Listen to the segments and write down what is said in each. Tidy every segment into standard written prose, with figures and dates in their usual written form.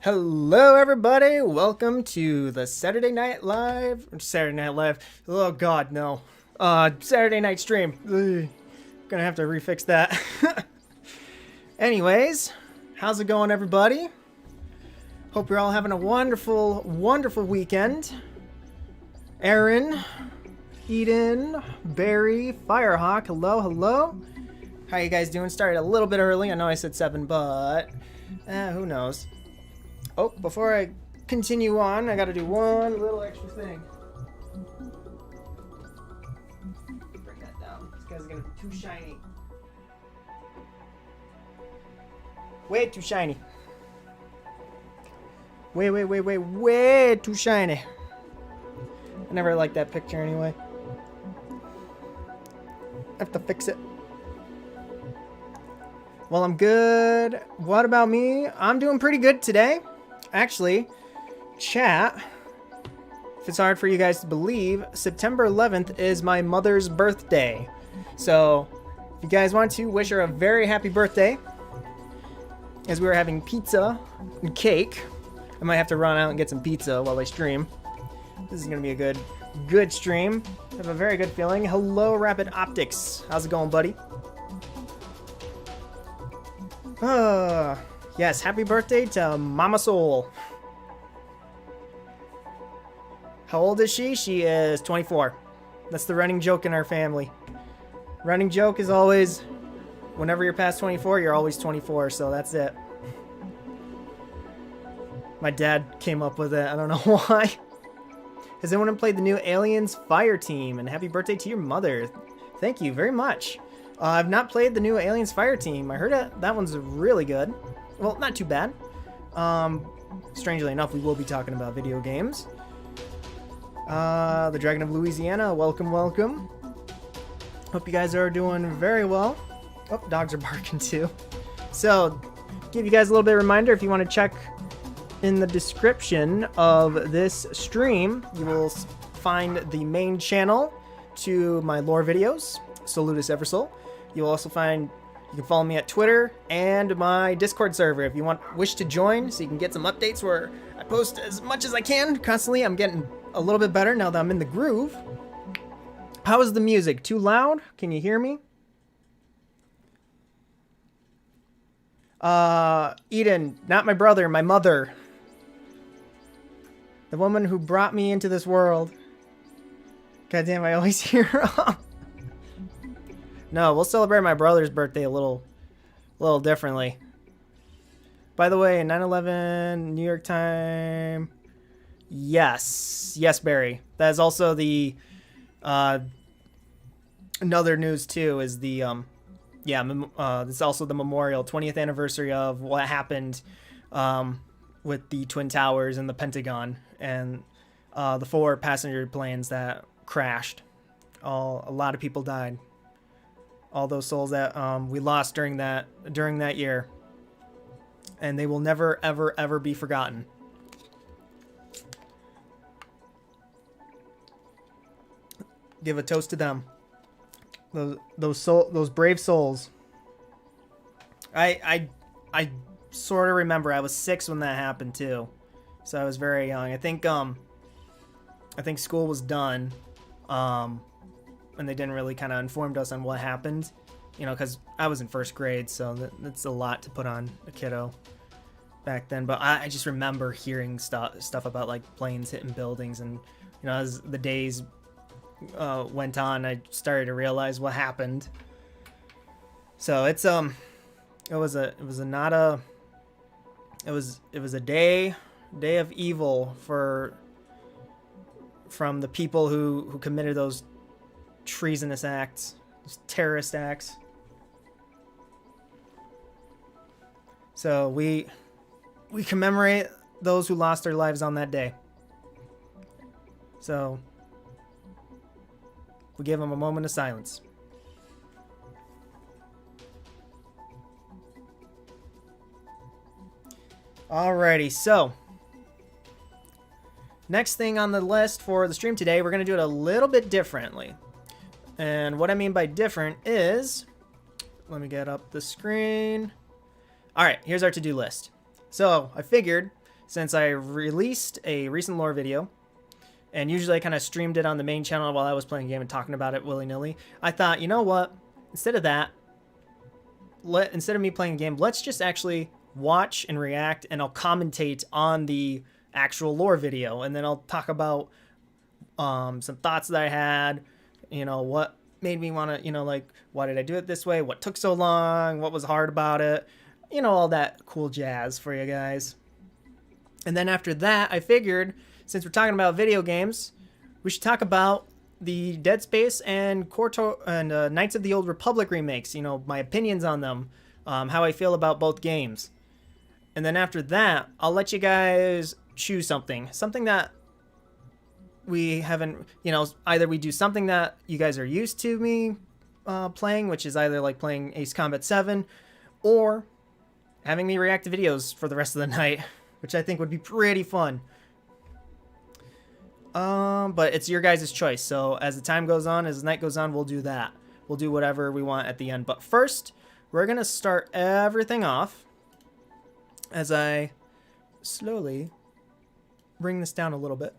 Hello everybody, welcome to the Saturday Night Live, oh god no, Saturday night stream. Ugh. Gonna have to refix that. Anyways, how's it going everybody? Hope you're all having a wonderful, wonderful weekend. Aaron, Eden, Barry, Firehawk, hello. How you guys doing? Started a little bit early, I know I said 7, but who knows. Oh, before I continue on, I gotta do one little extra thing. Bring that down. This guy's gonna be too shiny. Way too shiny. Way too shiny. I never liked that picture anyway. I have to fix it. Well, I'm good. What about me? I'm doing pretty good today. Actually, chat, if it's hard for you guys to believe, September 11th is my mother's birthday. So, if you guys want to, wish her a very happy birthday. As we were having pizza and cake. I might have to run out and get some pizza while I stream. This is going to be a good stream. I have a very good feeling. Hello, Rapid Optics. How's it going, buddy? Yes, happy birthday to Mama Soul. How old is she? She is 24. That's the running joke in our family. Running joke is always, whenever you're past 24, you're always 24, so that's it. My dad came up with it, I don't know why. Has anyone played the new Aliens Fire Team? And happy birthday to your mother. Thank you very much. I've not played the new Aliens Fire Team. I heard that one's really good. Well, not too bad. Strangely enough, we will be talking about video games. The Dragon of Louisiana, welcome. Hope you guys are doing very well. Oh, dogs are barking too. So, give you guys a little bit of a reminder, if you want to check in the description of this stream, you will find the main channel to my lore videos, Solutus Eversol. You'll also find You can follow me at Twitter and my Discord server if you wish to join, so you can get some updates where I post as much as I can constantly. I'm getting a little bit better now that I'm in the groove. How is the music? Too loud? Can you hear me? Eden, not my brother, my mother. The woman who brought me into this world. Goddamn, I always hear her. No, we'll celebrate my brother's birthday a little differently. By the way, 9/11 New York time. Yes, Barry. That is also the another news too. Is the this is also the memorial 20th anniversary of what happened with the Twin Towers and the Pentagon and the 4 passenger planes that crashed. A lot of people died. All those souls that we lost during that year, and they will never ever be forgotten. Give a toast to them. Those brave souls. I sort of remember I was 6 when that happened too, so I was very young. I think school was done. And they didn't really kind of informed us on what happened, you know, because I was in 1st grade, so that's a lot to put on a kiddo back then. But I just remember hearing stuff about like planes hitting buildings, and you know, as the days went on, I started to realize what happened. So it was a day of evil from the people who committed those treasonous acts, those terrorist acts. So we commemorate those who lost their lives on that day. So we give them a moment of silence. Alrighty, so next thing on the list for the stream today, we're going to do it a little bit differently. And what I mean by different is, let me get up the screen. All right, here's our to-do list. So I figured, since I released a recent lore video, and usually I kind of streamed it on the main channel while I was playing a game and talking about it willy-nilly, I thought, you know what? Instead of that, instead of me playing a game, let's just actually watch and react, and I'll commentate on the actual lore video, and then I'll talk about some thoughts that I had. You know, what made me want to, you know, like, why did I do it this way? What took so long? What was hard about it? You know, all that cool jazz for you guys. And then after that, I figured, since we're talking about video games, we should talk about the Dead Space and Knights of the Old Republic remakes. You know, my opinions on them, how I feel about both games. And then after that, I'll let you guys choose something that we haven't, you know, either we do something that you guys are used to me playing, which is either like playing Ace Combat 7, or having me react to videos for the rest of the night, which I think would be pretty fun. But it's your guys' choice. So as the time goes on, as the night goes on, we'll do that. We'll do whatever we want at the end. But first, we're going to start everything off as I slowly bring this down a little bit.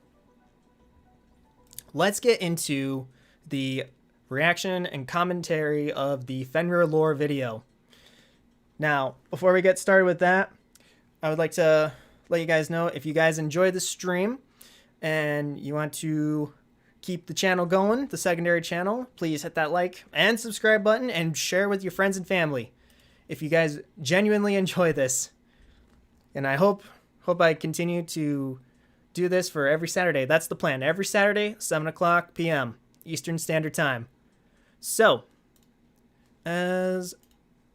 Let's get into the reaction and commentary of the Fenrir lore video. Now, before we get started with that, I would like to let you guys know, if you guys enjoy the stream and you want to keep the channel going, the secondary channel, please hit that like and subscribe button and share with your friends and family if you guys genuinely enjoy this. And I hope I continue to do this for every Saturday. That's the plan. Every Saturday, 7 o'clock p.m. Eastern Standard Time. So, as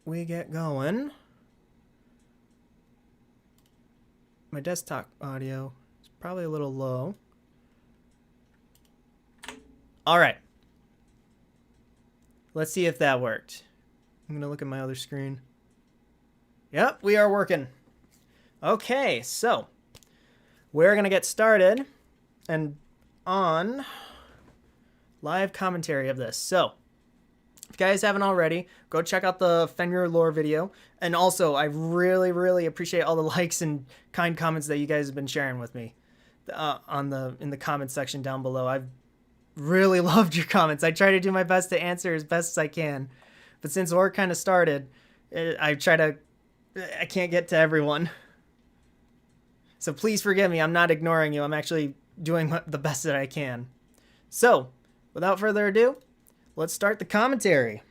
we get going, my desktop audio is probably a little low. All right. Let's see if that worked. I'm going to look at my other screen. Yep, we are working. Okay, so we're going to get started and on live commentary of this. So If you guys haven't already, go check out the Fenrir lore video. And also, I really, really appreciate all the likes and kind comments that you guys have been sharing with me in the comment section down below. I've really loved your comments. I try to do my best to answer as best as I can. But since work kind of started, I can't get to everyone. So please forgive me. I'm not ignoring you. I'm actually doing the best that I can. So, without further ado, let's start the commentary.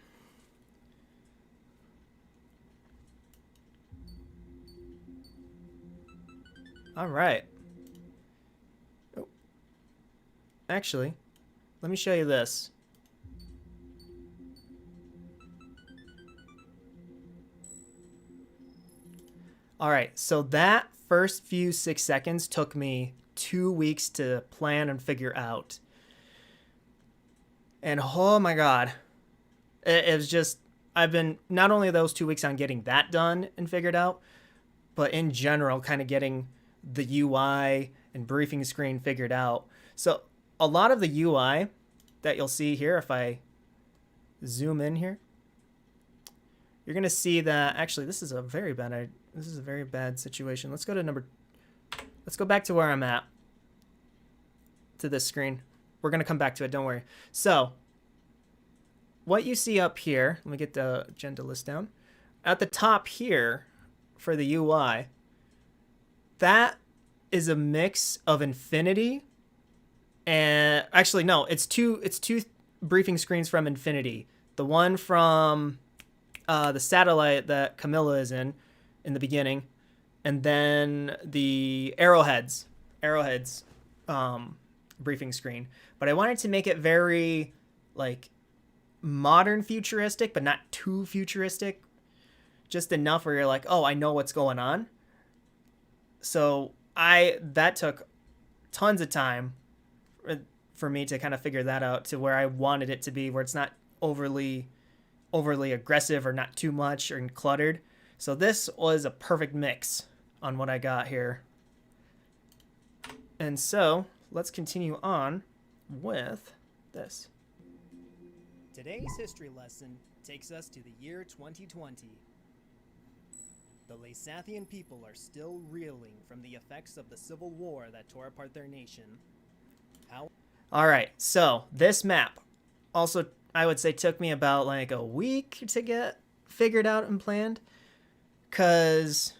All right. Oh. Actually, let me show you this. All right, so that first few 6 seconds took me 2 weeks to plan and figure out. And oh my God, it was just, I've been not only those 2 weeks on getting that done and figured out, but in general, kind of getting the UI and briefing screen figured out. So a lot of the UI that you'll see here, if I zoom in here, you're going to see that actually this is a very bad situation. Let's go back to where I'm at, to this screen. We're going to come back to it, don't worry. So what you see up here, let me get the agenda list down. At the top here for the UI, that is a mix of Infinity and actually no, it's two briefing screens from Infinity. The one from the satellite that Camilla is in the beginning, and then the arrowheads briefing screen. But I wanted to make it very like modern futuristic, but not too futuristic, just enough where you're like, oh, I know what's going on. So that took tons of time for me to kind of figure that out to where I wanted it to be, where it's not overly aggressive or not too much or cluttered. So this was a perfect mix on what I got here. And so let's continue on with this. Today's history lesson takes us to the year 2020. The Lasathian people are still reeling from the effects of the civil war that tore apart their nation. Alright, so this map also, I would say, took me about like a week to get figured out and planned, because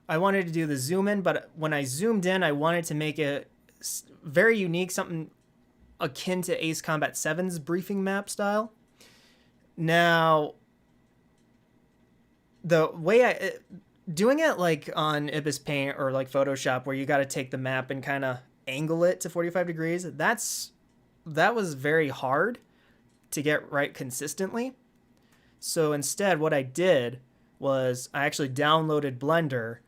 I wanted to do the zoom in, but when I zoomed in, I wanted to make it very unique, something akin to Ace Combat 7's briefing map style. Now, the way doing it like on Ibis Paint or like Photoshop, where you got to take the map and kind of angle it to 45 degrees, that was very hard to get right consistently. So instead, what I did was I actually downloaded Blender,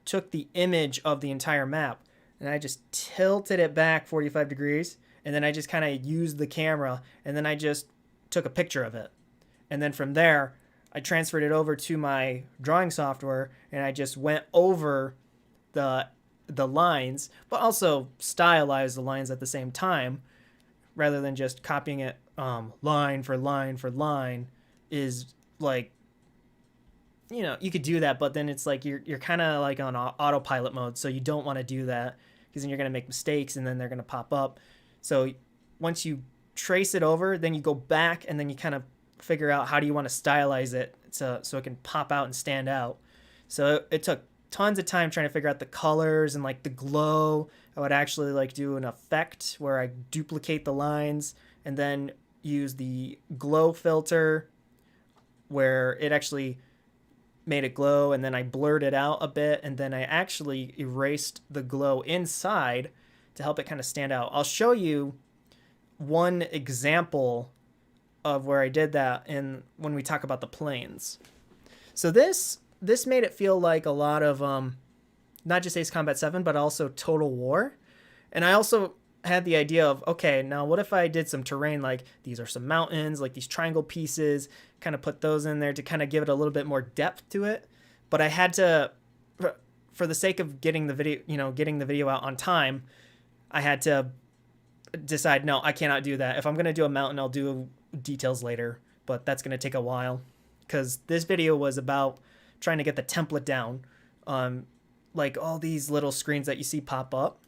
took the image of the entire map, and I just tilted it back 45 degrees, and then I just kind of used the camera, and then I just took a picture of it. And then from there, I transferred it over to my drawing software, and I just went over the lines, but also stylized the lines at the same time, rather than just copying it line for line for line. Is like, you know, you could do that, but then it's like you're kind of like on autopilot mode, so you don't want to do that, because then you're going to make mistakes and then they're going to pop up. So once you trace it over, then you go back and then you kind of figure out how do you want to stylize it so it can pop out and stand out. So it took tons of time trying to figure out the colors and like the glow. I would actually like do an effect where I duplicate the lines and then use the glow filter where it actually made it glow, and then I blurred it out a bit, and then I actually erased the glow inside to help it kind of stand out. I'll show you one example of where I did that when we talk about the planes. So this made it feel like a lot of not just Ace Combat 7, but also Total War. And I also had the idea of, okay, now what if I did some terrain, like these are some mountains, like these triangle pieces, kind of put those in there to kind of give it a little bit more depth to it. But I had to, for the sake of getting the video out on time, I had to decide, no, I cannot do that. If I'm going to do a mountain, I'll do details later. but that's going to take a while because this video was about trying to get the template down. Like all these little screens that you see pop up.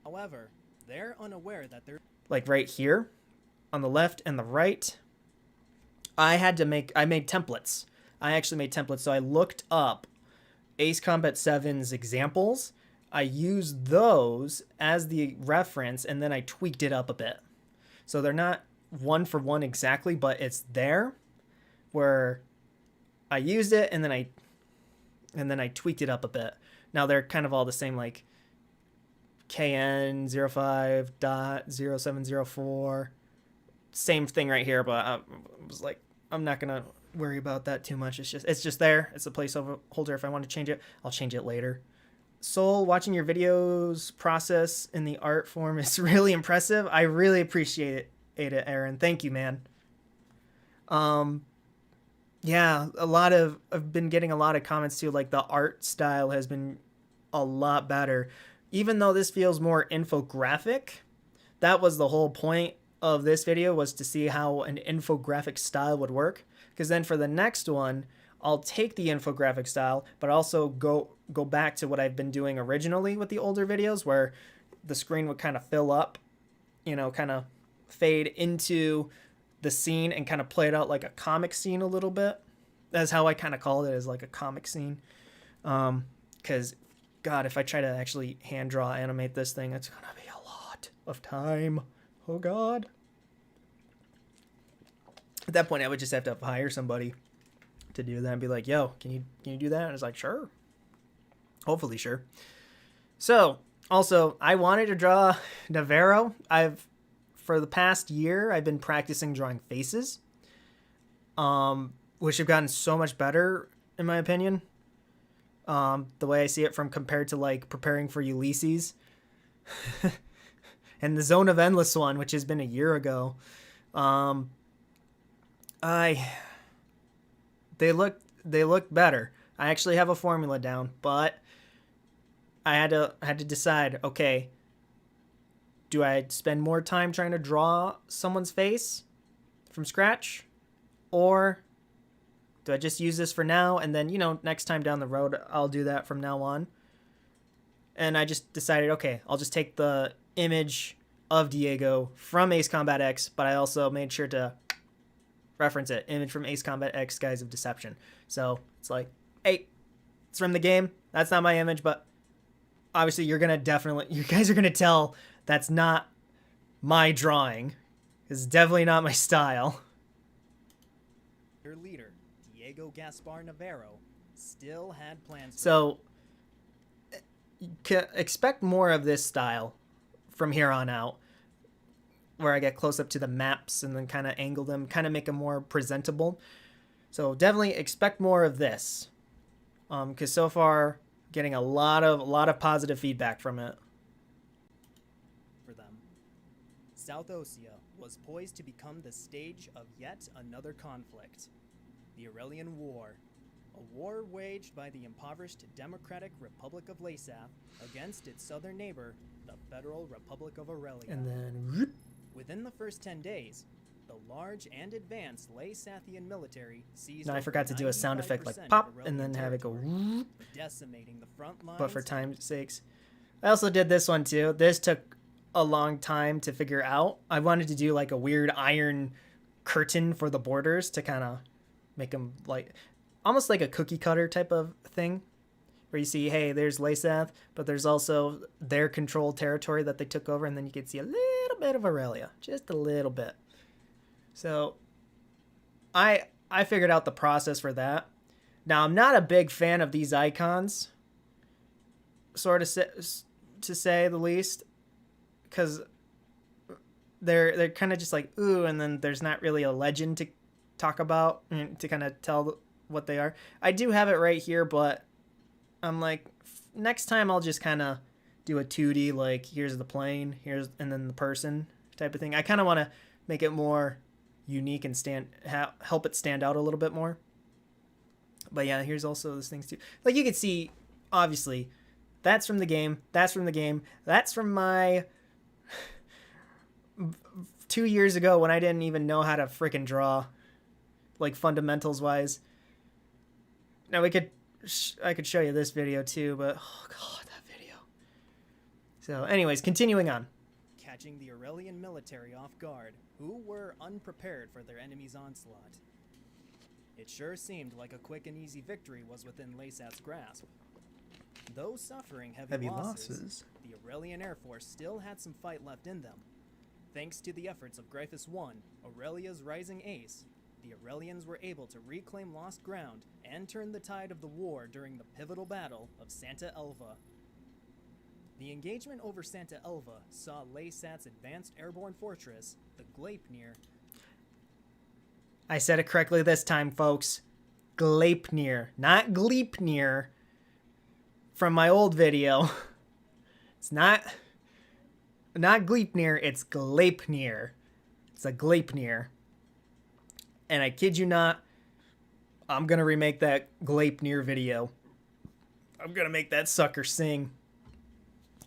However, they're unaware that they're like right here on the left and the right. I made templates. I actually made templates. So I looked up Ace Combat 7's examples. I used those as the reference and then I tweaked it up a bit. So they're not one for one exactly, but it's there where I used it and then I tweaked it up a bit. Now they're kind of all the same, like KN05.0704. Same thing right here, but I was like, I'm not gonna worry about that too much. It's just there. It's a placeholder. If I want to change it, I'll change it later. Soul, watching your videos process in the art form is really impressive. I really appreciate it, Aaron. Thank you, man. Yeah, I've been getting a lot of comments too, like the art style has been a lot better. Even though this feels more infographic, that was the whole point of this video, was to see how an infographic style would work. Because then for the next one, I'll take the infographic style, but also go back to what I've been doing originally with the older videos, where the screen would kind of fill up, you know, kind of fade into the scene and kind of play it out like a comic scene a little bit. That's how I kind of call it, as like a comic scene. Because, God, if I try to actually hand draw animate this thing, it's going to be a lot of time. Oh, God. At that point, I would just have to hire somebody to do that and be like, yo, can you do that? And it's like, sure. Hopefully, sure. So, also, I wanted to draw Navarro. For the past year, I've been practicing drawing faces, which have gotten so much better, in my opinion. The way I see it from compared to like preparing for Ulysses and the Zone of Endless one, which has been a year ago. They look better. I actually have a formula down, but I had to decide, okay, do I spend more time trying to draw someone's face from scratch, or do I just use this for now and then, you know, next time down the road I'll do that from now on? And I just decided, okay, I'll just take the image of Diego from Ace Combat X, but I also made sure to reference it, image from Ace Combat X, Guise of Deception. So it's like, hey, it's from the game. That's not my image, but obviously you guys are gonna tell that's not my drawing. It's definitely not my style. Your leader, Diego Gaspar Navarro, still had plans. So expect more of this style from here on out, where I get close up to the maps and then kind of angle them, kind of make them more presentable. So definitely expect more of this, because so far getting a lot of positive feedback from it. For them, South Osea was poised to become the stage of yet another conflict, the Aurelian War, a war waged by the impoverished Democratic Republic of Laysath against its southern neighbor, the Federal Republic of Aurelia. And then within the first 10 days, the large and advanced Laysathian military seized. Now I forgot to do a sound effect like pop and then have it go, decimating the front lines. but for time's sakes. I also did this one too. This took a long time to figure out. I wanted to do like a weird iron curtain for the borders to kind of make them like almost like a cookie cutter type of thing, where you see, hey, there's Laysath, but there's also their controlled territory that they took over, and then you can see a little bit of Aurelia, just a little bit. So I figured out the process for that. Now, I'm not a big fan of these icons, sort of to say the least, because they're kind of just like, ooh, and then there's not really a legend to talk about and to kind of tell what they are. I do have it right here, but I'm like, next time I'll just kind of do a 2D, like here's the plane, and then the person type of thing. I kind of want to make it more unique and help it stand out a little bit more. But yeah, here's also those things too. Like you can see, obviously, that's from the game. That's from the game. That's from my 2 years ago when I didn't even know how to freaking draw. like fundamentals wise. Now I could show you this video too, but oh god, that video. So anyways, continuing on. Catching the Aurelian military off guard, who were unprepared for their enemy's onslaught. It sure seemed like a quick and easy victory was within Laysat's grasp. Though suffering heavy losses, the Aurelian Air Force still had some fight left in them. Thanks to the efforts of Gryphus I, Aurelia's rising ace, the Aurelians were able to reclaim lost ground and turn the tide of the war during the pivotal battle of Santa Elva. The engagement over Santa Elva saw Laysat's advanced airborne fortress, the Gleipnir. I said it correctly this time, folks. Gleipnir, not Gleipnir from my old video. It's not Gleipnir, it's Gleipnir. It's a Gleipnir. And I kid you not, I'm going to remake that Gleipnir video. I'm going to make that sucker sing.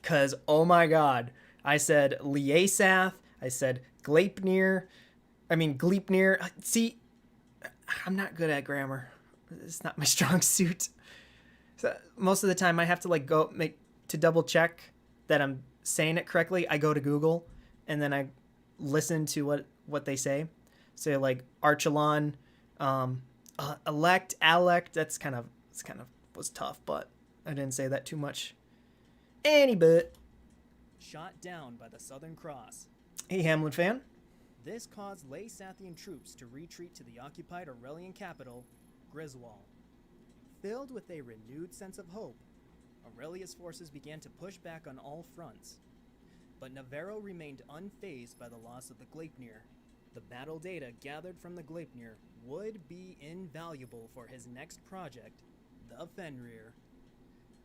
Because, oh my god, I said Liesath, I said Gleipnir. See, I'm not good at grammar. It's not my strong suit. So most of the time I have to like to double check that I'm saying it correctly. I go to Google and then I listen to what they say. So like Archelon, Alect, that's kind of was tough, but I didn't say that too much. But Shot down by the Southern Cross. Hey, Hamlin fan. This caused Laysathian troops to retreat to the occupied Aurelian capital, Griswold. Filled with a renewed sense of hope, Aurelia's forces began to push back on all fronts. But Navarro remained unfazed by the loss of the Gleipnir. The battle data gathered from the Gleipnir would be invaluable for his next project, the Fenrir.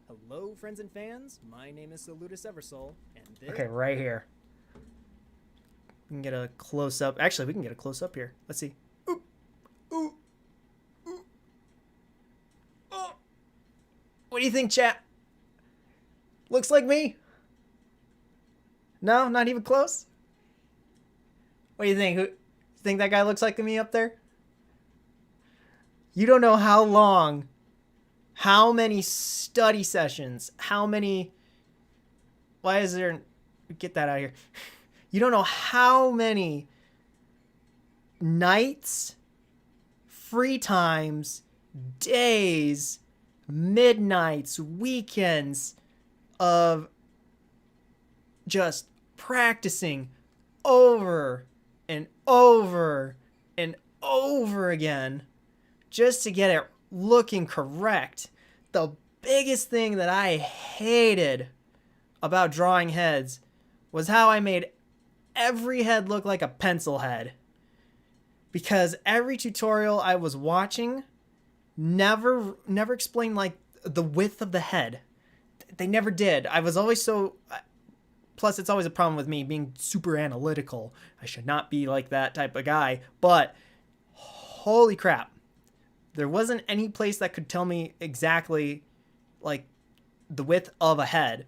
Hello, friends and fans. My name is Solutus Eversol, and this... Okay, right here. We can get a close-up. Actually, we can get a close-up here. Let's see. Ooh. Ooh. Ooh. Oh. What do you think, chat? Looks like me? No? Not even close? What do you think? Think that guy looks like me up there? You don't know how long... How many study sessions? How many... Why is there... Get that out of here. You don't know how many nights, free times, days, midnights, weekends of just practicing over and over and over again just to get it looking correct. The biggest thing that I hated about drawing heads was how I made every head look like a pencil head. Because every tutorial I was watching never explained like the width of the head. They never did. I was always so... Plus, it's always a problem with me being super analytical. I should not be like that type of guy. But holy crap. There wasn't any place that could tell me exactly like the width of a head.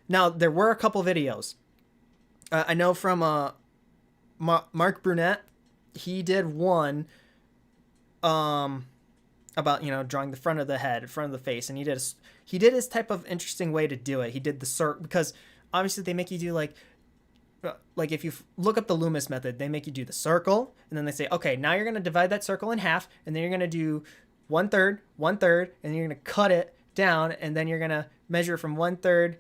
Now, there were a couple videos. I know from Mark Brunette, he did one about, drawing the front of the head, front of the face, and he did his type of interesting way to do it. He did the circle, because obviously they make you do like if you look up the Loomis method, they make you do the circle, and then they say, okay, now you're going to divide that circle in half, and then you're going to do 1/3, 1/3, and you're going to cut it down, and then you're going to measure from 1/3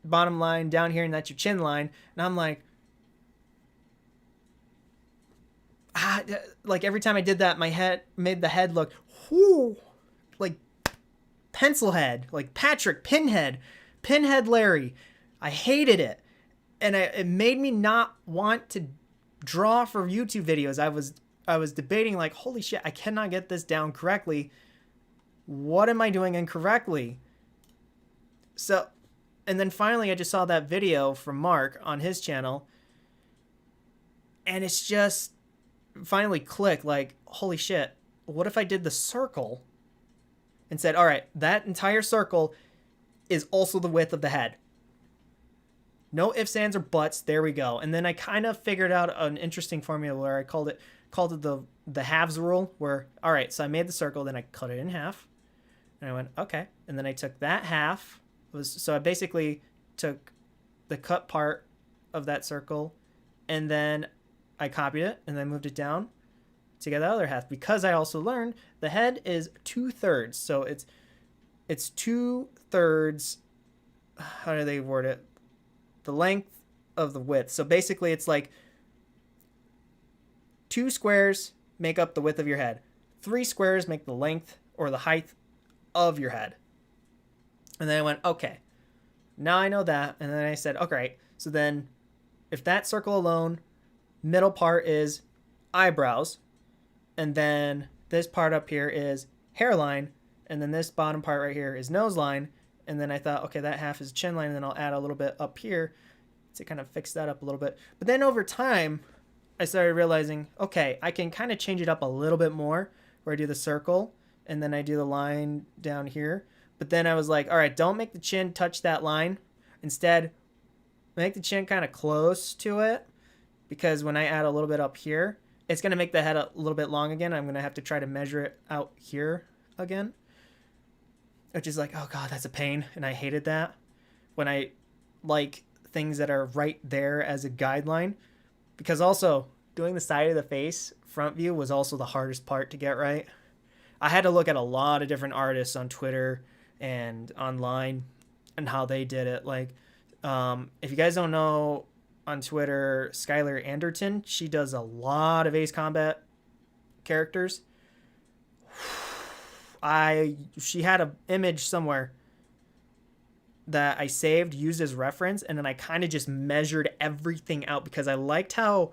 bottom line down here, and that's your chin line. And I'm like every time I did that, my head made the head look like pencil head, like Patrick, pinhead Larry. I hated it. And it made me not want to draw for YouTube videos. I was debating like, holy shit, I cannot get this down correctly. What am I doing incorrectly? So, and then finally I just saw that video from Mark on his channel. And it's just finally clicked like, holy shit, what if I did the circle and said, all right, that entire circle is also the width of the head. No ifs, ands, or buts. There we go. And then I kind of figured out an interesting formula where I called called it the halves rule, where, all right, so I made the circle, then I cut it in half. And I went, okay. And then I took that half. So I basically took the cut part of that circle, and then I copied it, and then moved it down to get the other half. Because I also learned the head is 2/3. So it's 2/3. How do they word it? The length of the width. So basically it's like 2 squares make up the width of your head. 3 squares make the length or the height of your head. And then I went, okay, now I know that. And then I said, okay, so then if that circle alone, middle part is eyebrows, and then this part up here is hairline, and then this bottom part right here is nose line. And then I thought, okay, that half is chin line, and then I'll add a little bit up here to kind of fix that up a little bit. But then over time, I started realizing, okay, I can kind of change it up a little bit more, where I do the circle, and then I do the line down here. But then I was like, all right, don't make the chin touch that line. Instead, make the chin kind of close to it, because when I add a little bit up here, it's going to make the head a little bit long again. I'm going to have to try to measure it out here again, which is like, oh God, that's a pain. And I hated that when I like things that are right there as a guideline, because also doing the side of the face front view was also the hardest part to get right. I had to look at a lot of different artists on Twitter and online and how they did it. Like, if you guys don't know, on Twitter, Skylar Anderton, she does a lot of Ace Combat characters. She had an image somewhere that I saved, used as reference, and then I kind of just measured everything out because I liked how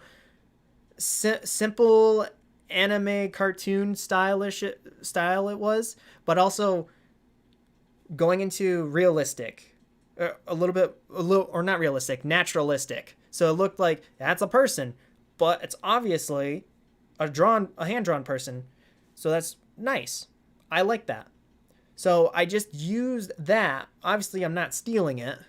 simple anime cartoon style it was, but also going into realistic, or not realistic, naturalistic. So it looked like that's a person, but it's obviously a hand-drawn person. So that's nice. I like that. So I just used that. Obviously, I'm not stealing it.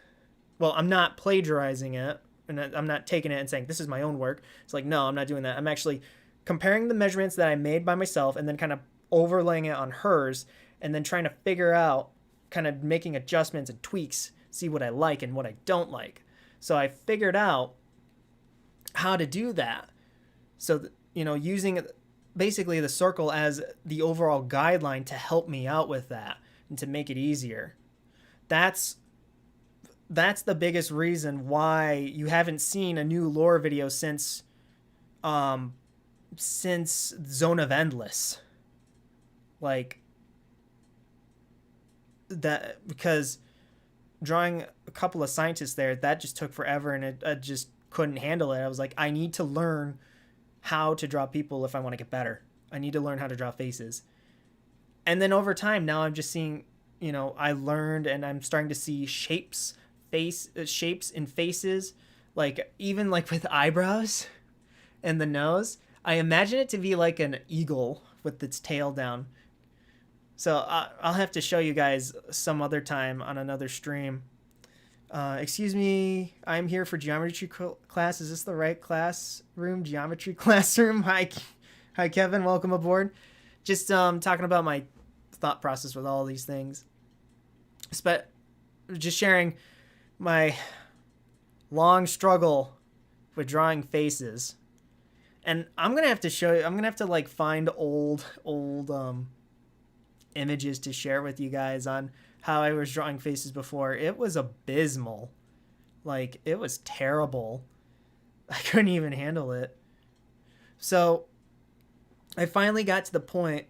Well, I'm not plagiarizing it, and I'm not taking it and saying, this is my own work. It's like, no, I'm not doing that. I'm actually comparing the measurements that I made by myself and then kind of overlaying it on hers, and then trying to figure out, kind of making adjustments and tweaks, see what I like and what I don't like. So I figured out how to do that. So, using basically the circle as the overall guideline to help me out with that and to make it easier. That's the biggest reason why you haven't seen a new lore video since Zone of Endless. Like that, because drawing a couple of scientists there, that just took forever, and I just couldn't handle it. I was like, I need to learn how to draw people if I want to get better. I need to learn how to draw faces. And then over time, now I'm just seeing, I learned, and I'm starting to see shapes in faces, like even like with eyebrows and the nose. I imagine it to be like an eagle with its tail down. So I'll have to show you guys some other time on another stream. Excuse me, I'm here for geometry class. Is this the right classroom? Geometry classroom? Hi, Kevin. Welcome aboard. Just talking about my thought process with all these things. But just sharing my long struggle with drawing faces. And I'm going to have to show you, I'm going to have to like find old images to share with you guys on how I was drawing faces before. It was abysmal. Like, it was terrible. I couldn't even handle it. So I finally got to the point.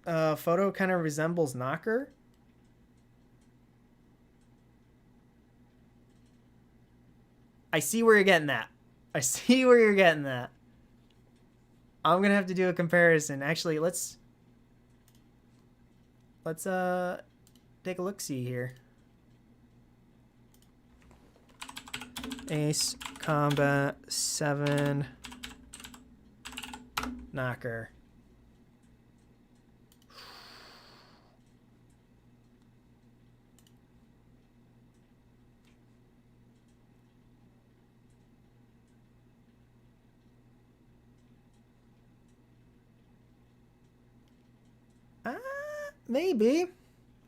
Photo kind of resembles Knocker. I see where you're getting that. I'm going to have to do a comparison. Actually, let's take a look-see here. Ace Combat 7 Knocker. Maybe.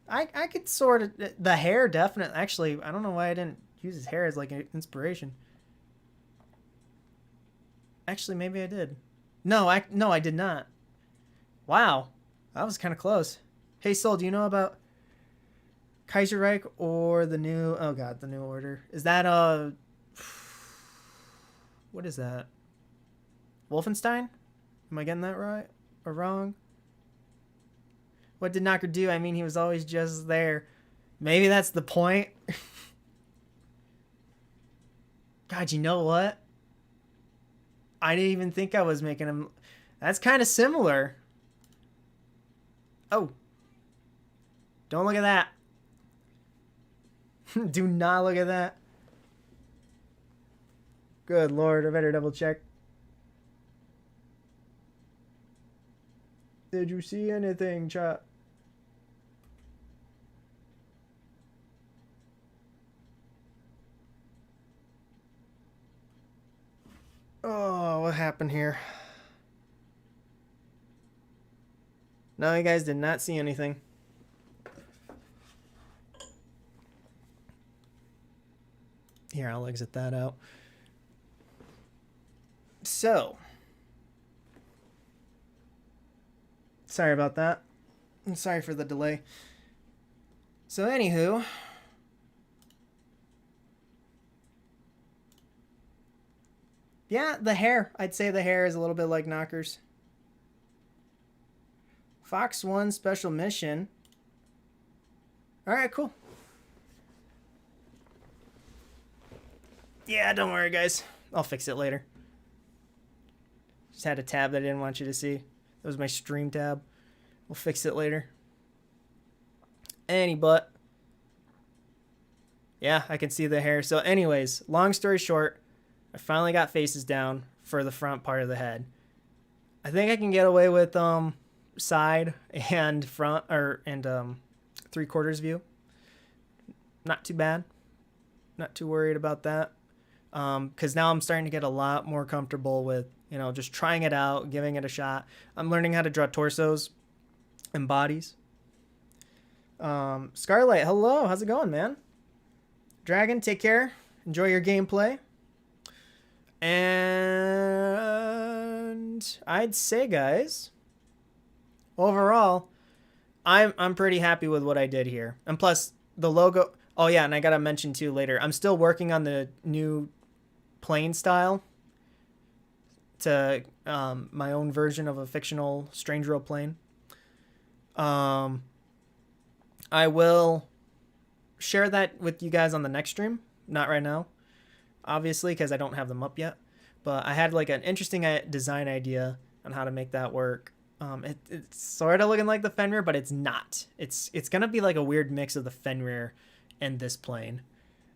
I could sort of... The hair, definitely. Actually, I don't know why I didn't use his hair as, like, an inspiration. Actually, maybe I did. No, I did not. Wow. That was kind of close. Hey, Soul, do you know about Kaiserreich or the new... Oh, God, the New Order. Is that, what is that? Wolfenstein? Am I getting that right or wrong? What did Knocker do? I mean, he was always just there. Maybe that's the point. God, you know what? I didn't even think I was making him... That's kind of similar. Oh. Don't look at that. Do not look at that. Good Lord, I better double check. Did you see anything, chat? Oh, what happened here? No, you guys did not see anything. Here, I'll exit that out. So, sorry about that. I'm sorry for the delay. So, anywho, yeah, the hair. I'd say the hair is a little bit like Knocker's. Fox 1 special mission. Alright, cool. Yeah, don't worry, guys. I'll fix it later. Just had a tab that I didn't want you to see. That was my stream tab. We'll fix it later. But yeah, I can see the hair. So anyways, long story short, I finally got faces down for the front part of the head. I think I can get away with side and front and 3/4 view. Not too bad. Not too worried about that. Because now I'm starting to get a lot more comfortable with, you know, just trying it out, giving it a shot. I'm learning how to draw torsos and bodies. Scarlight, hello. How's it going, man? Dragon, take care. Enjoy your gameplay. And I'd say, guys, overall, I'm pretty happy with what I did here. And plus, the logo... Oh, yeah, and I gotta mention, too, later. I'm still working on the new plane style to my own version of a fictional Strangereal plane. I will share that with you guys on the next stream. Not right now, obviously, because I don't have them up yet. But I had like an interesting design idea on how to make that work. It's sort of looking like the Fenrir, but it's not. It's gonna be like a weird mix of the Fenrir and this plane.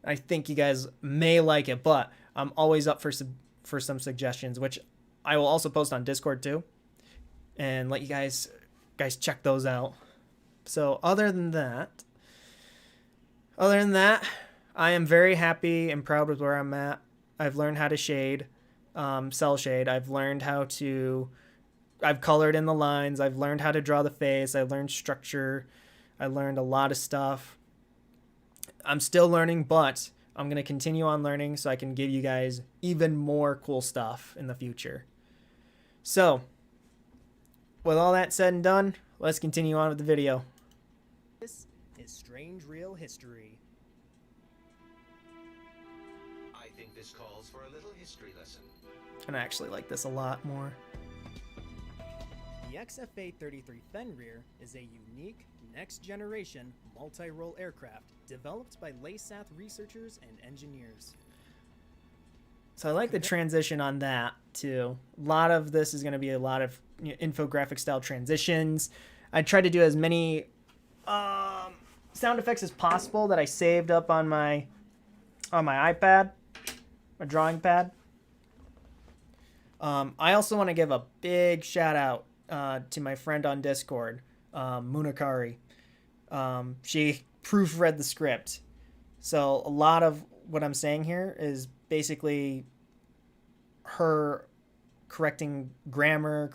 I think you guys may like it, but I'm always up for some suggestions, which I will also post on Discord too, and let you guys check those out. So other than that, I am very happy and proud with where I'm at. I've learned how to shade, cell shade. I've colored in the lines. I've learned how to draw the face. I've learned structure. I learned a lot of stuff. I'm still learning, but I'm going to continue on learning so I can give you guys even more cool stuff in the future. So, with all that said and done, let's continue on with the video. This is Strangereal History. I think this calls for a little history lesson. And I actually like this a lot more. The XFA-33 Fenrir is a unique, next-generation, multi-role aircraft developed by LASATH researchers and engineers. So I like the transition on that, too. A lot of this is going to be a lot of infographic-style transitions. I tried to do as many sound effects as possible that I saved up on my iPad, my drawing pad. I also want to give a big shout-out to my friend on Discord, Munakari. She proofread the script. So a lot of what I'm saying here is basically her correcting grammar,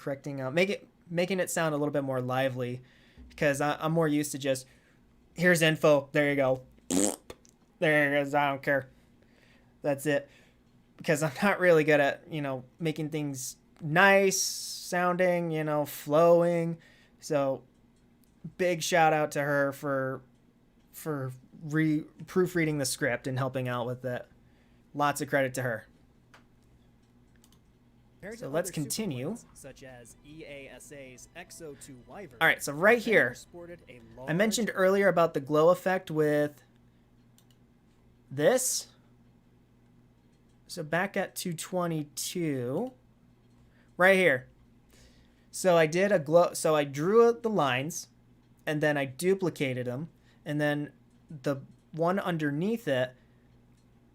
making it sound a little bit more lively because I'm more used to just, here's info, there you go. There it is, I don't care. That's it. Because I'm not really good at, you know, making things nice sounding, you know, flowing. So big shout out to her for proofreading the script and helping out with it. Lots of credit to her. So let's continue. Such as EASA's Exo 2 Wyvern. All right, so right here, I mentioned earlier about the glow effect with this. So back at 222, right here. So I did a glow. So I drew out the lines, and then I duplicated them, and then the one underneath it,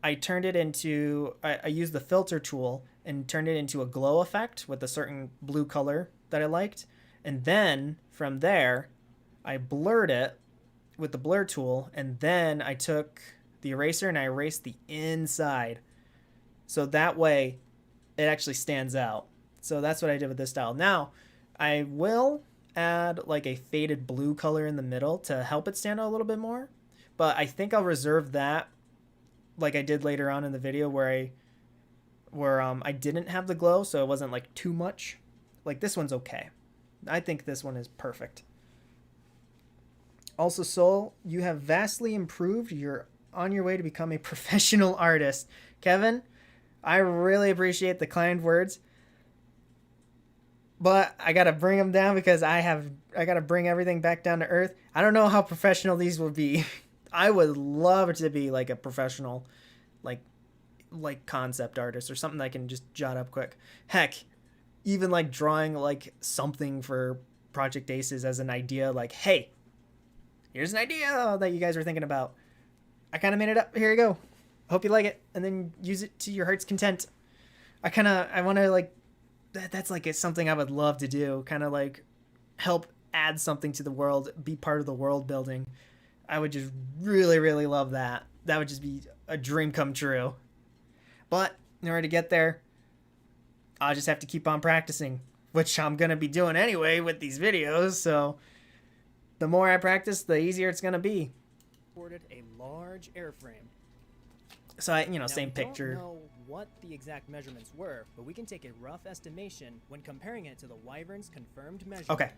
I turned it into. I used the filter tool and turned it into a glow effect with a certain blue color that I liked, and then from there, I blurred it with the blur tool, and then I took the eraser and I erased the inside. So that way, it actually stands out. So that's what I did with this style. Now, I will add like a faded blue color in the middle to help it stand out a little bit more. But I think I'll reserve that like I did later on in the video where I didn't have the glow, so it wasn't like too much. Like this one's okay. I think this one is perfect. Also, Soul, you have vastly improved. You're on your way to become a professional artist. Kevin, I really appreciate the kind words, but I gotta bring them down because I gotta bring everything back down to earth. I don't know how professional these will be. I would love to be like a professional, like concept artist or something that I can just jot up quick. Heck, even like drawing like something for Project Aces as an idea, like, hey, here's an idea that you guys are thinking about. I kind of made it up. Here you go. Hope you like it, and then use it to your heart's content. I want to like, that's like it's something I would love to do. Kind of like help add something to the world, be part of the world building. I would just really, really love that. That would just be a dream come true. But in order to get there, I'll just have to keep on practicing, which I'm going to be doing anyway with these videos. So the more I practice, the easier it's going to be. A large airframe. So Now, same picture. We don't know what the exact measurements were, but we can take a rough estimation when comparing it to the Wyvern's confirmed measurements. Okay.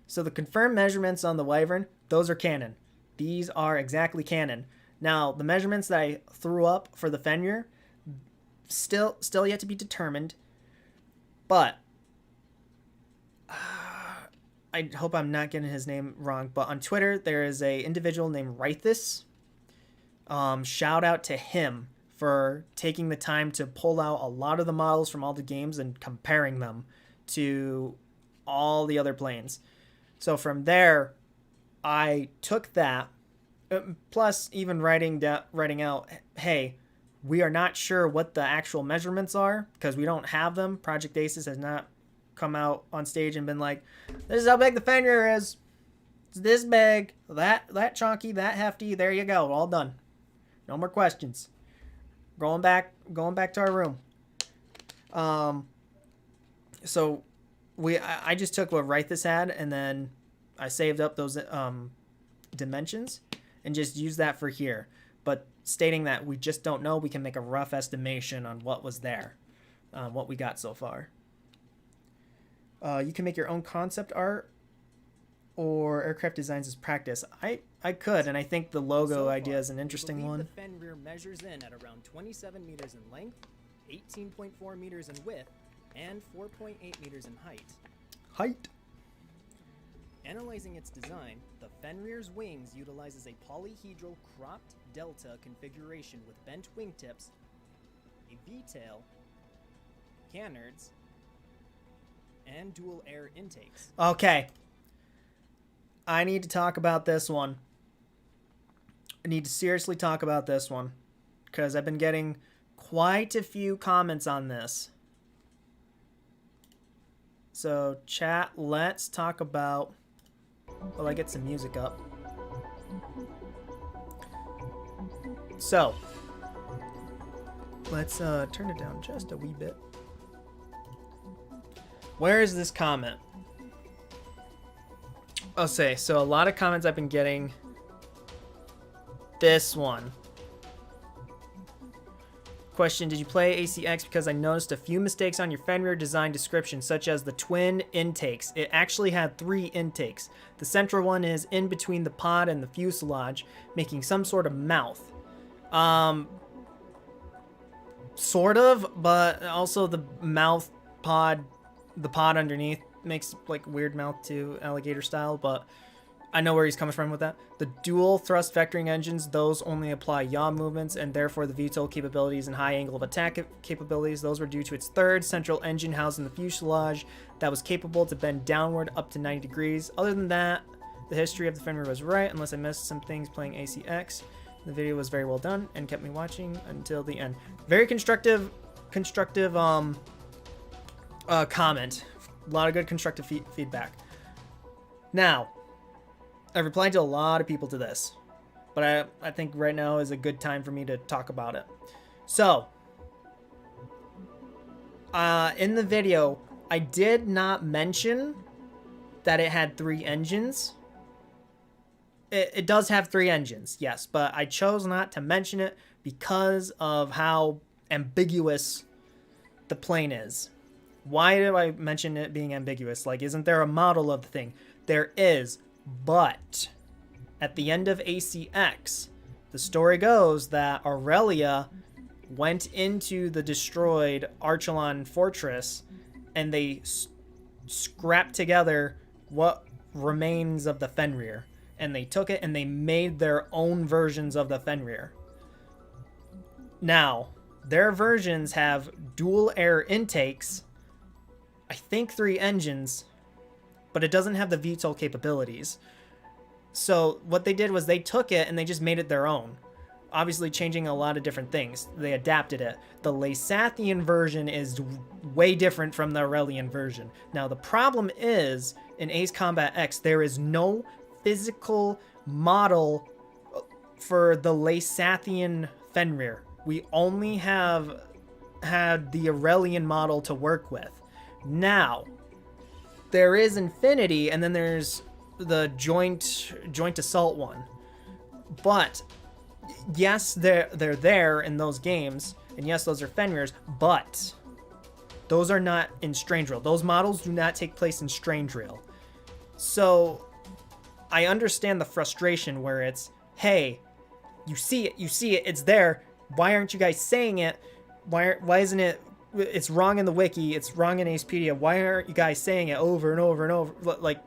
So the confirmed measurements on the Wyvern, those are canon. These are exactly canon. Now, the measurements that I threw up for the Fenrir, still yet to be determined. But I hope I'm not getting his name wrong. But on Twitter, there is a individual named Rythus. Shout out to him for taking the time to pull out a lot of the models from all the games and comparing them to all the other planes. So from there, I took that, plus even writing out, hey, we are not sure what the actual measurements are because we don't have them. Project Aces has not come out on stage and been like, this is how big the Fenrir is. It's this big, that chunky, that hefty. There you go, all done. No more questions. Going back to our room. So I just took what Rythus had and then I saved up those dimensions and just used that for here. But stating that we just don't know, we can make a rough estimation on what was there, what we got so far. You can make your own concept art or aircraft designs as practice. I could, and I think the logo idea is an interesting one. The Fenrir measures in at around 27 meters in length, 18.4 meters in width, and 4.8 meters in height. Analyzing its design, the Fenrir's wings utilizes a polyhedral cropped delta configuration with bent wingtips, a V-tail, canards, and dual air intakes. Okay. I need to talk about this one. I need to seriously talk about this one because I've been getting quite a few comments on this. So, chat, let's talk about... Well, I get some music up. So, let's turn it down just a wee bit. Where is this comment? I'll say, so a lot of comments I've been getting. This one. Question, did you play ACX? Because I noticed a few mistakes on your Fenrir design description, such as the twin intakes. It actually had 3 intakes. The central one is in between the pod and the fuselage, making some sort of mouth. Sort of, but also the mouth pod, the pod underneath makes like weird mouth too, alligator style, but I know where he's coming from with that. The dual thrust vectoring engines, those only apply yaw movements, and therefore the VTOL capabilities and high angle of attack capabilities, those were due to its third central engine housed in the fuselage that was capable to bend downward up to 90 degrees. Other than that, the history of the Fenrir was right, unless I missed some things playing ACX. The video was very well done and kept me watching until the end. Very constructive comment. A lot of good constructive feedback. Now, I've replied to a lot of people to this, but I think right now is a good time for me to talk about it. So, in the video, I did not mention that it had 3 engines. It does have 3 engines, yes, but I chose not to mention it because of how ambiguous the plane is. Why do I mention it being ambiguous? Like, isn't there a model of the thing? There is. But at the end of ACX, the story goes that Aurelia went into the destroyed Archelon fortress and they scrapped together what remains of the Fenrir. And they took it and they made their own versions of the Fenrir. Now, their versions have dual air intakes, I think 3 engines, but it doesn't have the VTOL capabilities. So what they did was they took it and they just made it their own. Obviously changing a lot of different things. They adapted it. The Lasathian version is way different from the Aurelian version. Now the problem is, in Ace Combat X, there is no physical model for the Lasathian Fenrir. We only have had the Aurelian model to work with. Now, there is Infinity, and then there's the joint assault one. But yes, they're there in those games, and yes, those are Fenrirs, but those are not in Strangereal. Those models do not take place in Strangereal. So I understand the frustration where it's, hey, you see it, it's there. Why aren't you guys saying it? Why isn't it? It's wrong in the wiki. It's wrong in Acepedia. Why aren't you guys saying it over and over and over? Like,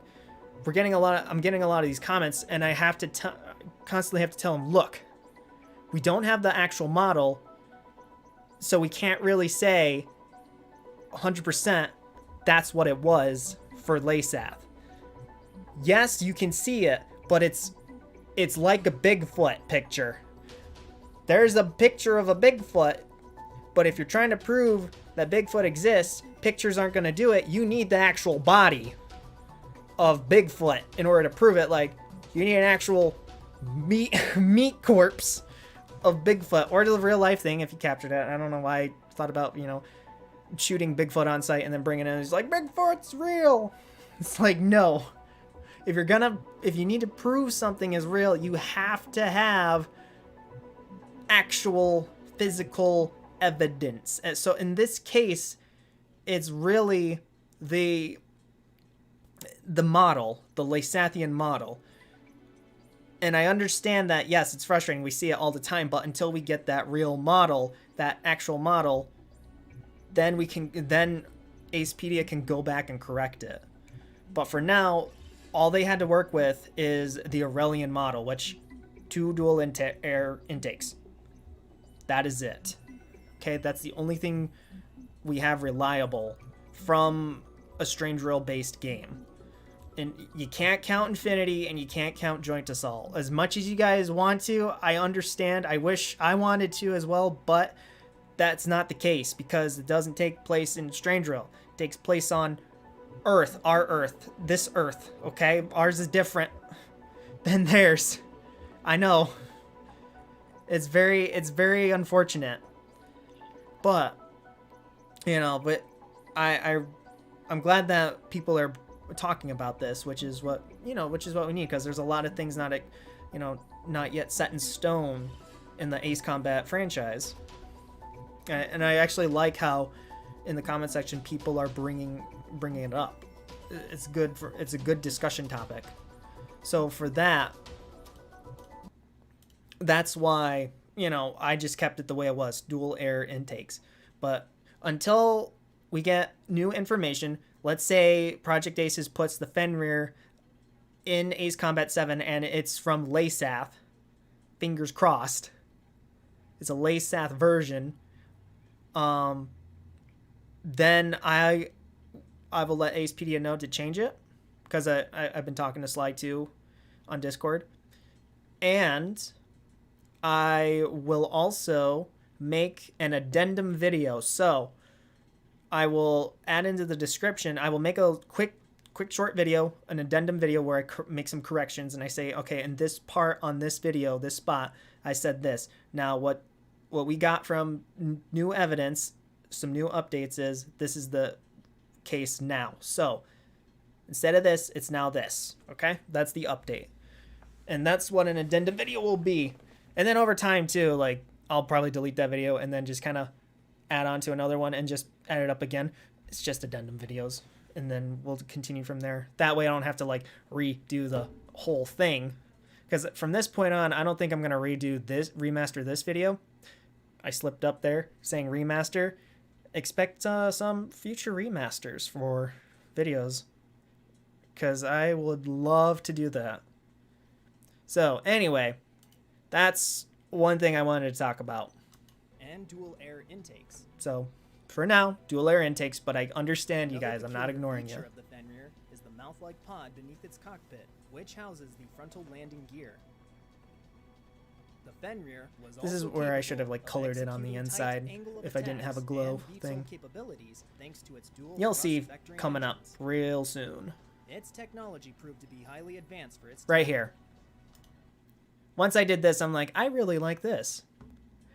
I'm getting a lot of these comments, and I have to constantly have to tell them, look, we don't have the actual model, so we can't really say 100% that's what it was for Lasath. Yes, you can see it, but it's like a Bigfoot picture. There's a picture of a Bigfoot, but if you're trying to prove that Bigfoot exists, pictures aren't going to do it. You need the actual body of Bigfoot in order to prove it. Like, you need an actual meat corpse of Bigfoot, or the real life thing if you captured it. I don't know why I thought about, shooting Bigfoot on site and then bringing it in. It's like, Bigfoot's real. It's like, no. If you need to prove something is real, you have to have actual physical evidence. And so in this case, it's really the model, the Lasathian model. And I understand that, yes, it's frustrating. We see it all the time, but until we get that real model, that actual model, then Acepedia can go back and correct it. But for now, all they had to work with is the Aurelian model, which 2 dual air intakes. That is it. Okay, that's the only thing we have reliable from a Strangereal based game. And you can't count Infinity and you can't count Joint Assault. As much as you guys want to, I understand. I wish I wanted to as well, but that's not the case because it doesn't take place in Strangereal. It takes place on Earth, our Earth, this Earth, okay? Ours is different than theirs. I know. It's very unfortunate. But I'm glad that people are talking about this, which is what we need, because there's a lot of things not yet set in stone in the Ace Combat franchise. And I actually like how in the comment section people are bringing it up. It's a good discussion topic. So for that's why, I just kept it the way it was, dual air intakes. But until we get new information, let's say Project Aces puts the Fenrir in Ace Combat 7 and it's from Laysath, fingers crossed, it's a Laysath version, then I will let Acepedia know to change it, because I've been talking to Sly 2 on Discord. And I will also make an addendum video. So I will add into the description, I will make a quick short video, an addendum video where I make some corrections, and I say, okay, in this part on this video, this spot, I said this. Now what we got from new evidence, some new updates, is this is the case now. So instead of this, it's now this. Okay, that's the update, and that's what an addendum video will be. And then over time too, like, I'll probably delete that video and then just kind of add on to another one and just add it up again. It's just addendum videos, and then we'll continue from there. That way I don't have to like redo the whole thing, because from this point on, I don't think I'm gonna remaster this video. I slipped up there saying remaster. Expect some future remasters for videos, because I would love to do that. So anyway, that's one thing I wanted to talk about. And dual air intakes. So for now, dual air intakes, but I understand you guys. I'm not ignoring you. Another feature of the Fenrir is the mouth-like pod beneath its cockpit, which houses the frontal landing gear. The Fenrir was This is also where I should have capable like of colored it on the executing inside tight angle of if I didn't have a attacks glow and thing. VTOL capabilities thanks to its dual You'll thrust see vectoring coming up engines. real soon. Its technology proved to be highly advanced for its Right time. here. Once I did this, I'm like, I really like this.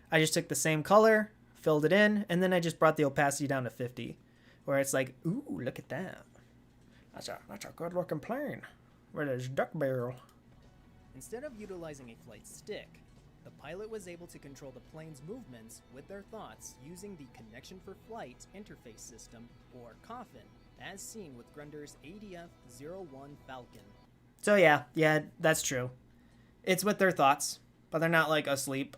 I just took the same color, filled it in, and then I just brought the opacity down to 50. Where it's like, ooh, look at that. That's a good looking plane. With his duck barrel. Instead of utilizing a flight stick, the pilot was able to control the plane's movements with their thoughts using the Connection for Flight interface system, or COFFIN, as seen with Grunder's ADF-01 Falcon. So yeah, that's true. It's with their thoughts, but they're not like asleep.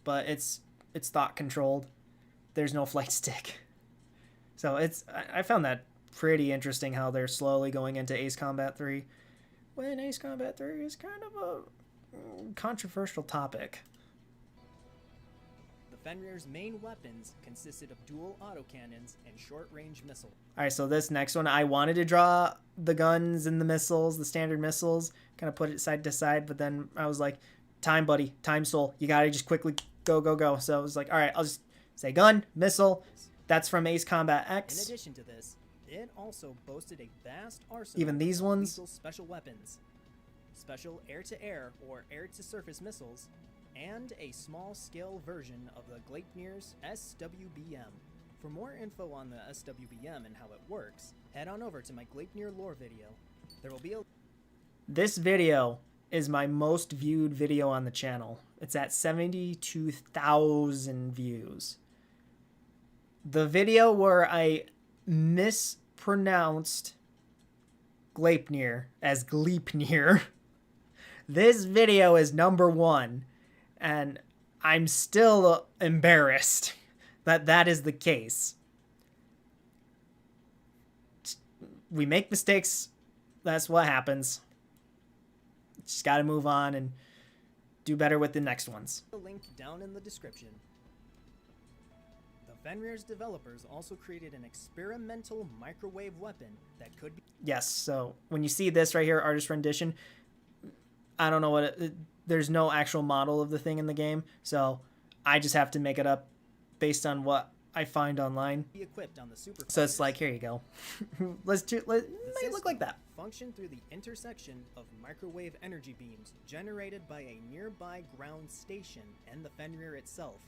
But it's thought controlled. There's no flight stick. So I found that pretty interesting how they're slowly going into Ace Combat 3, when Ace Combat 3 is kind of a controversial topic. The Fenrir's main weapons consisted of dual autocannons and short-range missiles. Alright, so this next one, I wanted to draw the guns and the missiles, the standard missiles, kind of put it side to side, but then I was like, time, buddy, time, soul, you gotta just quickly go. So I was like, alright, I'll just say gun, missile. That's from Ace Combat X. In addition to this, it also boasted a vast arsenal Even these of ones? lethal special weapons, special air-to-air or air-to-surface missiles, and a small-scale version of the Gleipnir's SWBM. For more info on the SWBM and how it works, head on over to my Gleipnir lore video. There will be a... This video is my most viewed video on the channel. It's at 72,000 views. The video where I mispronounced Gleipnir as Gleipnir. This video is #1, and I'm still embarrassed that is the case. We make mistakes. That's what happens. Just got to move on and do better with the next ones. link down in the description. The Fenrir's developers also created an experimental microwave weapon that could be... Yes, so when you see this right here, artist rendition, I don't know what there's no actual model of the thing in the game, so I just have to make it up based on what I find online. be equipped on the super So it's like, here you go. Make it look like that. Function through the intersection of microwave energy beams generated by a nearby ground station and the Fenrir itself.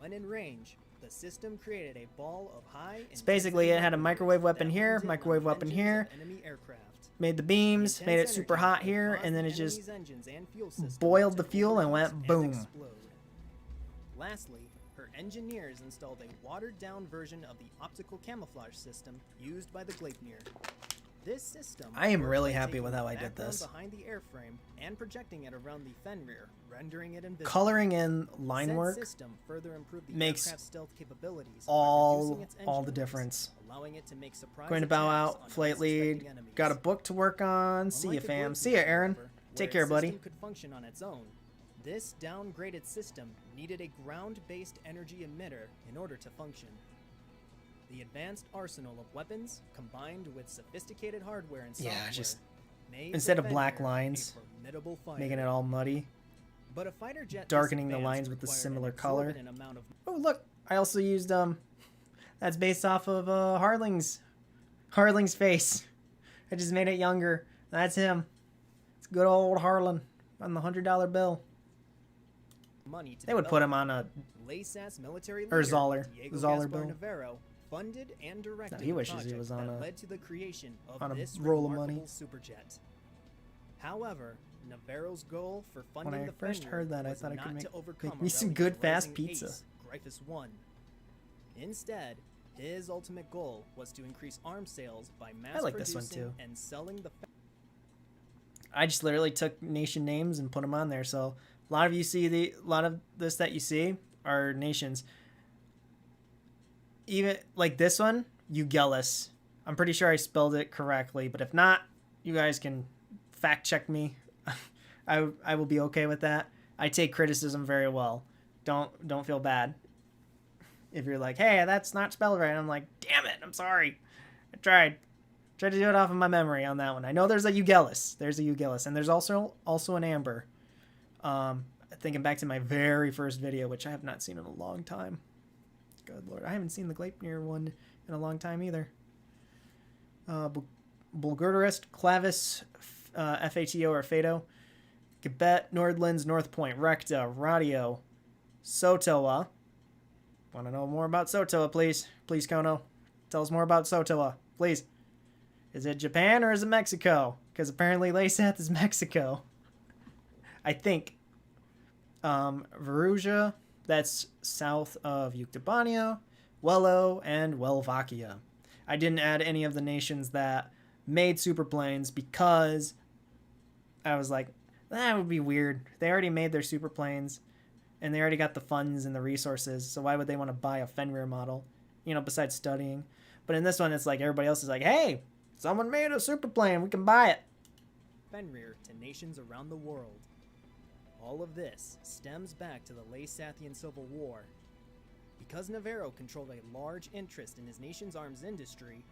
When in range, The system created a ball of high. So basically, it had a microwave weapon here, microwave weapon here. Enemy aircraft. Made the beams, made it super hot here, and then it just boiled the fuel and went boom. Lastly, her engineers installed a watered-down version of the optical camouflage system used by the Gleipnir. This system I am worked really by happy taking with how the I did background this. behind the airframe and projecting it around the Fenrir, rendering it invisible. Coloring in line Said work system further improved the makes aircraft's stealth capabilities by all reducing its the engine noise, difference. allowing it to make surprise Going to bow attacks out, on flight lead. unsuspecting enemies. Got a book to work on. See ya, Unlike a fam. Gleipnir, See ya, Aaron. however, Take where care, its buddy. system could function on its own. This downgraded system needed a ground-based energy emitter in order to function. The advanced arsenal of weapons, combined with sophisticated hardware and software, Yeah, just made instead the of black Fenrir a lines, formidable fighter. making it all muddy. But a fighter jet darkening this the lines advanced with the required an similar color. exorbitant amount of Oh, look. I also used, that's based off of, Harling's face. I just made it younger. That's him. It's good old Harlan on the $100 bill. money to They would put him on a Leysat's military Or leader, Zoller. Diego Zoller Gaspar bill. Navarro, funded and directed No, he the wishes he project was on that a- led to the creation of on a this roll of remarkable money. superjet. However, Navarro's goal for funding When I the first Fenrir heard that, I was thought I could not make to overcome me some Aurelian's good fast rising pizza. ace, Gryphus 1. Instead, his ultimate goal was to increase arms sales by mass like this one, producing too. and selling the I just literally took nation names and put them on there. So a lot of this that you see are nations. Even like this one, Eugelis. I'm pretty sure I spelled it correctly, but if not, you guys can fact check me. I will be okay with that. I take criticism very well. Don't feel bad if you're like, hey, that's not spelled right. I'm like, damn it, I'm sorry. I tried to do it off of my memory on that one. I know there's a Eugelis. There's a Eugelis, and there's also an Amber. Thinking back to my very first video, which I have not seen in a long time. Good lord, I haven't seen the Gleipnir one in a long time either. Bulgurist, Clavis, FATO or Fado, Gabet, Nordlands, North Point, Recta, Radio, Sotoa. Want to know more about Sotoa, please? Please, Kono. Tell us more about Sotoa, please. Is it Japan or is it Mexico? Because apparently Leysat is Mexico. I think. Veruja, that's south of Yuktobania, Wello, and Welvakia. I didn't add any of the nations that made superplanes because I was like, that would be weird. They already made their superplanes, and they already got the funds and the resources, so why would they want to buy a Fenrir model, besides studying? But in this one, it's like everybody else is like, hey, someone made a superplane, we can buy it. Fenrir to nations around the world. All of this stems back to the Leysathian Civil War. Because Navarro controlled a large interest in his nation's arms industry,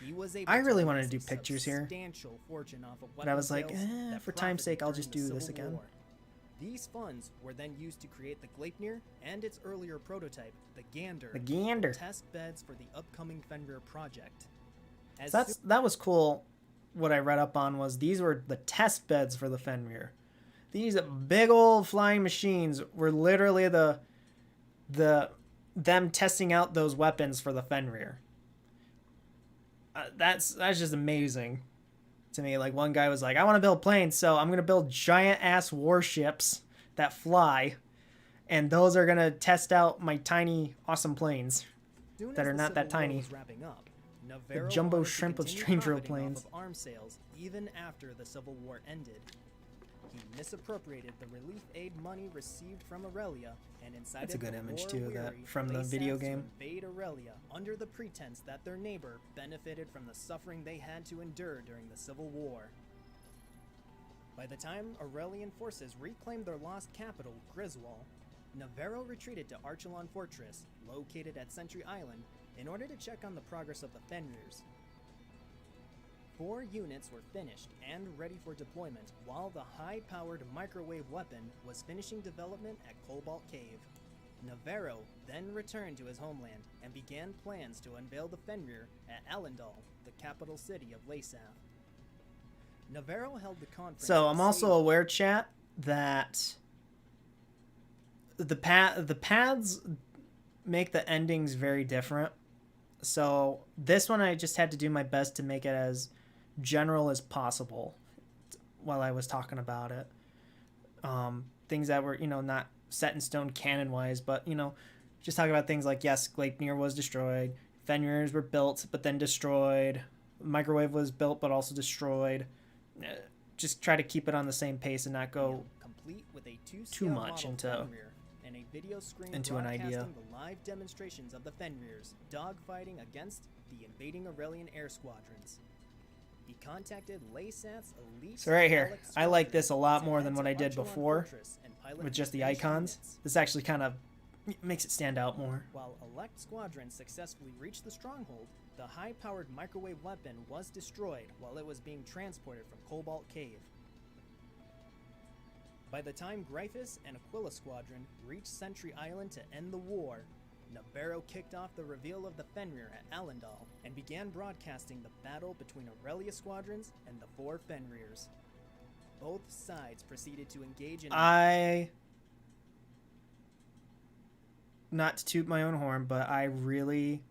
he was able I really to wanted to amass do a pictures here, substantial fortune off of but I was like, weapon sales that for time's sake, I'll just profited do this during the again. Civil War. These funds were then used to create the Gleipnir and its earlier prototype, the Gander, The Gander. test beds for the upcoming Fenrir project. As So that was cool. What I read up on was these were the test beds for the Fenrir. These big old flying machines were literally them testing out those weapons for the Fenrir. That's just amazing to me. Like, one guy was like, I want to build planes, so I'm gonna build giant ass warships that fly, and those are gonna test out my tiny awesome planes soon that as are the not that Civil War tiny. was wrapping up, Navarro jumbo wanted to shrimp of continue Strangereal profiting off planes. of arms sales even after the Civil War ended. He misappropriated the relief aid money received from Aurelia and incited That's a good the image, too, that war-weary from the Leysats video to game. invade Aurelia under the pretense that their neighbor benefited from the suffering they had to endure during the Civil War. By the time Aurelian forces reclaimed their lost capital, Griswold, Navarro retreated to Archelon Fortress, located at Sentry Island, in order to check on the progress of the Fenrirs. 4 units were finished and ready for deployment, while the high-powered microwave weapon was finishing development at Cobalt Cave. Navarro then returned to his homeland and began plans to unveil the Fenrir at Allendal, the capital city of Leysat. Navarro held the conference. So in I'm also Sage- aware, chat, that the paths make the endings very different. So this one I just had to do my best to make it as general as possible while I was talking about it. Things that were, not set in stone canon wise, but, just talk about things like, yes, Gleipnir was destroyed. Fenrirs were built, but then destroyed. Microwave was built, but also destroyed. Just try to keep it on the same pace and not go complete with a too much into Fenrir and a video screen an idea. The live demonstrations of the Fenrirs dogfighting against the invading Aurelian air squadrons. He contacted Laysath's elite. So right here, I like this a lot more than what I did before with just the icons. This actually kind of makes it stand out more. While elect squadrons successfully reached the stronghold, the high-powered microwave weapon was destroyed while it was being transported from Cobalt Cave. By the time Gryphus and Aquila Squadron reached Sentry Island to end the war, Navarro kicked off the reveal of the Fenrir at Alendal and began broadcasting the battle between Aurelia Squadrons and the 4 Fenrirs. Both sides proceeded to engage in... Not to toot my own horn, but I really,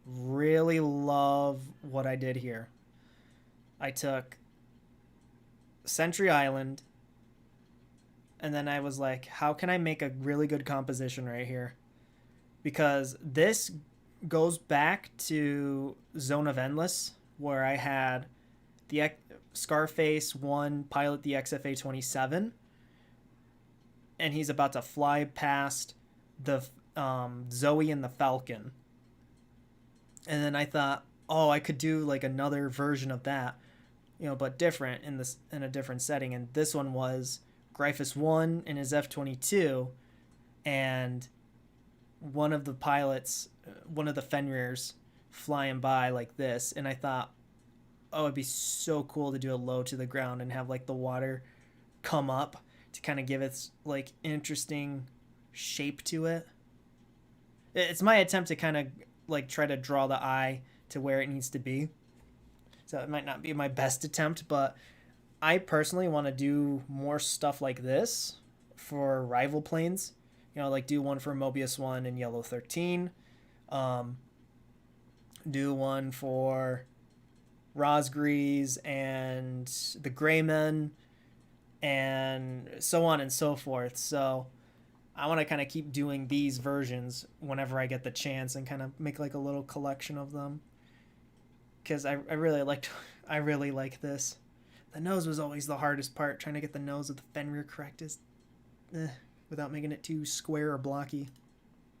really love what I did here. I took Sentry Island, and then I was like, how can I make a really good composition right here? Because this goes back to Zone of Endless, where I had the Scarface 1 pilot the XFA-27, and he's about to fly past the Zoe and the Falcon. And then I thought, oh, I could do like another version of that, but different in a different setting. And this one was Gryphus 1 in his F-22, and one of the pilots, one of the Fenrirs flying by like this. And I thought, oh, it'd be so cool to do it low to the ground and have like the water come up to kind of give it like interesting shape to it. It's my attempt to kind of like try to draw the eye to where it needs to be. So it might not be my best attempt, but I personally want to do more stuff like this for rival planes. Like do one for Mobius 1 and Yellow 13. Do one for Rosgrees and the Greymen, and so on and so forth. So I want to kind of keep doing these versions whenever I get the chance and kind of make like a little collection of them. Because I really like this. The nose was always the hardest part, trying to get the nose of the Fenrir correct without making it too square or blocky.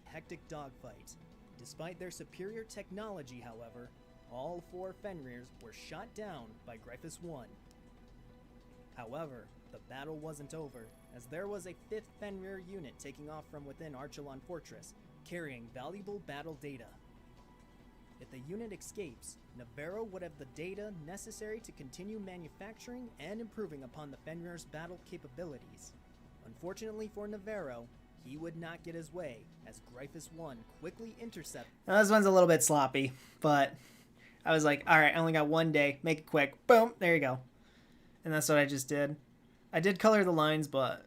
Hectic dogfight. Despite their superior technology, however, all 4 Fenrirs were shot down by Gryphus 1. However, the battle wasn't over, as there was a 5th Fenrir unit taking off from within Archelon Fortress, carrying valuable battle data. If the unit escapes, Navarro would have the data necessary to continue manufacturing and improving upon the Fenrir's battle capabilities. Unfortunately for Navarro, he would not get his way, as Gryphus 1 quickly intercepted. Now this one's a little bit sloppy, but I was like, alright, I only got one day, make it quick, boom, there you go. And that's what I just did. I did color the lines, but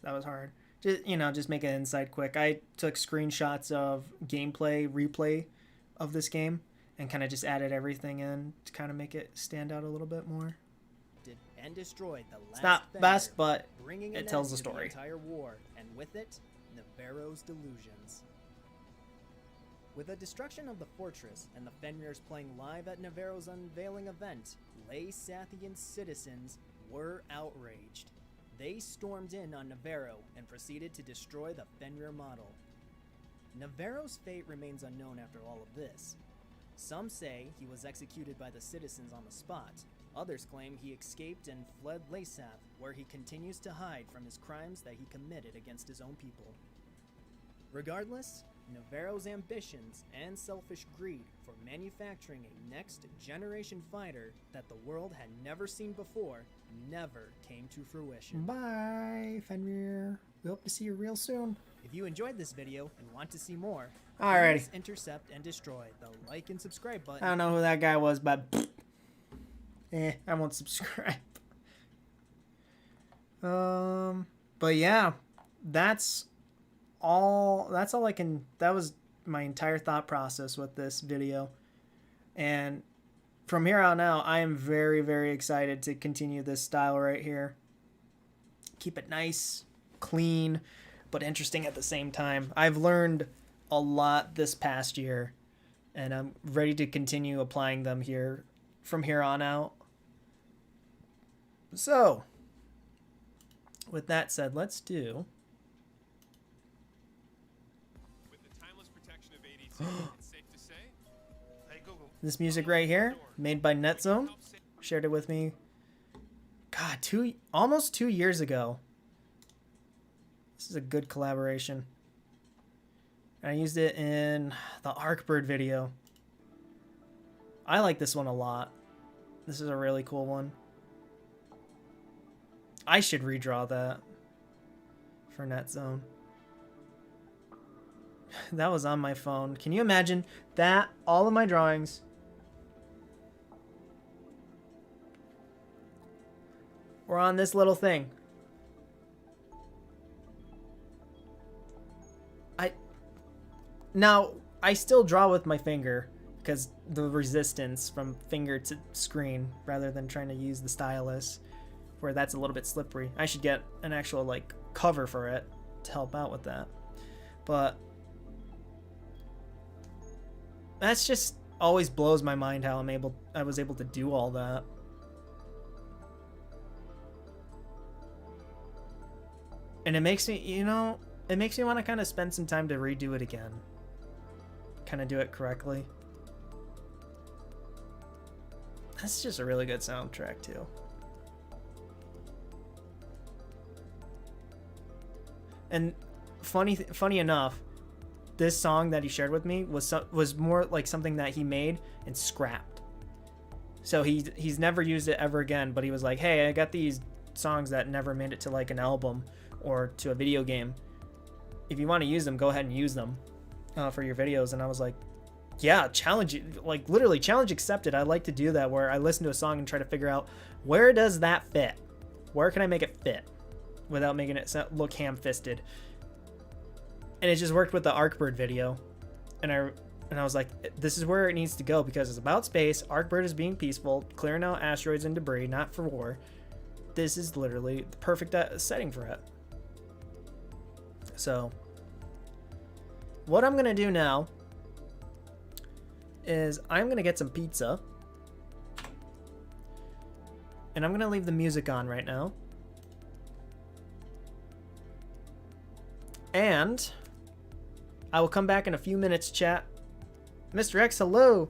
that was hard. Just make it inside quick. I took screenshots of gameplay replay of this game and kind of just added everything in to kind of make it stand out a little bit more. And destroyed the last it's not Fenrir, best, but bringing it tells the end to story. entire war, and with it, Navarro's delusions. With the destruction of the fortress and the Fenrirs playing live at Navarro's unveiling event, Laysathian citizens were outraged. They stormed in on Navarro and proceeded to destroy the Fenrir model. Navarro's fate remains unknown after all of this. Some say he was executed by the citizens on the spot. Others claim he escaped and fled Laysath, where he continues to hide from his crimes that he committed against his own people. Regardless, Navarro's ambitions and selfish greed for manufacturing a next-generation fighter that the world had never seen before never came to fruition. Bye, Fenrir. We hope to see you real soon. If you enjoyed this video and want to see more, alrighty, please intercept and destroy the like and subscribe button. I don't know who that guy was, but I won't subscribe. But yeah, that's all I can, that was my entire thought process with this video. And from here on out, I am very, very excited to continue this style right here. Keep it nice, clean, but interesting at the same time. I've learned a lot this past year, and I'm ready to continue applying them here from here on out. So, with that said, let's do... With the timeless protection of ADT, it's safe to say. Hey Google. This music right here, made by NetZone, shared it with me, God, almost 2 years ago. This is a good collaboration. I used it in the Arkbird video. I like this one a lot. This is a really cool one. I should redraw that for NetZone. That was on my phone. Can you imagine that? All of my drawings were on this little thing. Now, I still draw with my finger because the resistance from finger to screen rather than trying to use the stylus where that's a little bit slippery. I should get an actual like cover for it to help out with that. But that's just always blows my mind how I was able to do all that. And it makes me, you know, it makes me want to kind of spend some time to redo it again. Kind of do it correctly. That's just a really good soundtrack too. And funny enough, this song that he shared with me was more like something that he made and scrapped. So he's never used it ever again, but he was like, "Hey, I got these songs that never made it to like an album or to a video game. If you want to use them, go ahead and use them for your videos." And I was like, yeah, challenge, like literally challenge accepted. I like to do that where I listen to a song and try to figure out where does that fit? Where can I make it fit without making it look ham-fisted? And it just worked with the Arkbird video. And I was like, this is where it needs to go because it's about space. Arkbird is being peaceful, clearing out asteroids and debris, not for war. This is literally the perfect setting for it. So, what I'm going to do now is I'm going to get some pizza. And I'm going to leave the music on right now. And I will come back in a few minutes, chat. Mr. X, hello.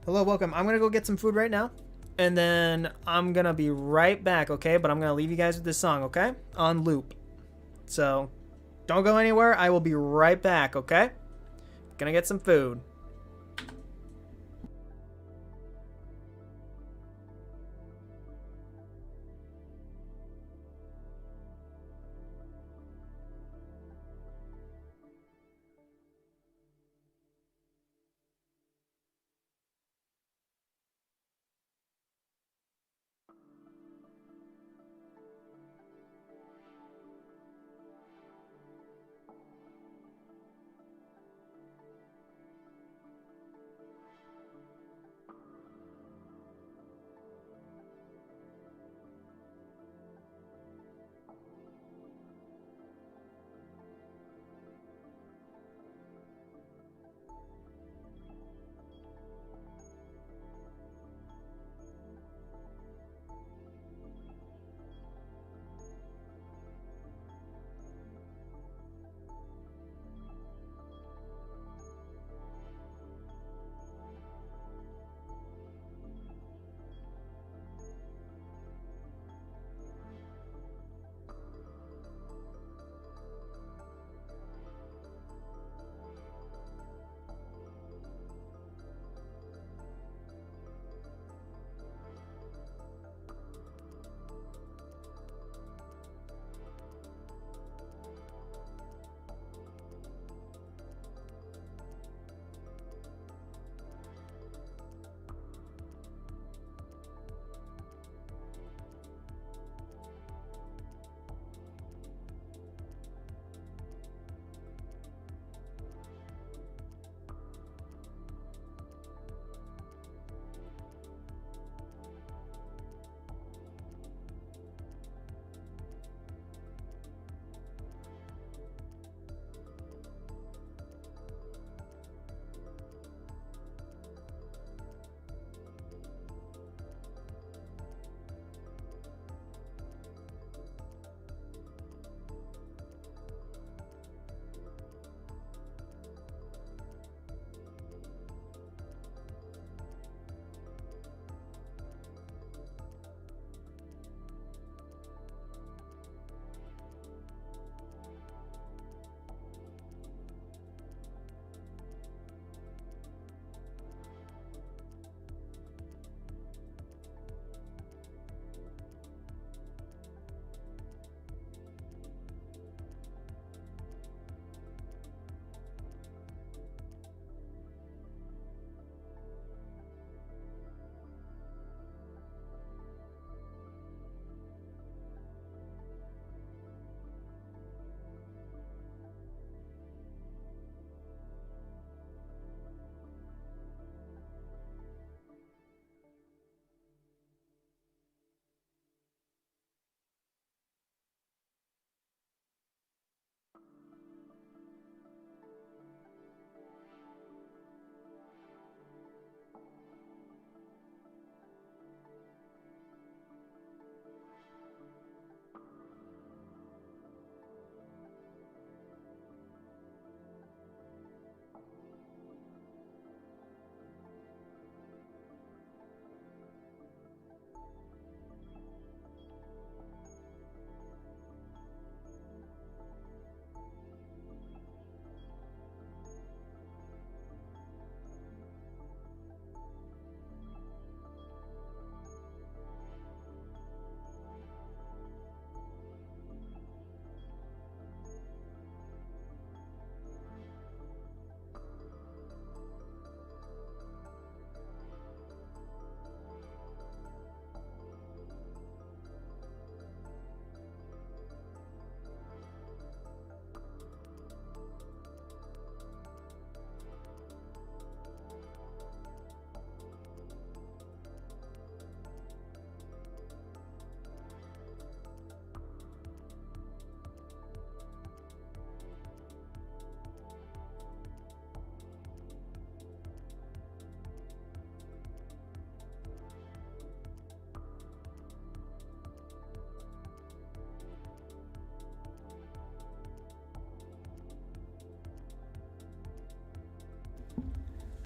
Hello, welcome. I'm going to go get some food right now. And then I'm going to be right back, okay? But I'm going to leave you guys with this song, okay? On loop. So, don't go anywhere. I will be right back, okay? Gonna get some food.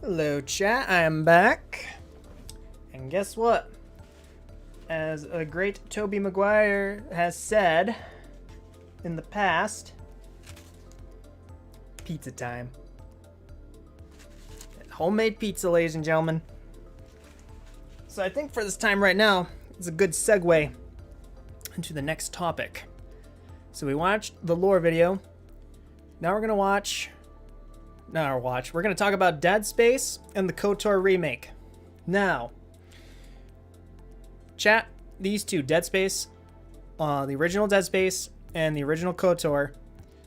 Hello, chat. I am back. And guess what? As a great Toby Maguire has said in the past, pizza time. Homemade pizza, ladies and gentlemen. So I think for this time right now, it's a good segue into the next topic. So we watched the lore video. Now we're gonna we're gonna talk about Dead Space and the KOTOR remake. Now, chat, these two, Dead Space, the original Dead Space and the original KOTOR,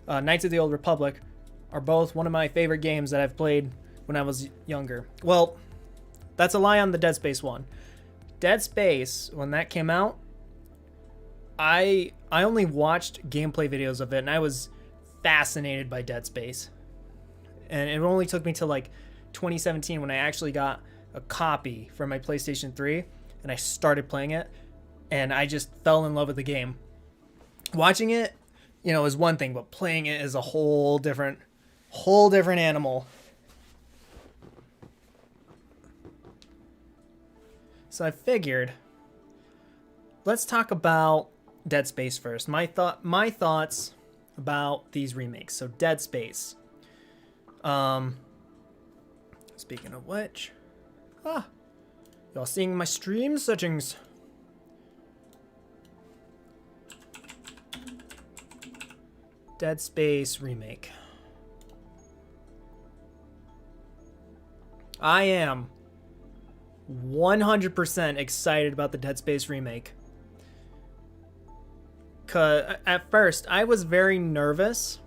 Knights of the Old Republic, are both one of my favorite games that I've played when I was younger. Well, that's a lie on the Dead Space one. Dead Space, when that came out, I only watched gameplay videos of it, and I was fascinated by Dead Space. And it only took me to like 2017 when I actually got a copy for my PlayStation 3, and I started playing it, and I just fell in love with the game. Watching it, is one thing, but playing it is a whole different animal. So I figured, let's talk about Dead Space first. My thoughts about these remakes. So Dead Space. Speaking of which, y'all seeing my stream settings? Dead Space remake. I am 100% excited about the Dead Space remake. Cause at first I was very nervous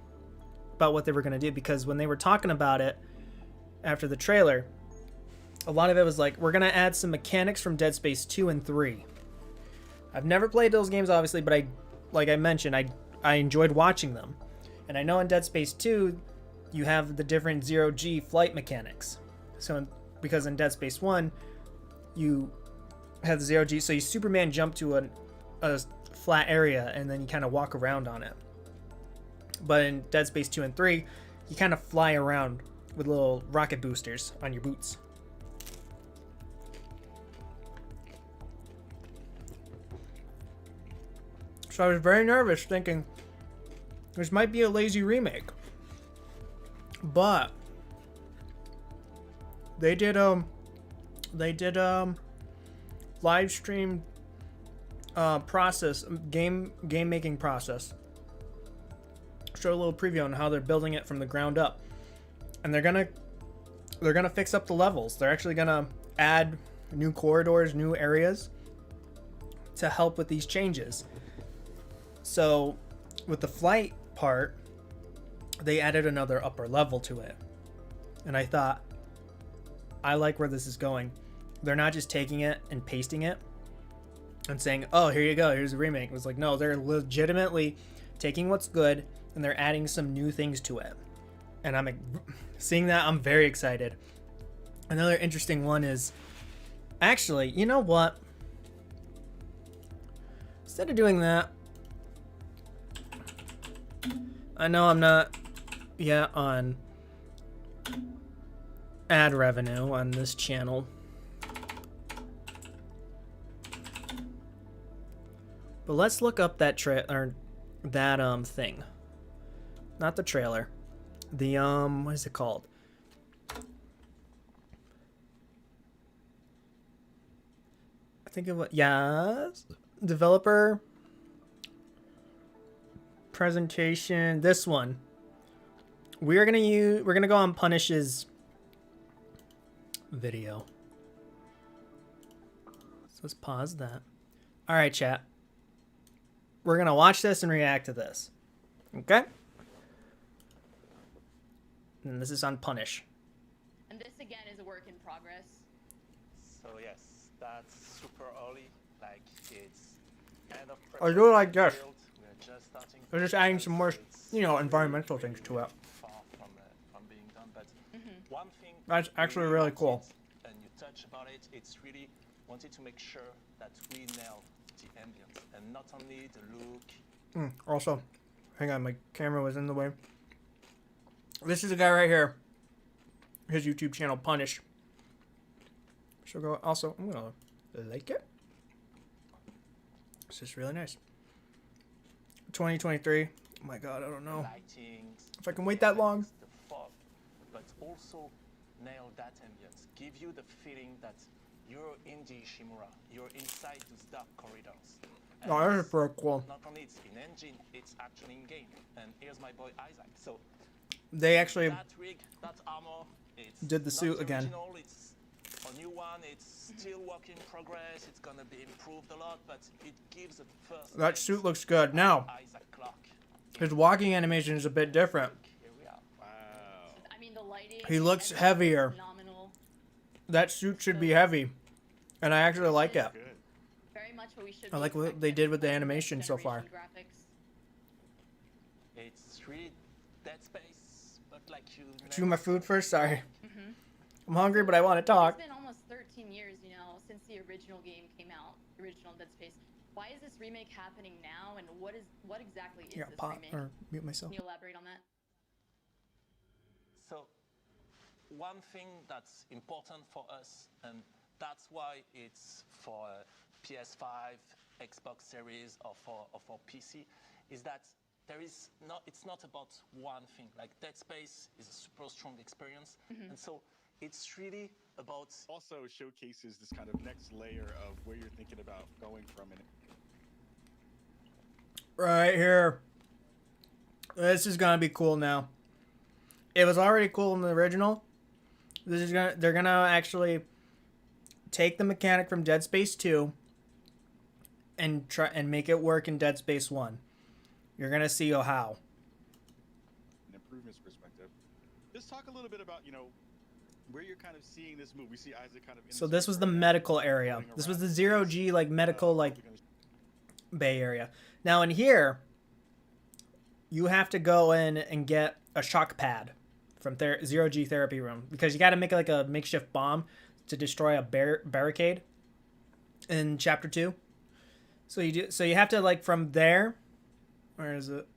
about what they were gonna do, because when they were talking about it after the trailer, a lot of it was like, we're gonna add some mechanics from Dead Space 2 and 3. I've never played those games, obviously, but like I mentioned, I enjoyed watching them. And I know in Dead Space 2, you have the different zero-G flight mechanics. So, because in Dead Space 1, you have the zero-G, so you Superman jump to a flat area, and then you kind of walk around on it. But in Dead Space 2 and 3, you kind of fly around with little rocket boosters on your boots. So I was very nervous, thinking this might be a lazy remake. But they did live stream process, game making process. Show a little preview on how they're building it from the ground up, and they're gonna fix up the levels. They're actually gonna add new corridors, new areas to help with these changes. So with the flight part, they added another upper level to it, and I thought, I like where this is going. They're not just taking it and pasting it and saying, oh, here you go, here's a remake. It was like, no, they're legitimately taking what's good and they're adding some new things to it. And I'm seeing that, I'm very excited. Another interesting one is, actually, you know what? Instead of doing that, I know I'm not yet on ad revenue on this channel, but let's look up that thing. Not the trailer. The what is it called? I think it was, yes, developer presentation. This one. We're gonna go on Punish's video. So let's pause that. All right, chat. We're gonna watch this and react to this. Okay? And this is on Punish. And this again is a work in progress. So yes, that's super early. Like it's kind of. I do like this. We're just starting. They're just adding some more, environmental things to it. Far from being done, but one thing. That's actually really cool. And you touch about it. It's really wanted to make sure that we nail the ambience and not only the look. Also, hang on, my camera was in the way. This is a guy right here. His YouTube channel, Punish. So go. Also, I'm gonna like it. It's just really nice. 2023. Oh my god, I don't know lightings, if I can wait that long. the fog, but also nail that ambience. Give you the feeling that you're in the Ishimura, you're inside those dark corridors. And Oh, that is pretty cool. not only it's in engine, it's actually in game. And here's my boy Isaac. So They actually that rig, that armor, it's did the not suit again. original, it's a new one. It's still work in progress. It's gonna be improved a lot, but it gives a first. that glimpse suit looks good. Now, Isaac Clarke. his walking animation is a bit different. Here we are. Wow. I mean, the lighting. He looks and heavier. Phenomenal. That suit should be heavy, and I actually like it. Good. Very much what we should. I be like what expecting they did with the from animation so far. generation graphics. It's really Dead Space, but like you. Chew my food first. Sorry, Mm-hmm. I'm hungry, but I want to talk. It's been almost 13 years, since the original game came out, the original Dead Space. Why is this remake happening now, and what exactly is Yeah, this pop remake? or mute myself. Can you elaborate on that? So, one thing that's important for us, and that's why it's for PS5, Xbox Series, or for PC, is that it's not about one thing. Like Dead Space is a super strong experience, and so it's really about. Also showcases this kind of next layer of where you're thinking about going from it. Right here. This is gonna be cool now. It was already cool in the original. They're gonna actually take the mechanic from Dead Space 2 and try and make it work in Dead Space 1. You're gonna see how. An improvements perspective. Just talk a little bit about, where you're kind of seeing this move. We see Isaac kind of. So this was the medical area. This was the 0G like medical like bay area. Now in here, you have to go in and get a shock pad from 0G therapy room because you got to make like a makeshift bomb to destroy a barricade in chapter 2. So you have to like from there. Where is it?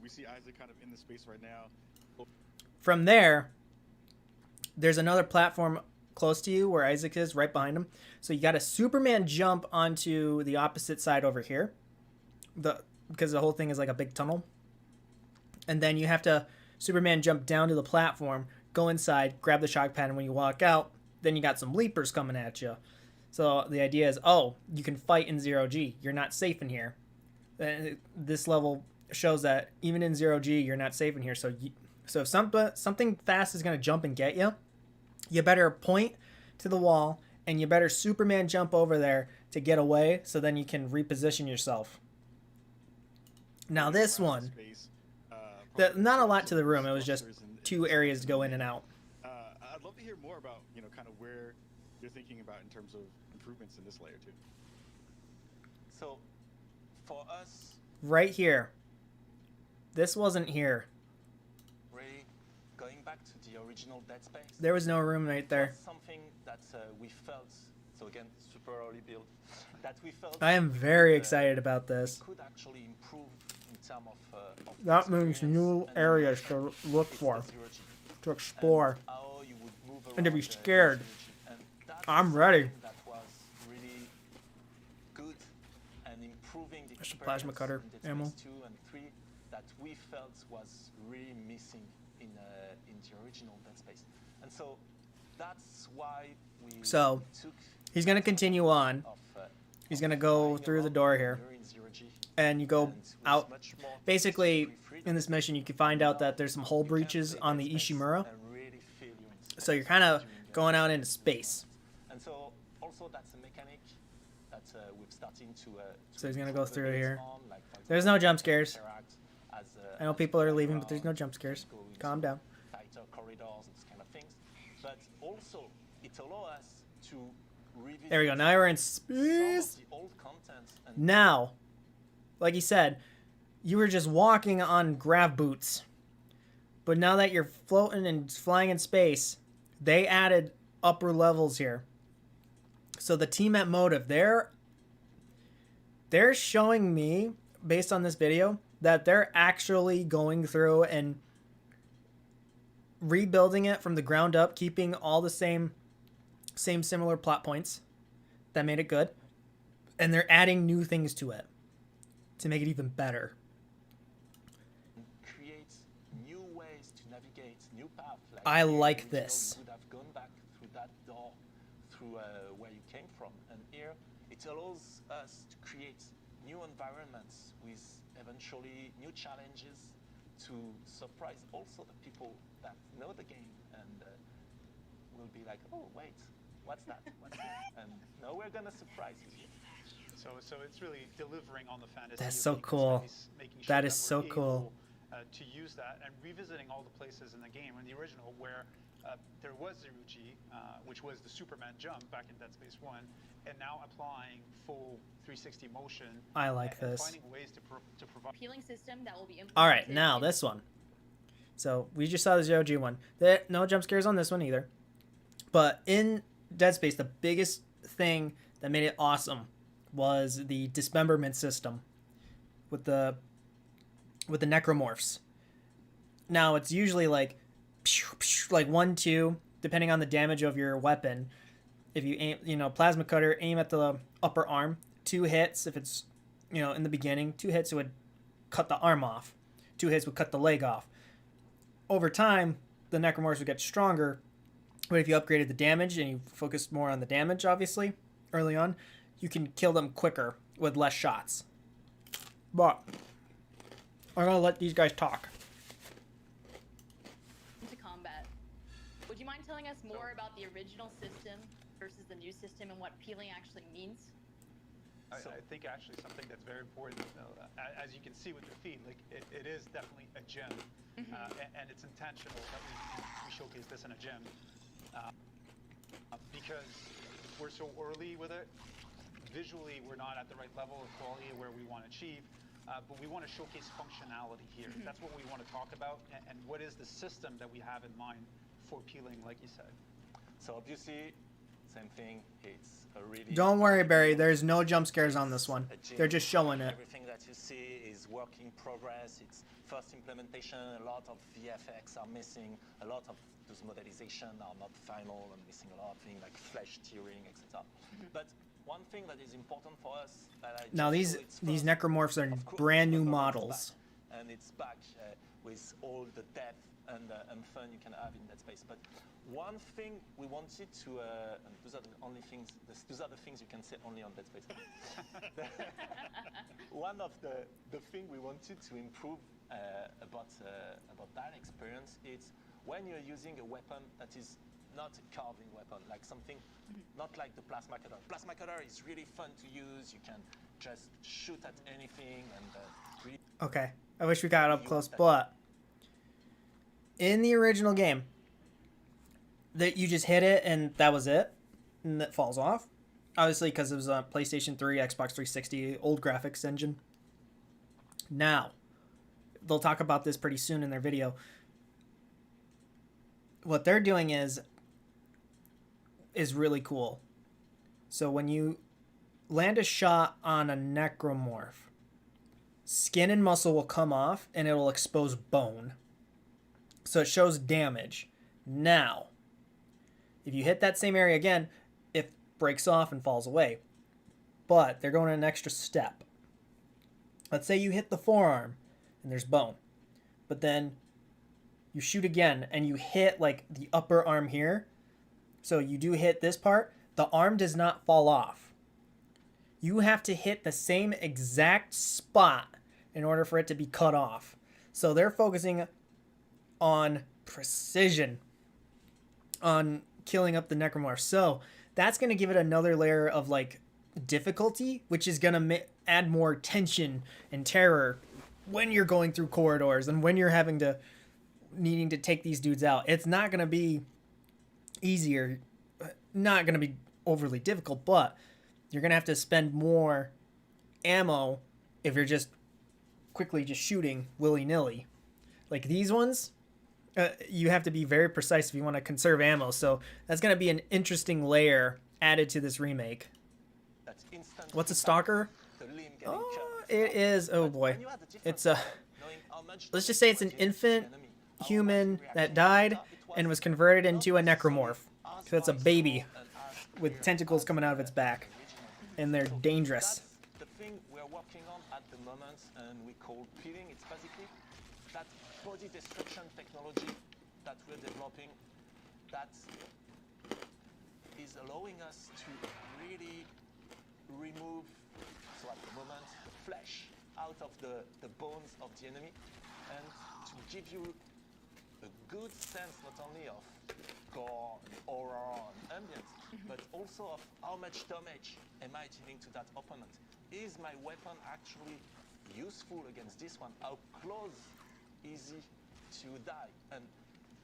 We see Isaac kind of in the space right now. From there, there's another platform close to you where Isaac is, right behind him. So you got a Superman jump onto the opposite side over here, because the whole thing is like a big tunnel. And then you have to Superman jump down to the platform, go inside, grab the shock pad, and when you walk out, then you got some leapers coming at you. So the idea is, you can fight in 0G. You're not safe in here. And this level shows that even in 0G, you're not safe in here. So if something fast is going to jump and get you, you better point to the wall and you better Superman jump over there to get away so then you can reposition yourself. Now this one, not a lot to the room. It was just 2 areas to go in and out. I'd love to hear more about, kind of where you're thinking about in terms of improvements in this layer too. So, for us, Right here. This wasn't here. really going back to the original Dead Space. There was no room right there. That's something that we felt. So again, super early build. That we felt. I am very excited about this. Could actually improve in terms of That means experience new and areas to look it's for, the 0G. to explore. And how you would move And to be around the scared. 0G. And that's I'm ready. something That was really good and improving the There's a plasma experience cutter in Dead ammo. Space 2 and 3 that we felt was really missing in the original Dead Space. And so that's why we So, took He's going to continue on. of, He's going to go flying through the around door when here. you're in 0G. And you go And with out. much more Basically, free in this mission, you can find out that there's some hull breaches on the Ishimura. and really feel you in space So you're kind of during the going out into space. And so also that's a mechanic that we're starting to So he's gonna go improve the through base here. on, like, for There's example, no jump scares. interact as, I know as people you are walk leaving, but there's no around, jump scares. go into Calm down. tighter corridors and these kind of things. But also it allows us to revisit There we go. Now we're in some space. of the old content and Now, like he said, you were just walking on grav boots. But now that you're floating and flying in space, they added upper levels here. So the team at Motive, they're showing me, based on this video, that they're actually going through and rebuilding it from the ground up, keeping all the same similar plot points that made it good, and they're adding new things to it to make it even better. Create new ways to navigate, new paths. I like originally this. You would have gone back through that door, through where you came from, and here it allows us to create new environments with eventually new challenges to surprise also the people that know the game and will be like, oh wait, what's that? What's that? And no, we're gonna surprise you. So it's really delivering on the fantasy. That's of so making cool. space, making sure That that is so we're cool. able, to use that and revisiting all the places in the game in the original where there was Zeruji, which was the Superman jump back in Dead Space 1, and now applying full 360 motion. I like and this. finding ways to provide. Appealing system that will be implemented. All right, now in- this one. So we just saw the Zero G one. There no jump scares on this one either. But in Dead Space, the biggest thing that made it awesome was the dismemberment system with the necromorphs. Now it's usually like 1, 2, depending on the damage of your weapon. If you aim, plasma cutter, aim at the upper arm, 2 hits. If it's, in the beginning, 2 hits would cut the arm off. 2 hits would cut the leg off. Over time, the necromorphs would get stronger. But if you upgraded the damage and you focused more on the damage, obviously, early on, you can kill them quicker with less shots. But I'm gonna let these guys talk. into combat. Would you mind telling us more about the original system versus the new system and what peeling actually means? I think actually something that's very important, as you can see with the feed, like it is definitely a gem, and it's intentional that we showcase this in a gem, because we're so early with it. Visually, we're not at the right level of quality where we want to achieve, but we want to showcase functionality here. That's what we want to talk about, and what is the system that we have in mind for peeling, like you said. So obviously, same thing. It's a really. Don't worry, Barry. There's no jump scares on this one. They're just showing it. Everything that you see is work in progress. It's first implementation. A lot of VFX are missing. A lot of those modelizations are not final and missing a lot of things like flesh tearing, etc. But one thing that is important for us that I Now just these feel it's necromorphs are of course, brand new the power is models. back, and it's back with all the depth and fun you can have in that space. But one thing we wanted to, and those are the only things, those are the things you can say only on Dead Space. One of the thing we wanted to improve about that experience is when you're using a weapon that is not a carving weapon, like something not like the plasma cutter. Plasma cutter is really fun to use. You can just shoot at anything and really. Okay, I wish we got up close, but in the original game, that you just hit it and that was it, and it falls off. Obviously, because it was a PlayStation 3, Xbox 360, old graphics engine. Now, they'll talk about this pretty soon in their video. What they're doing is really cool. So when you land a shot on a necromorph, skin and muscle will come off and it will expose bone. So it shows damage. Now, if you hit that same area again, it breaks off and falls away. But they're going an extra step. Let's say you hit the forearm and there's bone. But then you shoot again and you hit like the upper arm here. So you do hit this part. The arm does not fall off. You have to hit the same exact spot in order for it to be cut off. So they're focusing on precision on killing up the necromorph. So that's going to give it another layer of like difficulty, which is going to add more tension and terror when you're going through corridors and when you're needing to take these dudes out. It's not going to be easier, not going to be overly difficult, but you're going to have to spend more ammo if you're just quickly just shooting willy-nilly. Like these ones, you have to be very precise if you want to conserve ammo. So that's going to be an interesting layer added to this remake. That's instant What's a feedback, stalker? the limb getting Oh, cut. it is. Oh But boy. when you have the It's difference, knowing how much let's just say it's an damage you do to infant the enemy, human that died and was converted into a necromorph. So it's a baby with tentacles coming out of its back, and they're dangerous. That's the thing we're working on at the moment, and we call peeling. It's basically that body destruction technology that we're developing that is allowing us to really remove, so at the moment, flesh out of the bones of the enemy, and to give you a good sense not only of gore and aura and ambience, but also of how much damage am I dealing to that opponent. Is my weapon actually useful against this one? How close is he to die? And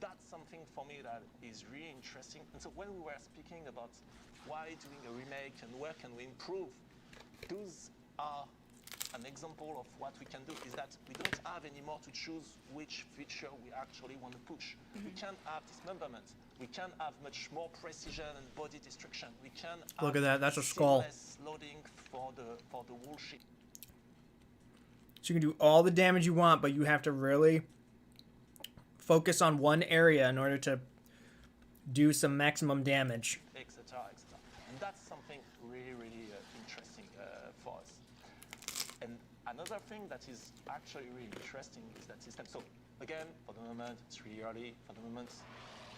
that's something for me that is really interesting. And so when we were speaking about why doing a remake and where can we improve, those are an example of what we can do, is that we don't have anymore to choose which feature we actually want to push. We can have dismemberment. We can have much more precision and body destruction. We can Look at that, that's a skull. seamless loading for the wall sheet. So you can do all the damage you want, but you have to really focus on one area in order to do some maximum damage. Etc. And that's something really interesting for us. And another thing that is actually really interesting is that system. So again, for the moment, it's really early. For the moment,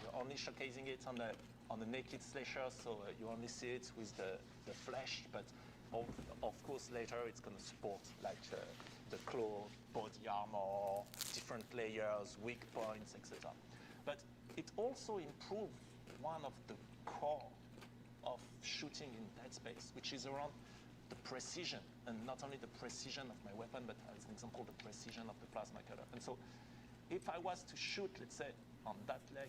you're only showcasing it on the naked slasher, so you only see it with the flesh. But of course, later it's going to support like the claw, body armor, different layers, weak points, etc. But it also improved one of the core of shooting in Dead Space, which is around the precision, and not only the precision of my weapon, but as an example, the precision of the plasma cutter. And so, if I was to shoot, let's say, on that leg,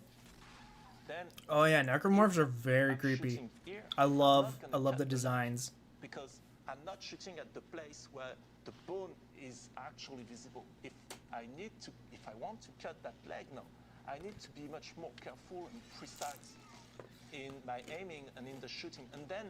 then Oh yeah, necromorphs are very I'm creepy. shooting here, I I'm love not gonna cut the leg, designs. because I'm not shooting at the place where the bone is actually visible. If I want to cut that leg now, I need to be much more careful and precise in my aiming and in the shooting. And then,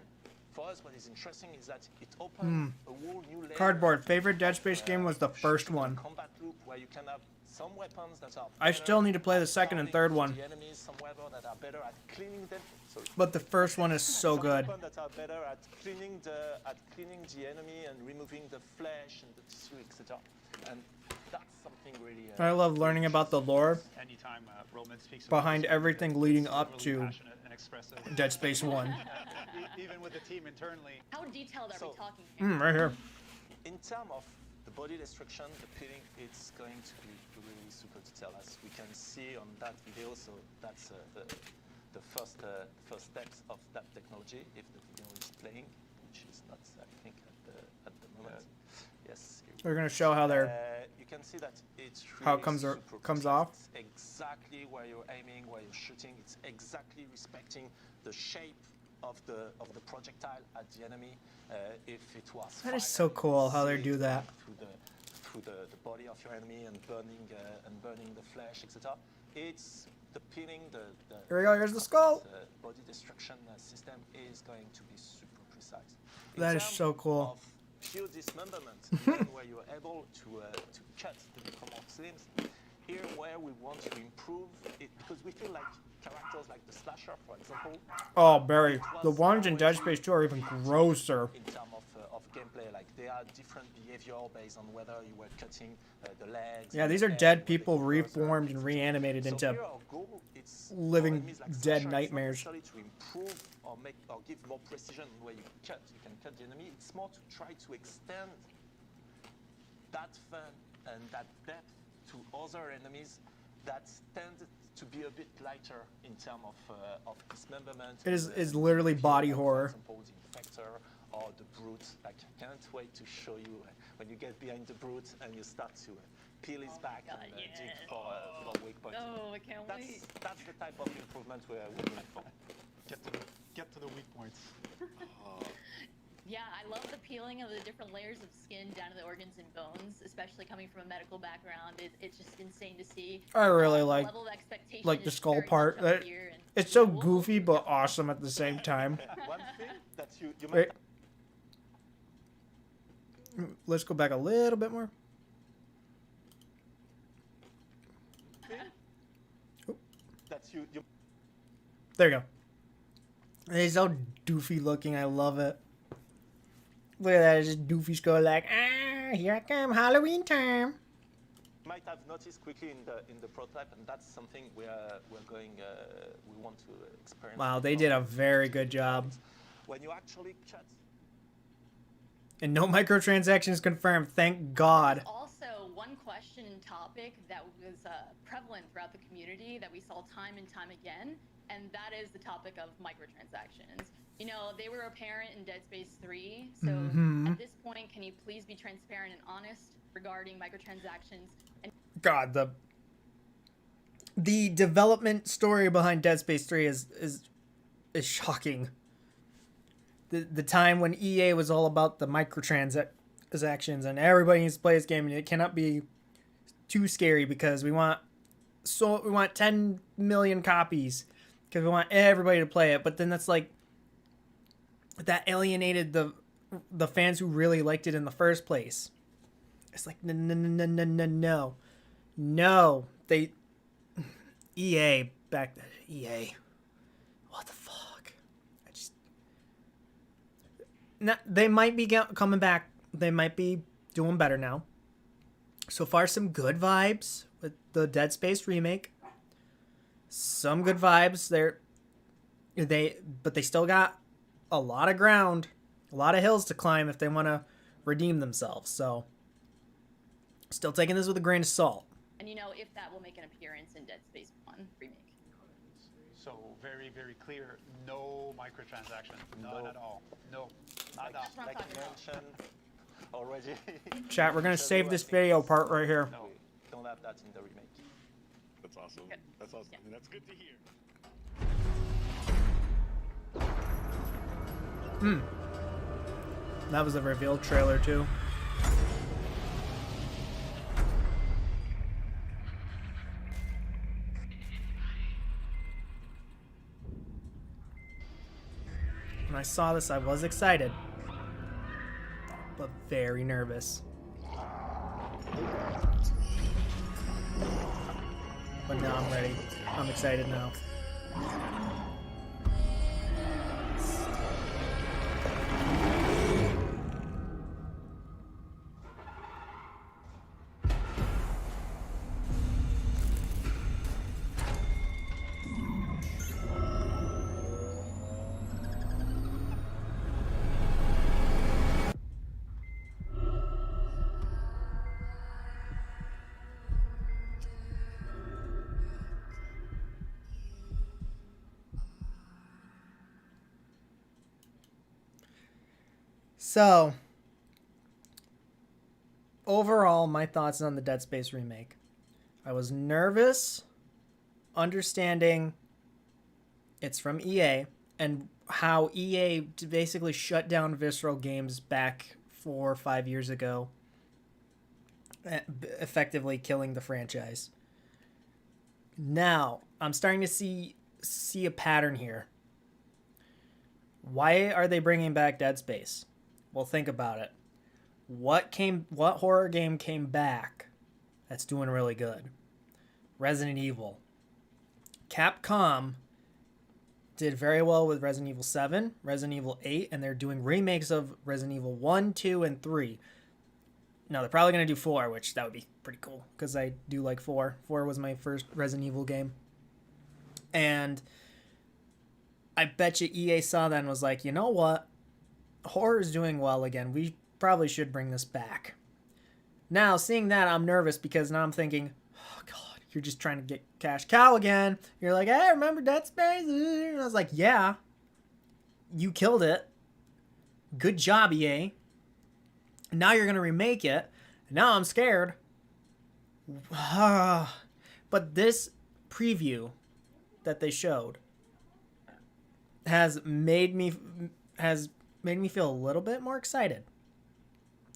for us, what is interesting is that it opens a whole new layer. Cardboard. Favorite Dead Space game was the first shooting one. combat loop where you can have some weapons that are I better still need to play the at second and sounding third one. the enemies, some weapons that are better at cleaning them. Sorry. But the first one is so Some good. weapons that are better at cleaning the enemy and removing the flesh and the tissue, etc. And that's something really. I love learning about the lore Anytime Roman speaks behind about everything leading up really to passionate and expressive. Dead Space 1. Even with the team internally. How detailed are So- we talking here? Right here. In terms of the body destruction, the peeling, it's going to be really super detailed, as we can see on that video. So that's the first steps of that technology, if the video is playing, which is not, I think, at the moment. Yes. We're gonna show how they're You can see that it's really how it comes super comes precise. off. It's exactly where you're aiming, where you're shooting. It's exactly respecting the shape of the projectile at the enemy. If it was That is fire, so cool how they see do it that. through the body of your enemy and burning the flesh, etc. It's the peeling, the Here we go, here's the skull. body destruction system is going to be super precise. That is so cool. Of pure dismemberment, even where you're able to cut the necromorph's limbs. Here, where we want to improve it, because we feel like characters like the slasher, for example, Oh, Barry. The ones in Dead Space 2 are even grosser. in terms of gameplay, like they are different behavior based on whether you were cutting the legs. Yeah, and these the are head, dead whether people you were reformed and etc. reanimated So into here our goal, it's living for enemies like dead slasher, it's not nightmares. necessarily to improve or give more precision where you cut. You can cut the enemy. It's more to try to extend that fun and that depth to other enemies that tend to be a bit lighter in terms of dismemberment. It is and, literally body for horror. example, the Infector or the Brute. Like, I can't wait to show you when you get behind the Brute and you start to peel his back God, and dig yes. for weak points. Oh, I can't wait. That's the type of improvement we're looking for. Get to the weak points. Yeah, I love the peeling of the different layers of skin down to the organs and bones, especially coming from a medical background. It's just insane to see. I really The like level of expectation the is skull very part. much up That- here, and, It's you so know, we'll goofy see but that. awesome at the same time. One thing that you Wait. Let's go back a little bit more. you There you go. It's so doofy looking. I love it. Look at that. It's just Doofy skull like, here I come, Halloween time. might have noticed quickly in the prototype, and that's something we're going we want to experiment. Wow, they did a very good job. When you actually cut. And no microtransactions confirmed. Thank God. Also, one question and topic that was prevalent throughout the community that we saw time and time again, and that is the topic of microtransactions. You know, they were apparent in Dead Space 3, so at this point, can you please be transparent and honest regarding microtransactions? And God, the development story behind Dead Space 3 is shocking. The time when EA was all about the microtransactions and everybody needs to play this game, and it cannot be too scary because we want 10 million copies because we want everybody to play it. But then that's like that alienated the fans who really liked it in the first place. It's like no, they EA back then. EA, what the fuck? They might be coming back. They might be doing better now. So far, some good vibes with the Dead Space remake. Some good vibes. But they still got a lot of ground, a lot of hills to climb if they want to redeem themselves. So, still taking this with a grain of salt. you know, if that will make an appearance in Dead Space 1 remake. So very, very clear, no microtransactions, none at all. No, not That's what I'm like talking you about. mentioned already. Chat, we're going to save this video part right here. No, don't have that in the remake. That's awesome. Good. That's awesome. Yeah. And that's good to hear. That was a reveal trailer too. When I saw this, I was excited, but very nervous. But now I'm ready. I'm excited now. So, overall, my thoughts on the Dead Space remake. I was nervous, understanding it's from EA, and how EA basically shut down Visceral Games back 4 or 5 years ago, effectively killing the franchise. Now, I'm starting to see a pattern here. Why are they bringing back Dead Space? Well, think about it. What horror game came back that's doing really good? Resident Evil. Capcom did very well with Resident Evil 7, Resident Evil 8, and they're doing remakes of Resident Evil 1, 2, and 3. Now, they're probably going to do 4, which that would be pretty cool, because I do like 4. 4 was my first Resident Evil game. And I bet you EA saw that and was like, you know what? Horror is doing well again. We probably should bring this back. Now, seeing that, I'm nervous because now I'm thinking, oh, God, you're just trying to get cash cow again. You're like, hey, remember Dead Space? And I was like, yeah. You killed it. Good job, EA. Now you're going to remake it. Now I'm scared. But this preview that they showed has made me feel a little bit more excited.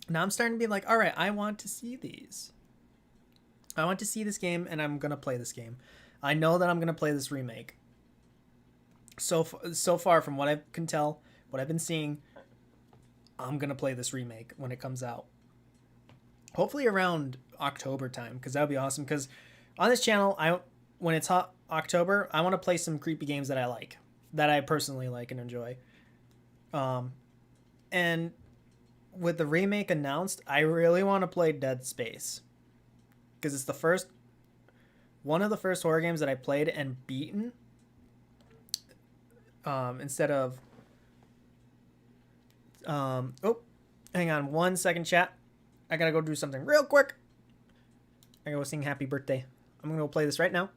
Now I'm starting to be like, all right, I want to see these. I want to see this game, and I'm going to play this game. I know that I'm going to play this remake. So far, from what I can tell, what I've been seeing, I'm going to play this remake when it comes out. Hopefully around October time, because that would be awesome. Because on this channel, when it's hot, October, I want to play some creepy games that I like, that I personally like and enjoy. And with the remake announced, I really want to play Dead Space, because it's one of the first horror games that I played and beaten. Instead of oh, hang on 1 second, chat. I gotta go do something real quick. I gotta go sing happy birthday. I'm gonna go play this right now.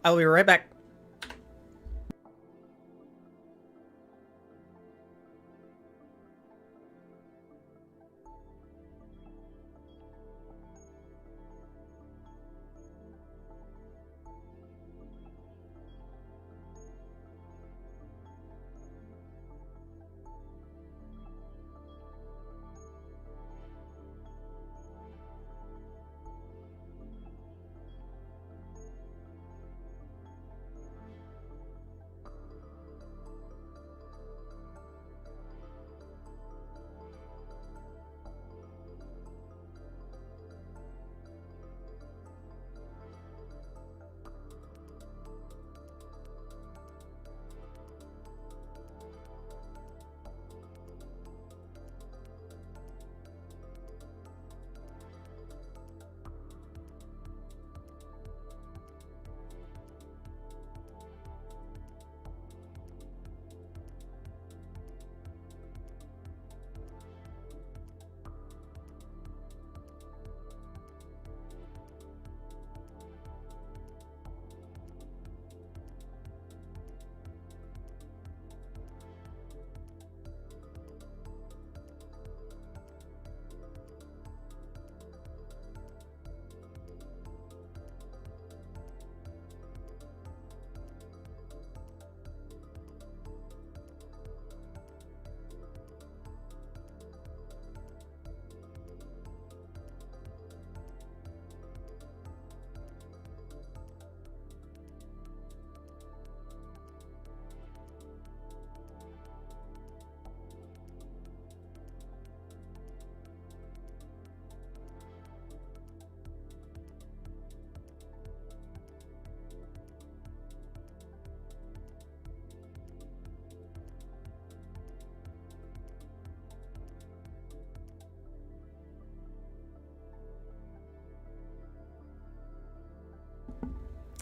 I'll be right back.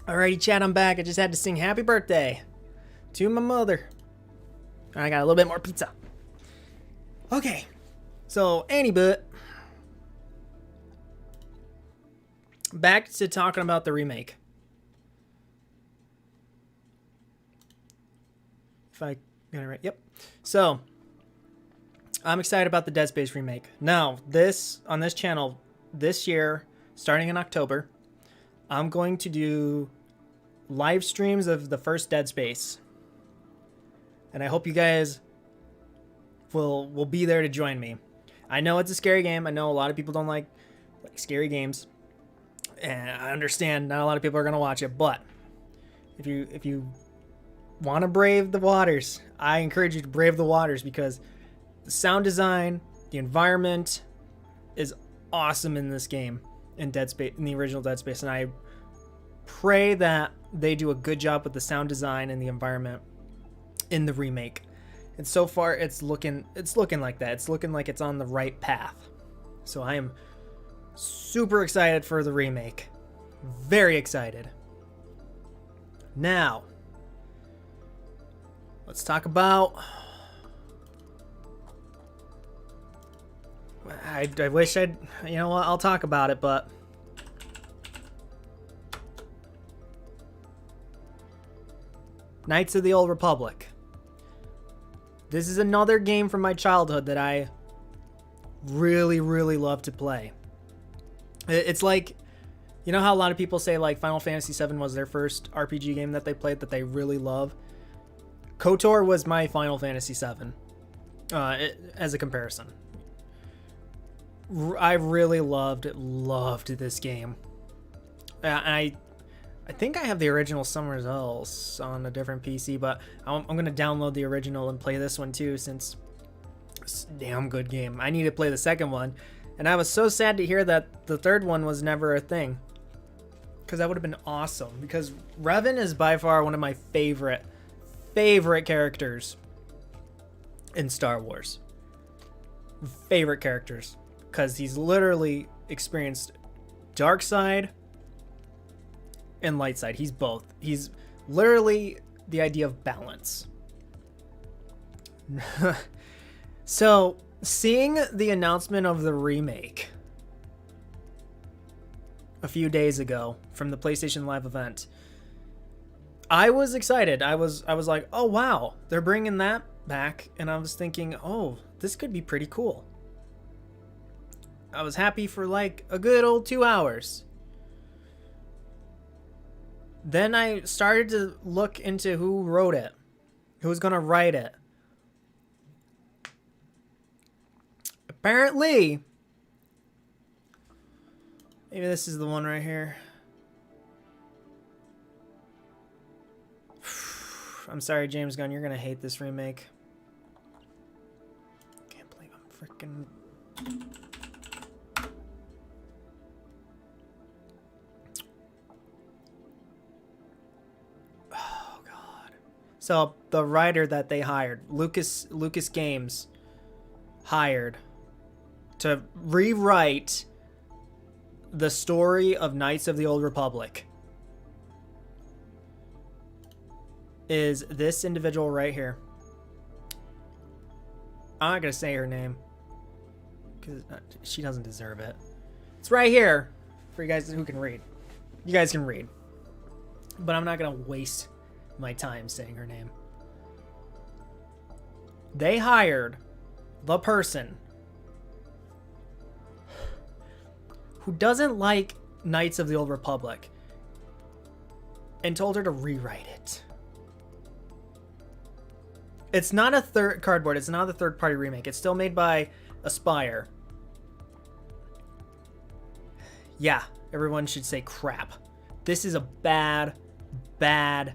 Alrighty, chat, I'm back. I just had to sing happy birthday to my mother. I got a little bit more pizza. Okay, so but back to talking about the remake. If I got it right, yep. So I'm excited about the Dead Space remake. Now, on this channel this year, starting in October, I'm going to do live streams of the first Dead Space, and I hope you guys will be there to join me. I know it's a scary game. I know a lot of people don't like scary games, and I understand not a lot of people are gonna watch it. But if you want to brave the waters, I encourage you to brave the waters, because the sound design, the environment is awesome in this game, in Dead Space, in the original Dead Space, and I pray that they do a good job with the sound design and the environment in the remake. And so far it's looking like that. It's looking like it's on the right path. So I am super excited for the remake. Very excited. Now, let's talk about I wish I'd, you know what, I'll talk about it, but Knights of the Old Republic. This is another game from my childhood that I really, really love to play. It's like, you know how a lot of people say like Final Fantasy VII was their first RPG game that they played that they really love? KOTOR was my Final Fantasy VII, as a comparison. I really loved this game. I think I have the original somewhere else on a different PC, but I'm going to download the original and play this one too, since it's a damn good game. I need to play the second one, and I was so sad to hear that the third one was never a thing. because that would have been awesome. Because Revan is by far one of my favorite characters in Star Wars. Favorite characters, because he's literally experienced dark side and light side. He's both. He's literally the idea of balance. So, seeing the announcement of the remake a few days ago from the PlayStation Live event, I was excited. I was like, oh wow, they're bringing that back, and I was thinking, oh, this could be pretty cool. I was happy for like a good old 2 hours. Then I started to look into who wrote it, who's gonna write it. Apparently, maybe this is the one right here. I'm sorry, James Gunn, you're gonna hate this remake. Can't believe I'm freaking... Oh, God. So, the writer that they hired, Lucas Games, hired to rewrite the story of Knights of the Old Republic is this individual right here. I'm not gonna say her name because she doesn't deserve it. It's right here for you guys who can read. You guys can read, but I'm not gonna waste my time saying her name. They hired the person who doesn't like Knights of the Old Republic and told her to rewrite it. It's not a cardboard. It's not a third-party remake. It's still made by Aspire. Yeah, everyone should say crap. This is a bad sign.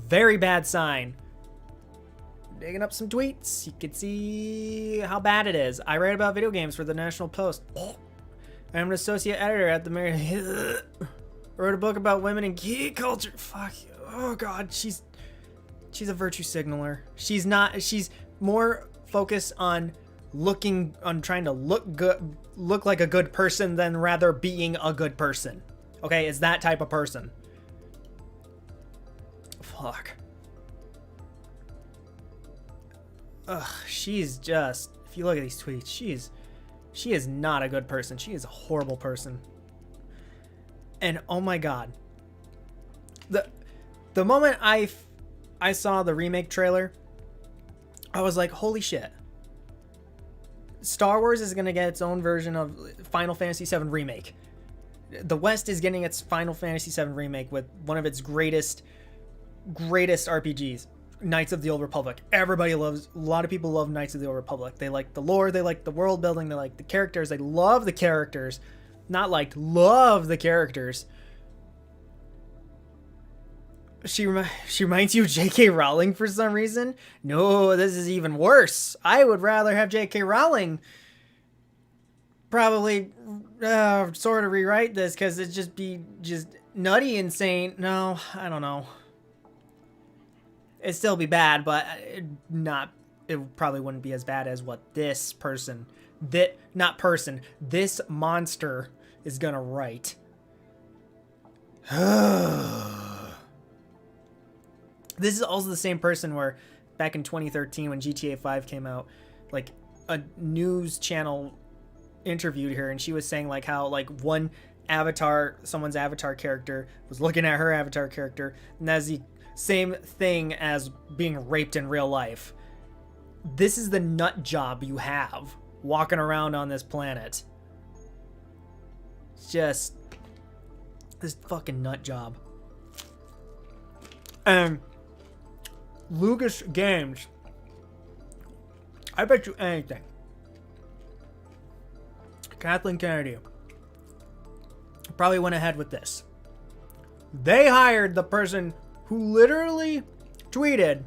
Very bad sign. Digging up some tweets, you can see how bad it is. I write about video games for the National Post. I'm an associate editor at the wrote a book about women in geek culture. Fuck. Oh God, she's a virtue signaler. She's not. She's more focused on trying to look like a good person than rather being a good person. Okay, it's that type of person. Fuck. Ugh, she's just, if you look at these tweets, she is not a good person. She is a horrible person. And oh my God, the moment I saw the remake trailer, I was like, holy shit. Star Wars is going to get its own version of Final Fantasy VII Remake. The West is getting its Final Fantasy VII Remake with one of its greatest RPGs. Knights of the Old Republic. A lot of people love Knights of the Old Republic. They like the lore, they like the world building, they like the characters, they love the characters. Not like, love the characters. She reminds you of J.K. Rowling for some reason? No, this is even worse. I would rather have J.K. Rowling probably sort of rewrite this because it'd just be just nutty insane. No, I don't know. It'd still be bad, but it probably wouldn't be as bad as what this monster is gonna write. This is also the same person where back in 2013 when GTA 5 came out, like a news channel interviewed her and she was saying like how like someone's avatar character was looking at her avatar character and that's the same thing as being raped in real life. This is the nut job you have walking around on this planet. It's just this fucking nut job. Lucas Games, I bet you anything, Kathleen Kennedy probably went ahead with this. They hired the person who literally tweeted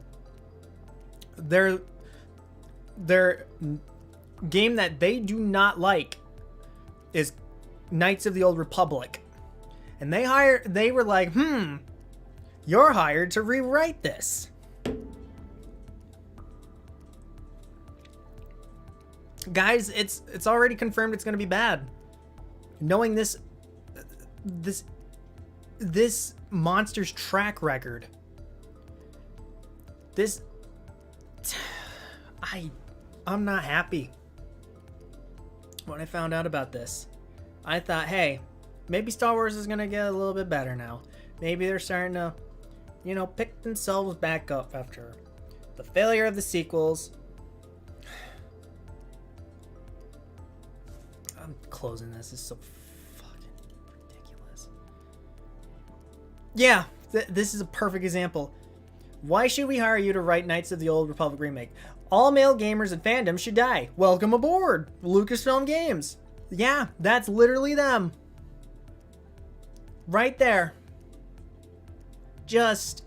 their game that they do not like is Knights of the Old Republic. And they were like, you're hired to rewrite this. Guys, it's already confirmed it's going to be bad. Knowing this monster's track record. I'm not happy. When I found out about this, I thought, hey, maybe Star Wars is going to get a little bit better now. Maybe they're starting to, pick themselves back up after the failure of the sequels. I'm closing this. This is so fucking ridiculous. Yeah, this is a perfect example. Why should we hire you to write Knights of the Old Republic Remake? All male gamers and fandom should die. Welcome aboard, Lucasfilm Games. Yeah, that's literally them. Right there. Just...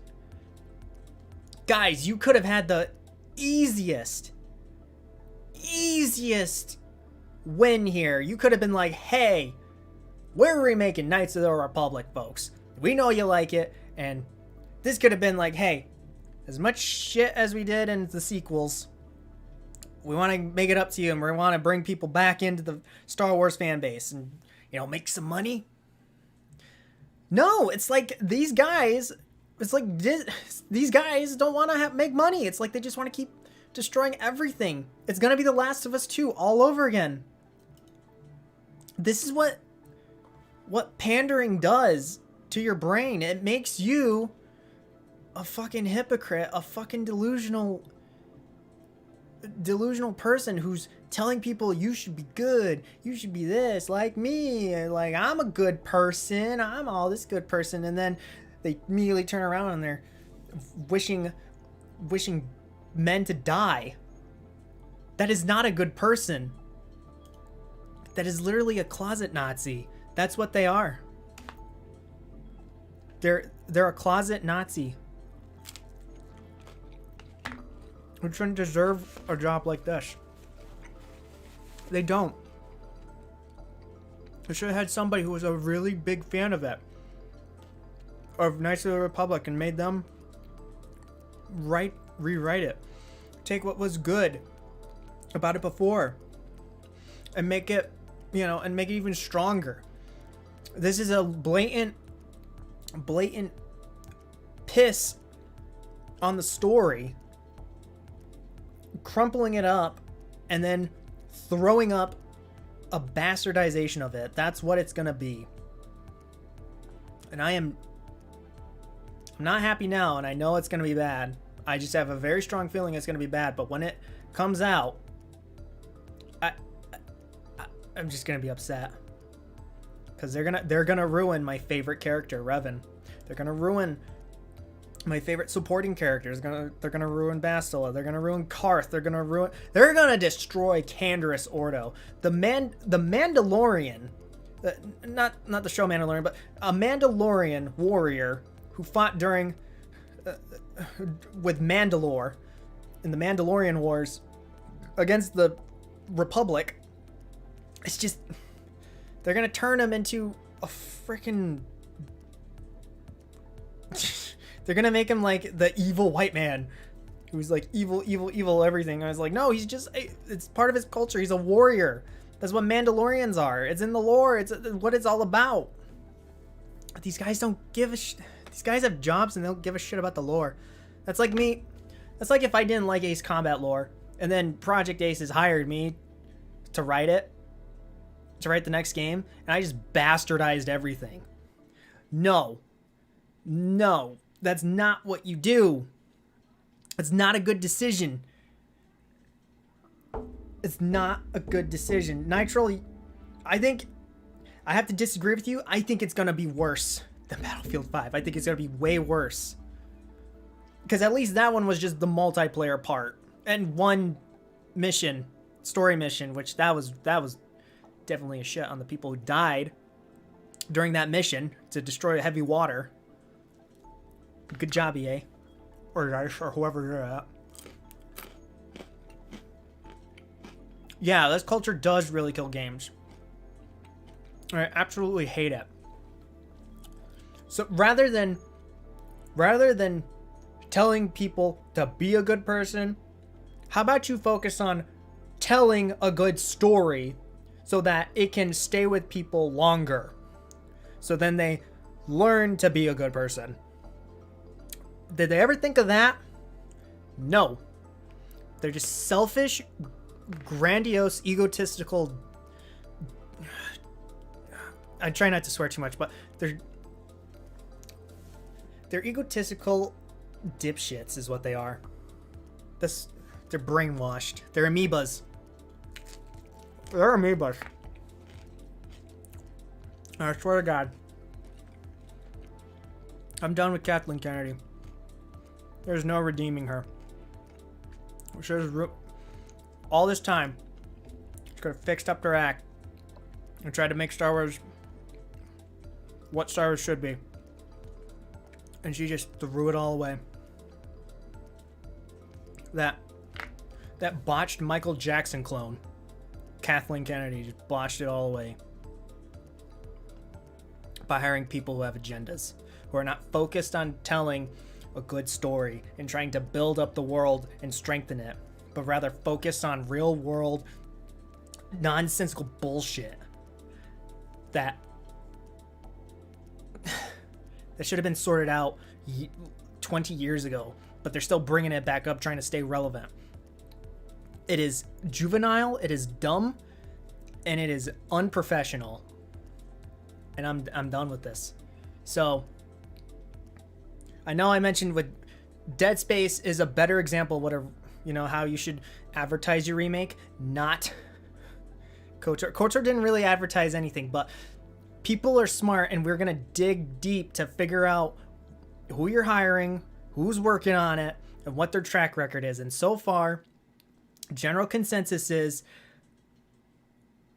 Guys, you could have had the easiest win here. You could have been like, hey, we're remaking Knights of the Republic, folks. We know you like it, and this could have been like, hey, as much shit as we did in the sequels, we want to make it up to you, and we want to bring people back into the Star Wars fan base and, make some money. No, it's like these guys, these guys don't want to make money. It's like they just want to keep destroying everything. It's going to be The Last of Us 2 all over again. This is what pandering does to your brain. It makes you a fucking hypocrite, a fucking delusional person who's telling people you should be good, you should be this, like me, like I'm a good person, I'm all this good person, and then they immediately turn around and they're wishing men to die. That is not a good person. That is literally a closet Nazi. That's what they are. They're a closet Nazi. Who shouldn't deserve a job like this. They don't. They should have had somebody who was a really big fan of it. Of Knights of the Republic and made them rewrite it. Take what was good about it before and make it, and make it even stronger. This is a blatant piss on the story, crumpling it up and then throwing up a bastardization of it. That's what it's gonna be. And I'm not happy now, and I know it's gonna be bad. I just have a very strong feeling it's gonna be bad, but when it comes out, I'm just gonna be upset. Because they're gonna ruin my favorite character, Revan. They're gonna ruin my favorite supporting characters. They're gonna ruin Bastila. They're gonna ruin Karth. They're gonna destroy Canderous Ordo. The Mandalorian, not the show Mandalorian, but a Mandalorian warrior who fought during with Mandalore in the Mandalorian Wars against the Republic. It's just they're gonna turn him into a freaking. They're gonna make him like the evil white man who's like evil everything. I was like, no, it's part of his culture. He's a warrior. That's what Mandalorians are. It's in the lore. It's what it's all about. These guys don't give a shit. These guys have jobs and they don't give a shit about the lore. That's like me. That's like if I didn't like Ace Combat lore and then Project Aces hired me to write the next game, and I just bastardized everything. No, that's not what you do. It's not a good decision. It's not a good decision. Nitro, I think I have to disagree with you. I think it's going to be worse than Battlefield 5. I think it's going to be way worse. Because at least that one was just the multiplayer part. And one mission, story mission, which that was definitely a shit on the people who died during that mission to destroy heavy water. Good job, EA. Or DICE, or whoever you're at. Yeah, this culture does really kill games. I absolutely hate it. So rather than telling people to be a good person, how about you focus on telling a good story so that it can stay with people longer? So then they learn to be a good person. Did they ever think of that? No. They're just selfish, grandiose, egotistical. I try not to swear too much, but they're egotistical dipshits is what they are. They're brainwashed. They're amoebas. They're amoebas. I swear to God. I'm done with Kathleen Kennedy. There's no redeeming her. All this time, she could have fixed up her act and tried to make Star Wars what Star Wars should be. And she just threw it all away. That botched Michael Jackson clone, Kathleen Kennedy, just botched it all away by hiring people who have agendas, who are not focused on telling a good story and trying to build up the world and strengthen it, but rather focused on real world nonsensical bullshit that should have been sorted out 20 years ago, but they're still bringing it back up, trying to stay relevant. It is juvenile, it is dumb, and it is unprofessional. And I'm done with this. So I know I mentioned with Dead Space is a better example of what how you should advertise your remake. Not KOTOR. KOTOR didn't really advertise anything, but people are smart, and we're gonna dig deep to figure out who you're hiring, who's working on it, and what their track record is. And so far, general consensus is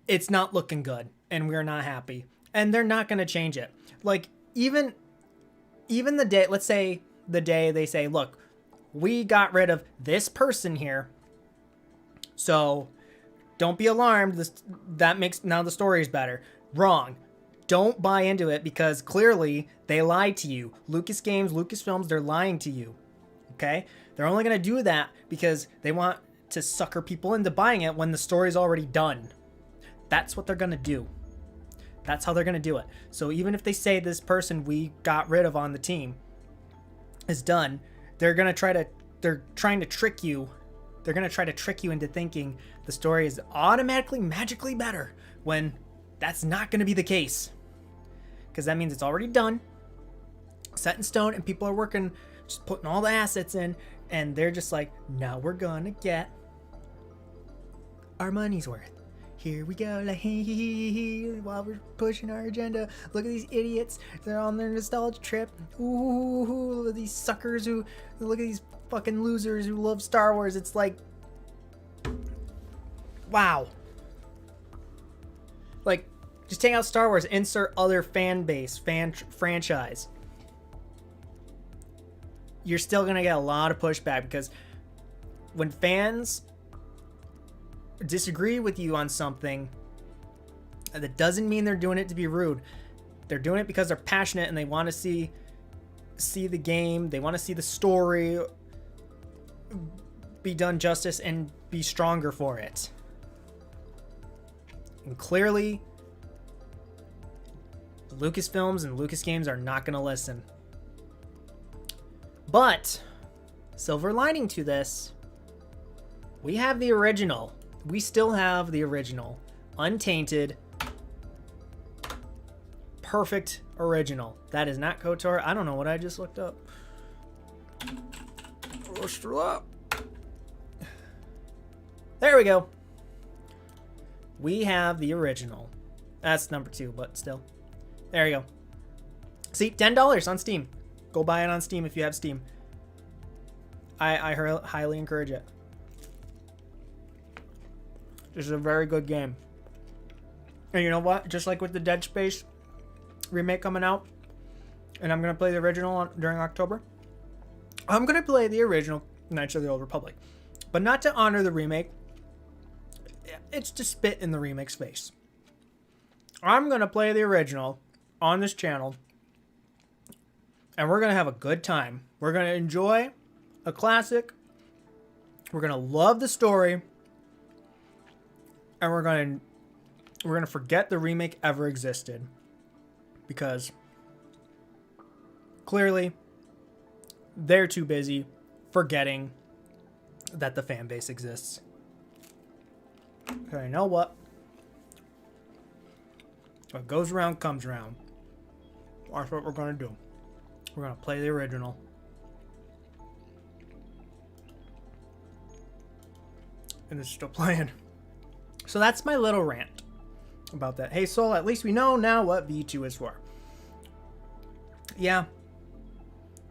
it's not looking good, and we're not happy. And they're not gonna change it. Like even the day, let's say the day they say, look, we got rid of this person here, so don't be alarmed. That makes now the story is better. Wrong. Don't buy into it, because clearly they lied to you. Lucas Games, Lucasfilms, they're lying to you. Okay? They're only going to do that because they want to sucker people into buying it when the story's already done. That's what they're going to do. That's how they're going to do it. So even if they say this person we got rid of on the team is done, they're trying to trick you. They're going to try to trick you into thinking the story is automatically, magically better, when that's not going to be the case. Because that means it's already done, set in stone, and people are working, just putting all the assets in, and they're just like, now we're going to get our money's worth. Here we go, like, while we're pushing our agenda. Look at these idiots. They're on their nostalgia trip. Ooh, look at these suckers look at these fucking losers who love Star Wars. It's like, wow. Like, just take out Star Wars, insert other fan base, franchise. You're still going to get a lot of pushback, because when fans disagree with you on something, that doesn't mean they're doing it to be rude. They're doing it because they're passionate and they want to see the game, they want to see the story be done justice and be stronger for it. And clearly, Lucasfilms and Lucas Games are not going to listen. But silver lining to this, we have the original. We still have the original, untainted, perfect original. That is not KOTOR. I don't know what I just looked up. There we go. We have the original. That's number 2, but still. There you go. See, $10 on Steam. Go buy it on Steam if you have Steam. I highly encourage it. This is a very good game. And you know what? Just like with the Dead Space remake coming out, and I'm going to play the original during October, I'm going to play the original Knights of the Old Republic. But not to honor the remake. it's to spit in the remix face. I'm going to play the original on this channel, and we're going to have a good time. We're going to enjoy a classic. We're going to love the story, and we're going to forget the remake ever existed, because clearly they're too busy forgetting that the fan base exists. Okay, you know what? What goes around comes around. That's what we're going to do. We're going to play the original. And it's still playing. So that's my little rant about that. Hey, Soul, at least we know now what V2 is for. Yeah.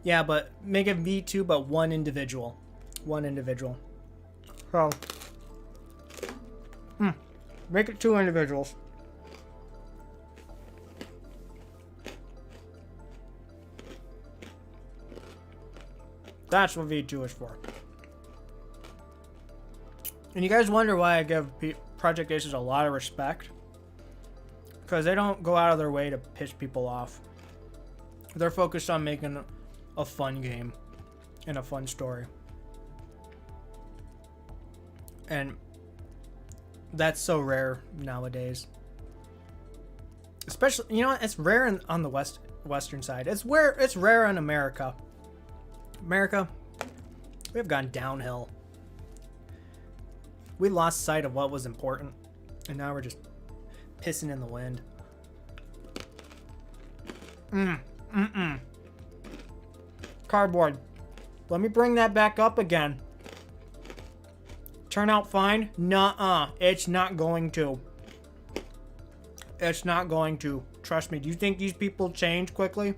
Yeah, but make it V2, but one individual. One individual. So, make it 2 individuals. That's what V2 is for. And you guys wonder why I give Project Aces a lot of respect. Because they don't go out of their way to piss people off. They're focused on making a fun game and a fun story. And that's so rare nowadays. Especially, you know what? It's rare on the western side. It's rare in America. America, we have gone downhill. We lost sight of what was important, and now we're just pissing in the wind. Cardboard. Let me bring that back up again. Turn out fine? Nuh-uh. It's not going to. It's not going to. Trust me. Do you think these people change quickly?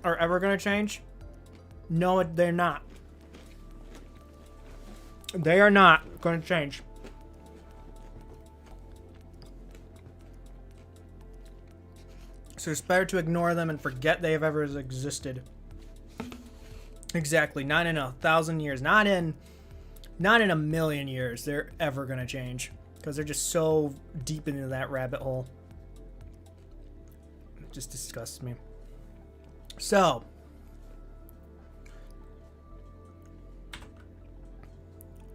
Are ever going to change? No, they're not. They are not going to change. So it's better to ignore them and forget they have ever existed. Exactly. Not in 1,000 years. Not in 1,000,000 years. They're ever going to change. Because they're just so deep into that rabbit hole. It just disgusts me. So.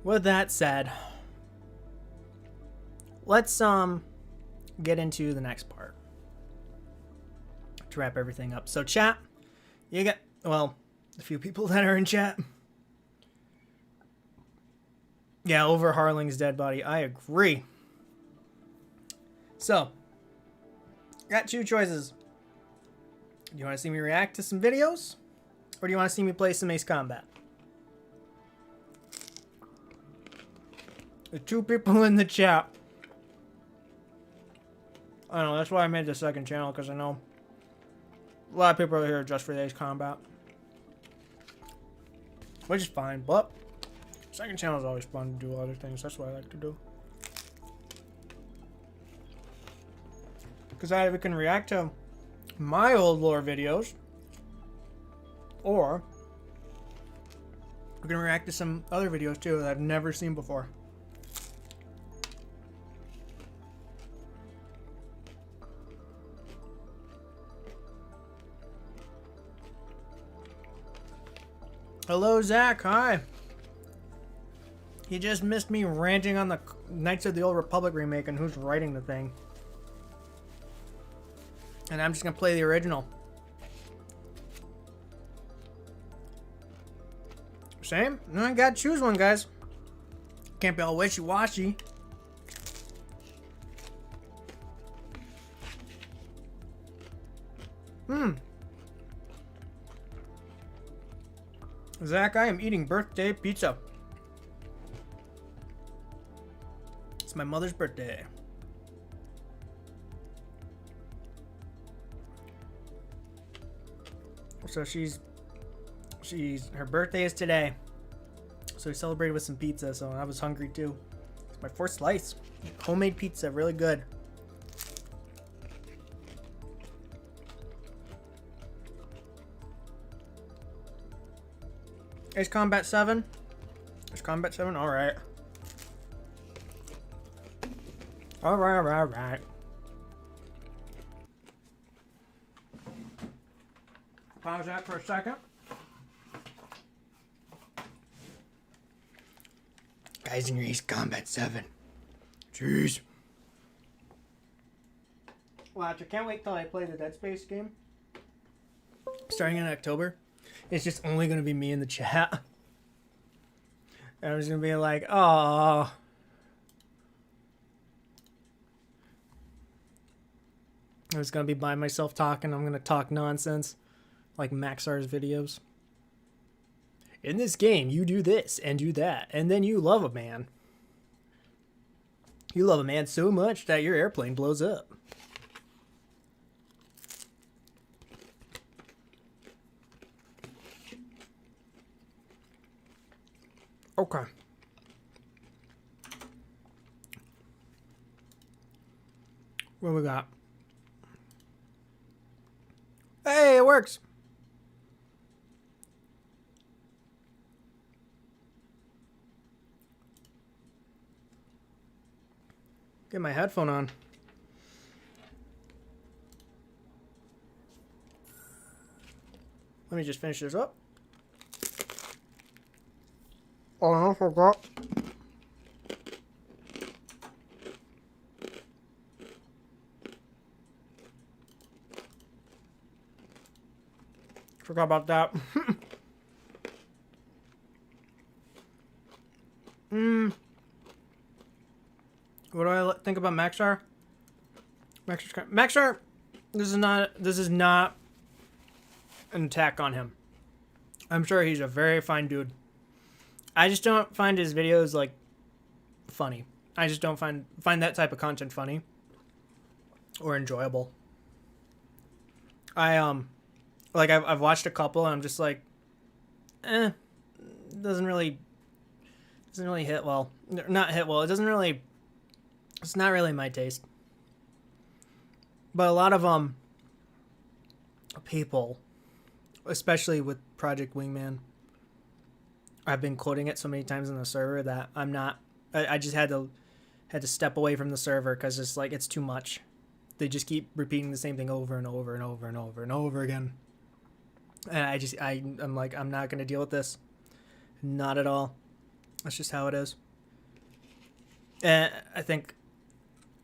With that said, let's get into the next part to wrap everything up. So chat, you got, well, the few people that are in chat. Yeah, over Harling's dead body. I agree. So, got 2 choices. Do you want to see me react to some videos? Or do you want to see me play some Ace Combat? The 2 people in the chat. I don't know, that's why I made the second channel, because I know a lot of people are here just for the Ace Combat. Which is fine, but second channel is always fun to do other things. That's what I like to do. Because I either can react to my old lore videos, or we can react to some other videos too that I've never seen before. Hello, Zach. Hi. He just missed me ranting on the Knights of the Old Republic remake and who's writing the thing. And I'm just going to play the original. Same? No, I got to choose one, guys. Can't be all wishy-washy. Zach, I am eating birthday pizza. It's my mother's birthday. So her birthday is today. So we celebrated with some pizza, so I was hungry too. It's my 4th slice. Homemade pizza, really good. Ace Combat 7? Ace Combat 7? Alright. Alright. Pause that for a second. Guys in your East Combat 7. Jeez. Watch, I can't wait till I play the Dead Space game. Starting in October. It's just only going to be me in the chat. And I'm just going to be like, oh. I'm just going to be by myself talking. I'm going to talk nonsense. Like Maxar's videos. In this game, you do this and do that. And then you love a man. You love a man so much that your airplane blows up. Okay. What we got? Hey, it works. Get my headphone on. Let me just finish this up. Oh, I forgot. Forgot about that. What do I think about Maxar? Maxar, this is not an attack on him. I'm sure he's a very fine dude. I just don't find his videos like funny. I just don't find that type of content funny or enjoyable. I've watched a couple and I'm just like, doesn't really hit well. Not hit well. It's not really my taste. But a lot of people, especially with Project Wingman, I've been quoting it so many times on the server that I just had to step away from the server because it's like it's too much. They just keep repeating the same thing over and over and over and over and over again. And I'm like, I'm not gonna deal with this. Not at all. That's just how it is. And I think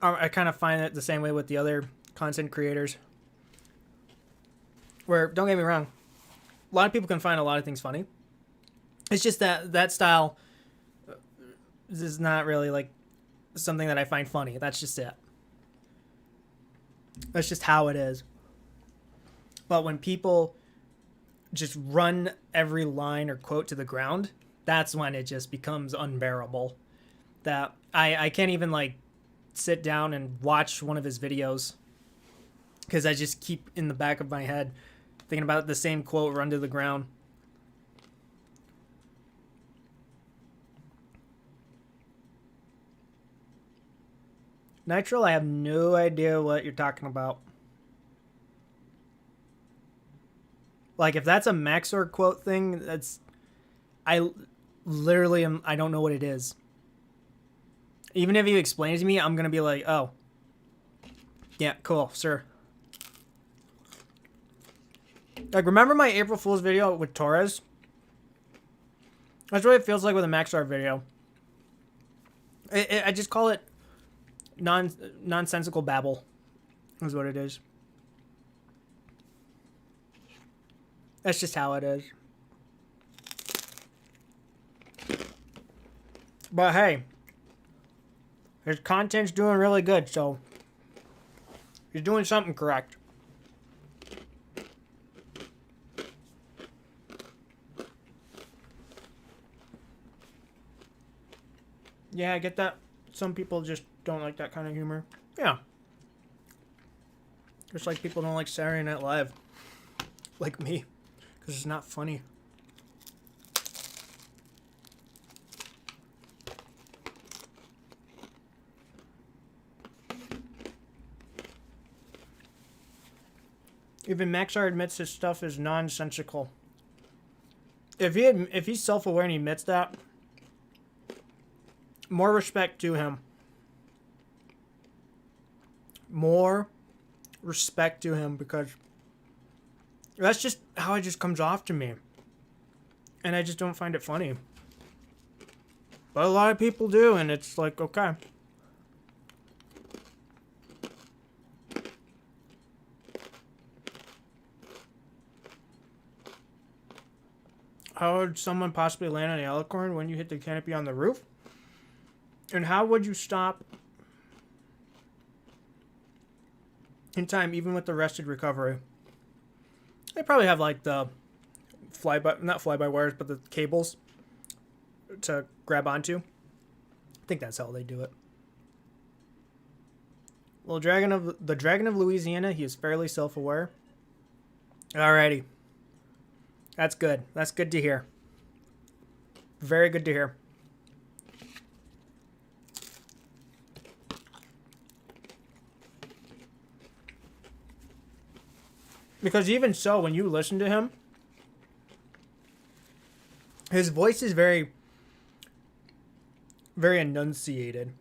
I kind of find it the same way with the other content creators. Where, don't get me wrong, a lot of people can find a lot of things funny. It's just that style is not really like something that I find funny. That's just it. That's just how it is. But when people just run every line or quote to the ground, that's when it just becomes unbearable. That I can't even like sit down and watch one of his videos because I just keep in the back of my head thinking about the same quote run to the ground. Nitro, I have no idea what you're talking about. Like, if that's a Maxor quote thing, I literally I don't know what it is. Even if you explain it to me, I'm going to be like, oh. Yeah, cool, sir. Like, remember my April Fool's video with Torres? That's what it feels like with a Maxar video. I just call it nonsensical babble. Is what it is. That's just how it is. But hey, his content's doing really good, so he's doing something correct. Yeah, I get that. Some people just don't like that kind of humor. Yeah. Just like people don't like Saturday Night Live. Like me. Because it's not funny. Even Maxar admits his stuff is nonsensical. If he's self-aware and he admits that, more respect to him. more respect to him because that's just how it just comes off to me. And I just don't find it funny. But a lot of people do, and it's like, okay. How would someone possibly land on the alicorn when you hit the canopy on the roof? And how would you stop in time, even with the rested recovery? They probably have like the not fly-by-wires, but the cables to grab onto. I think that's how they do it. Well, the Dragon of Louisiana, he is fairly self-aware. Alrighty. That's good. That's good to hear. Very good to hear. Because even so, when you listen to him, his voice is very, very enunciated.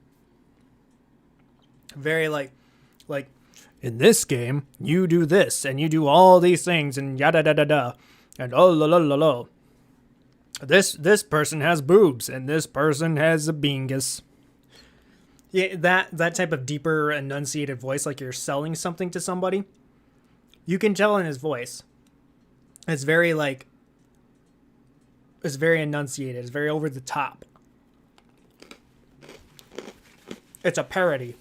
Very like, in this game, you do this, and you do all these things, and yada da da da, and oh la la la la. This person has boobs, and this person has a bingus. Yeah, that type of deeper enunciated voice, like you're selling something to somebody. You can tell in his voice. It's very like, it's very enunciated. It's very over the top. It's a parody.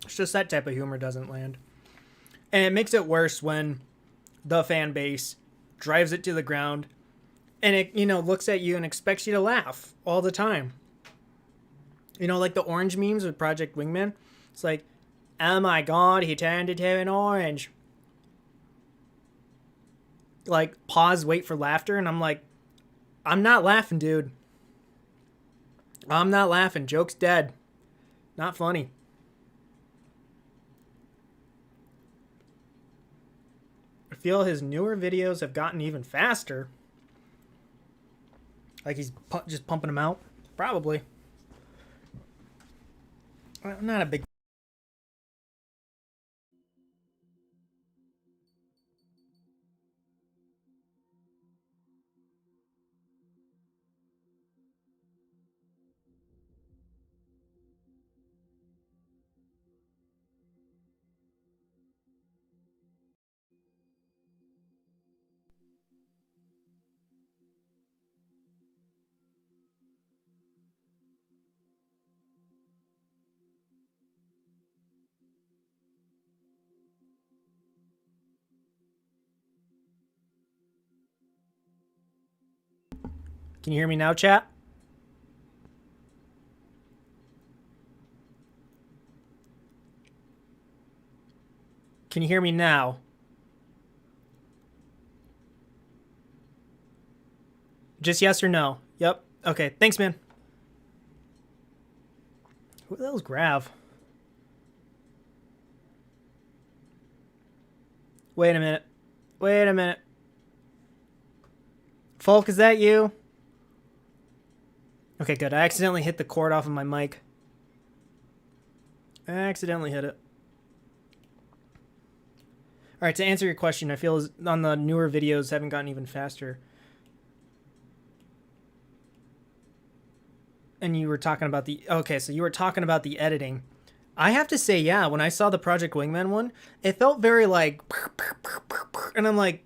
It's just that type of humor doesn't land. And it makes it worse when the fan base drives it to the ground and it, looks at you and expects you to laugh all the time. Like the orange memes with Project Wingman. It's like, oh my god, he turned into an orange. Like, pause, wait for laughter, and I'm like, I'm not laughing, dude. I'm not laughing. Joke's dead. Not funny. I feel his newer videos have gotten even faster. Like he's just pumping them out? Probably. I'm not a big... Can you hear me now, chat? Can you hear me now? Just yes or no? Yep. Okay, thanks, man. Who the hell's Grav? Wait a minute. Wait a minute. Folk, is that you? Okay, good. I accidentally hit the cord off of my mic. I accidentally hit it. Alright, to answer your question, I feel on the newer videos haven't gotten even faster. And you were talking about the... Okay, so you were talking about the editing. I have to say, yeah, when I saw the Project Wingman one, it felt very like... And I'm like...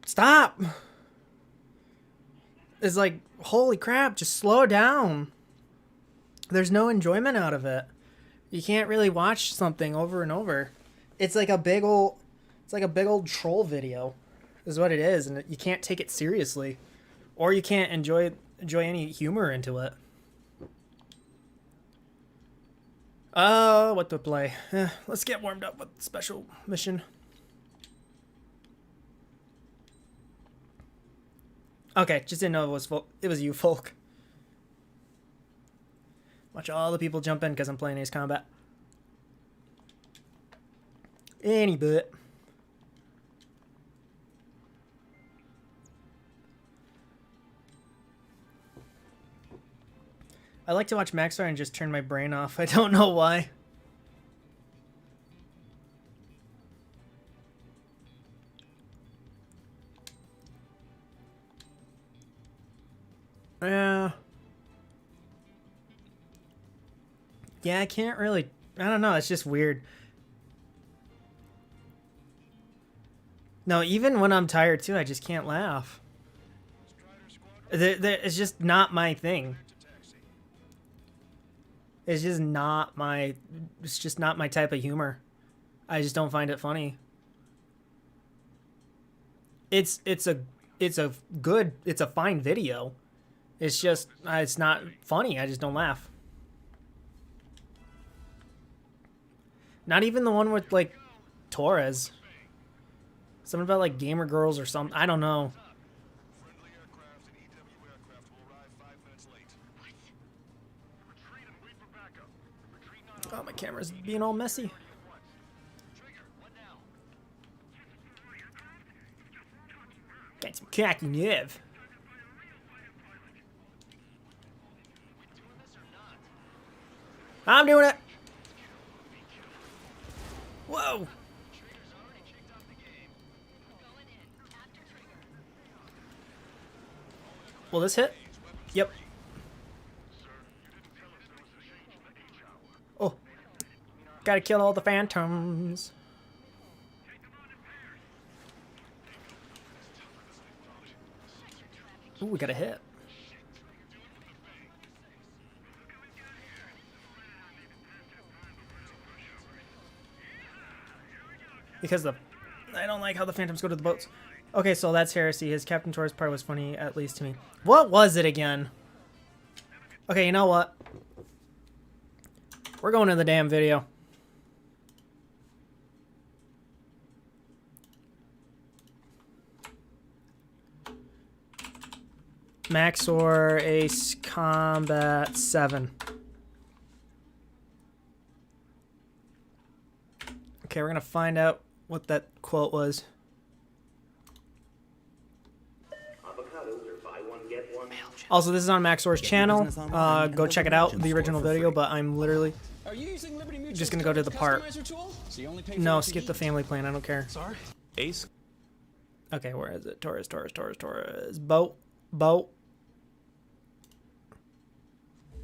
Stop! It's like, holy crap, just slow down. There's no enjoyment out of it. You can't really watch something over and over. It's like a big old... It's like a big old troll video. Is what it is, and you can't take it seriously. Or you can't enjoy any humor into it. What to play? Let's get warmed up with special mission. Okay, just didn't know it was you, Folk. Watch all the people jump in because I'm playing Ace Combat. Any bit. I like to watch Maxar and just turn my brain off. I don't know why. Yeah. Yeah, I can't really... I don't know, it's just weird. No, even when I'm tired too, I just can't laugh. It's just not my thing. It's just not my... It's just not my type of humor. I just don't find it funny. It's a fine video. It's just, it's not funny. I just don't laugh. Not even the one with, like, Torres. Something about, like, gamer girls or something. I don't know. Oh, my camera's being all messy. Got some cocky nerve. I'm doing it. Whoa. Will this hit? Yep. Oh. Gotta kill all the phantoms. Ooh, we got a hit. Because I don't like how the phantoms go to the boats. Okay, so that's heresy. His Captain Torres part was funny, at least to me. What was it again? Okay, you know what? We're going to the damn video. Maxor Ace Combat 7. Okay, we're gonna find out what that quote was. Also, this is on Maxor's channel. Go check it out, the original video, but I'm literally just gonna go to the part. No, skip the family plan, I don't care. Ace. Okay, where is it? Torres. Boat.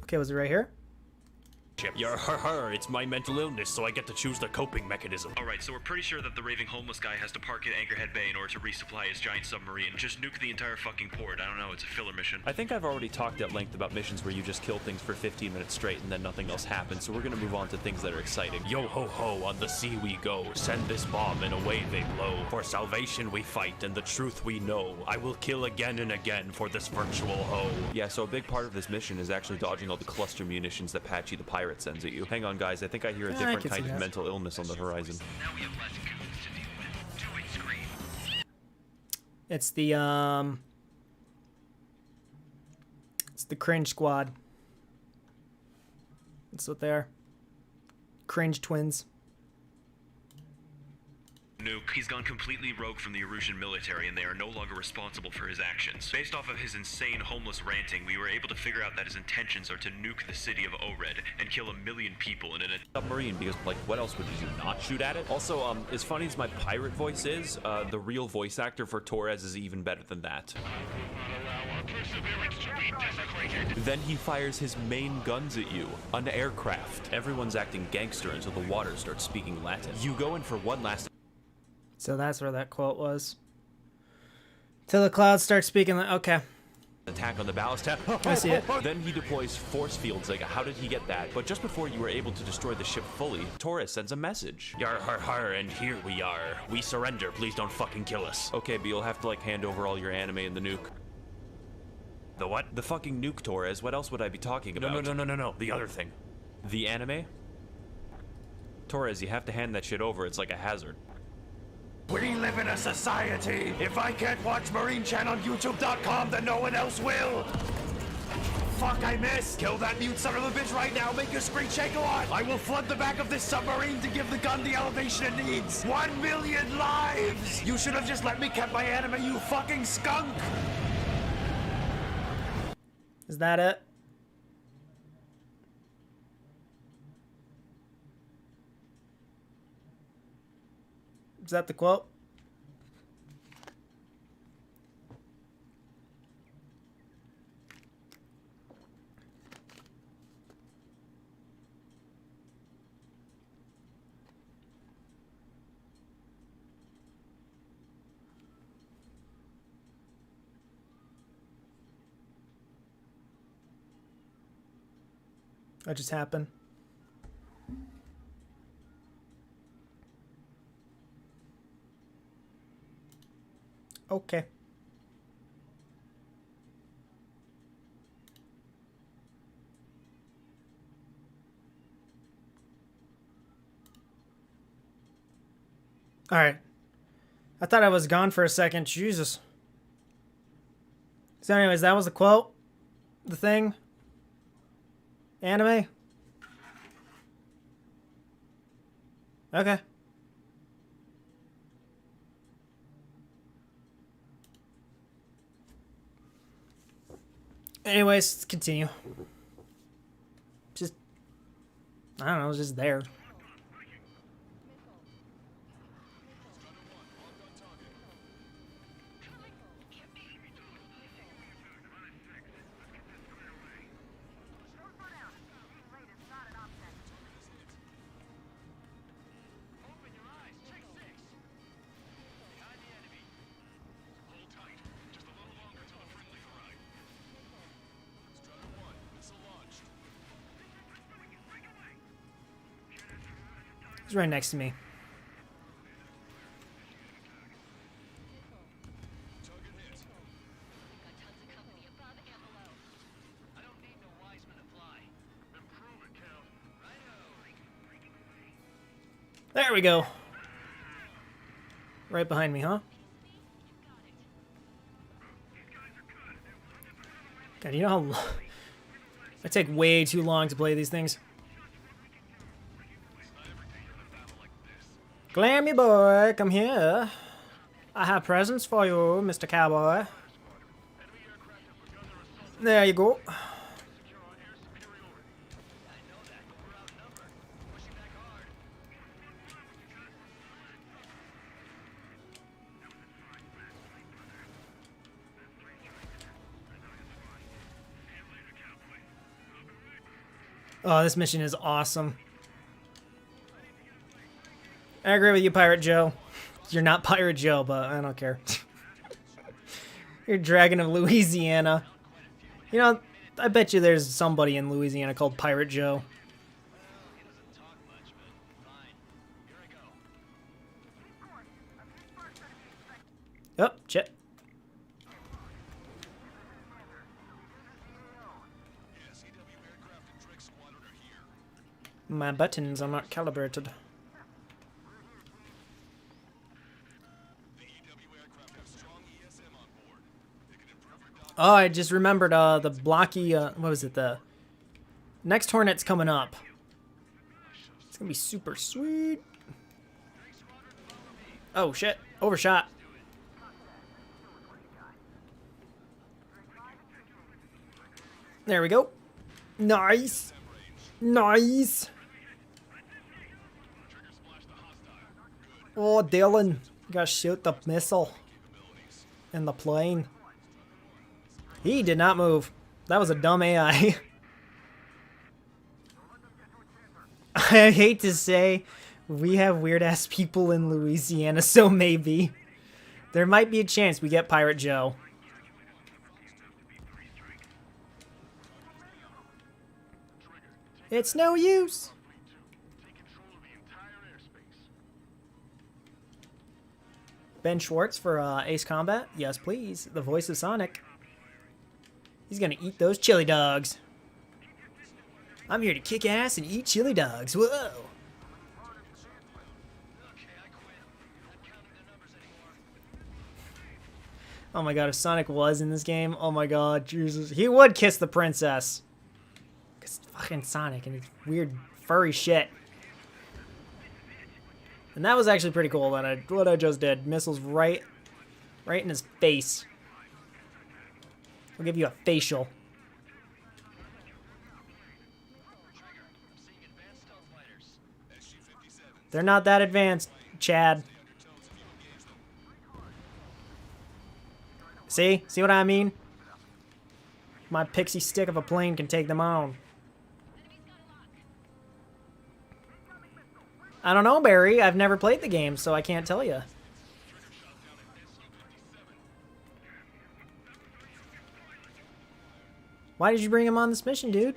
Okay, was it right here? It's my mental illness, so I get to choose the coping mechanism. Alright, so we're pretty sure that the raving homeless guy has to park at Anchorhead Bay in order to resupply his giant submarine. Just nuke the entire fucking port. I don't know, it's a filler mission. I think I've already talked at length about missions where you just kill things for 15 minutes straight and then nothing else happens, so we're gonna move on to things that are exciting. Yo ho ho, on the sea we go, send this bomb and away they blow. For salvation we fight and the truth we know. I will kill again and again for this virtual hoe. Yeah, so a big part of this mission is actually dodging all the cluster munitions that Patchy the pirate sends at you. Hang on guys, I think I hear a different kind of mental illness on the horizon. It's the cringe squad. That's what they are. Cringe twins. Nuke. He's gone completely rogue from the Erusian military and they are no longer responsible for his actions. Based off of his insane homeless ranting, we were able to figure out that his intentions are to nuke the city of Ored and kill 1 million people in an submarine, because like what else would you not shoot at it? Also, as funny as my pirate voice is, the real voice actor for Torres is even better than that. Then he fires his main guns at you, an aircraft. Everyone's acting gangster until the water starts speaking Latin. You go in for one last... So that's where that quote was. Till the clouds start speaking. Okay. Attack on the ballast tank. I see it. Then he deploys force fields. Like, how did he get that? But just before you were able to destroy the ship fully, Torres sends a message. Yar har har, and here we are. We surrender. Please don't fucking kill us. Okay, but you'll have to like hand over all your anime and the nuke. The what? The fucking nuke, Torres. What else would I be talking about? No. The other thing. The anime? Torres, you have to hand that shit over. It's like a hazard. We live in a society. If I can't watch Marine Chan on YouTube.com, then no one else will. Fuck, I missed. Kill that mute son of a bitch right now. Make your screen shake a lot. I will flood the back of this submarine to give the gun the elevation it needs. 1 million lives. You should have just let me keep my anime, you fucking skunk. Is that it? Is that the quote? That just happened. Okay. All right. I thought I was gone for a second. Jesus. So anyways, that was the quote. The thing. Anime. Okay. Anyways, let's continue. Just, I don't know, it was just there. He's right next to me. There we go. Right behind me, huh? God, you know how I take way too long to play these things. Glammy boy, come here. I have presents for you, Mr. Cowboy. There you go. Oh, this mission is awesome. I agree with you, Pirate Joe. You're not Pirate Joe, but I don't care. You're Dragon of Louisiana. You know, I bet you there's somebody in Louisiana called Pirate Joe. Oh, shit. My buttons are not calibrated. Oh, I just remembered the blocky, what was it, the next Hornet's coming up. It's gonna be super sweet. Oh shit, overshot. There we go. Nice. Nice. Oh, Dylan, you gotta shoot the missile in the plane. He did not move. That was a dumb AI. I hate to say, we have weird-ass people in Louisiana, so maybe. There might be a chance we get Pirate Joe. It's no use. Ben Schwartz for Ace Combat? Yes, please. The voice of Sonic. He's gonna eat those chili dogs. I'm here to kick ass and eat chili dogs. Whoa! Oh my god, if Sonic was in this game, oh my god, Jesus. He would kiss the princess. Because fucking Sonic and his weird furry shit. And that was actually pretty cool what I just did. Missiles right in his face. I'll give you a facial. They're not that advanced, Chad. See? See what I mean? My pixie stick of a plane can take them on. I don't know, Barry. I've never played the game, so I can't tell you. Why did you bring him on this mission, dude?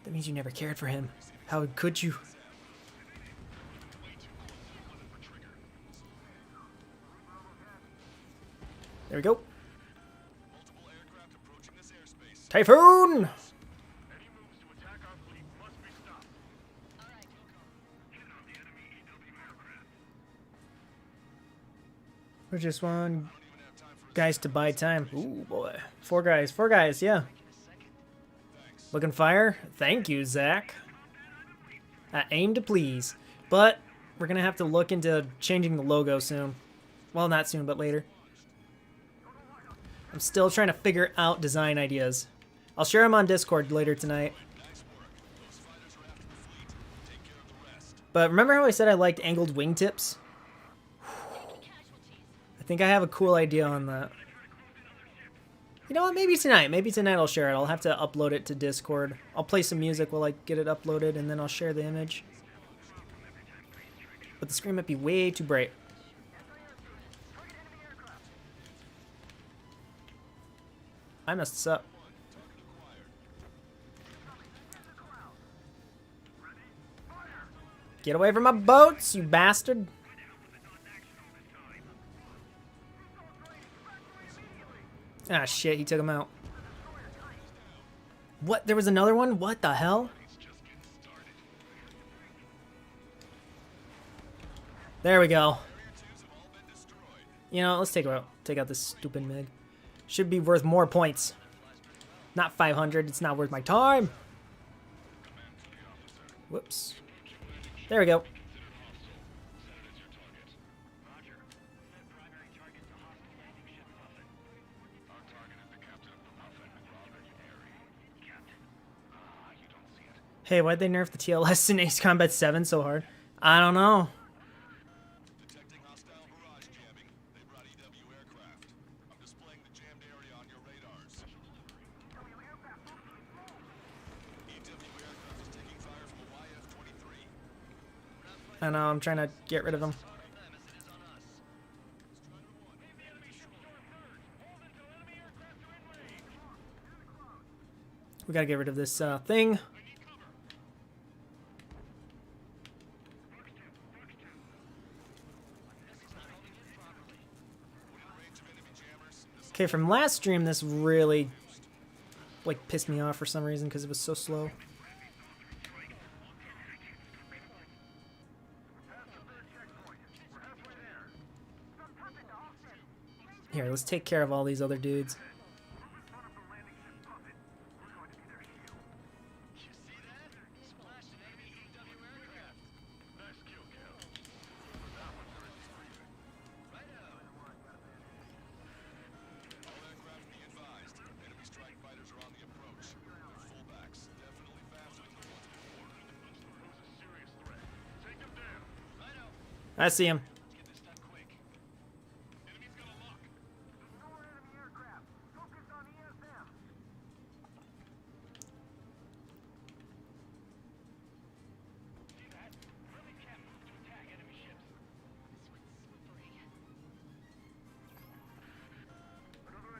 That means you never cared for him. How could you? There we go. Typhoon! We just want guys to buy time. Ooh, boy. Four guys, yeah. Looking fire? Thank you, Zach. I aim to please. But we're going to have to look into changing the logo soon. Well, not soon, but later. I'm still trying to figure out design ideas. I'll share them on Discord later tonight. But remember how I said I liked angled wingtips? I think I have a cool idea on that. You know what? Maybe tonight. Maybe tonight I'll share it. I'll have to upload it to Discord. I'll play some music while I get it uploaded, and then I'll share the image. But the screen might be way too bright. I messed this up. Get away from my boats, you bastard! Ah, shit, he took him out. What? There was another one? What the hell? There we go. You know, let's take out this stupid MiG. Should be worth more points. Not 500. It's not worth my time. Whoops. There we go. Hey, why'd they nerf the TLS in Ace Combat 7 so hard? I don't know. I know, I'm trying to get rid of them. We gotta get rid of this thing. Okay, from last stream, this really, like, pissed me off for some reason because it was so slow. Here, let's take care of all these other dudes. I see him.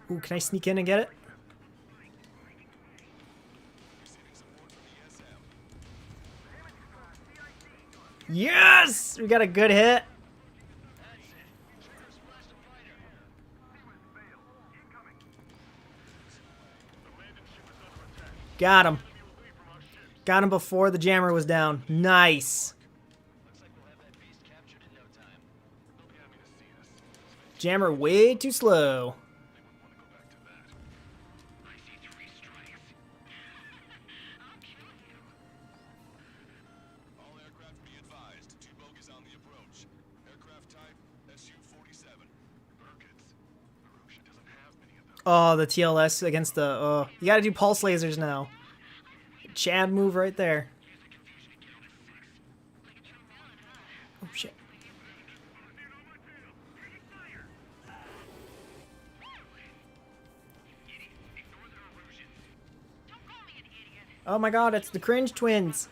Ooh, can I sneak in and get it? Yes! We got a good hit. Got him. Got him before the jammer was down. Nice. Jammer way too slow. Oh, the TLS against the... you gotta do pulse lasers now. Chad move right there. Oh, shit. Oh my god, it's the Cringe Twins.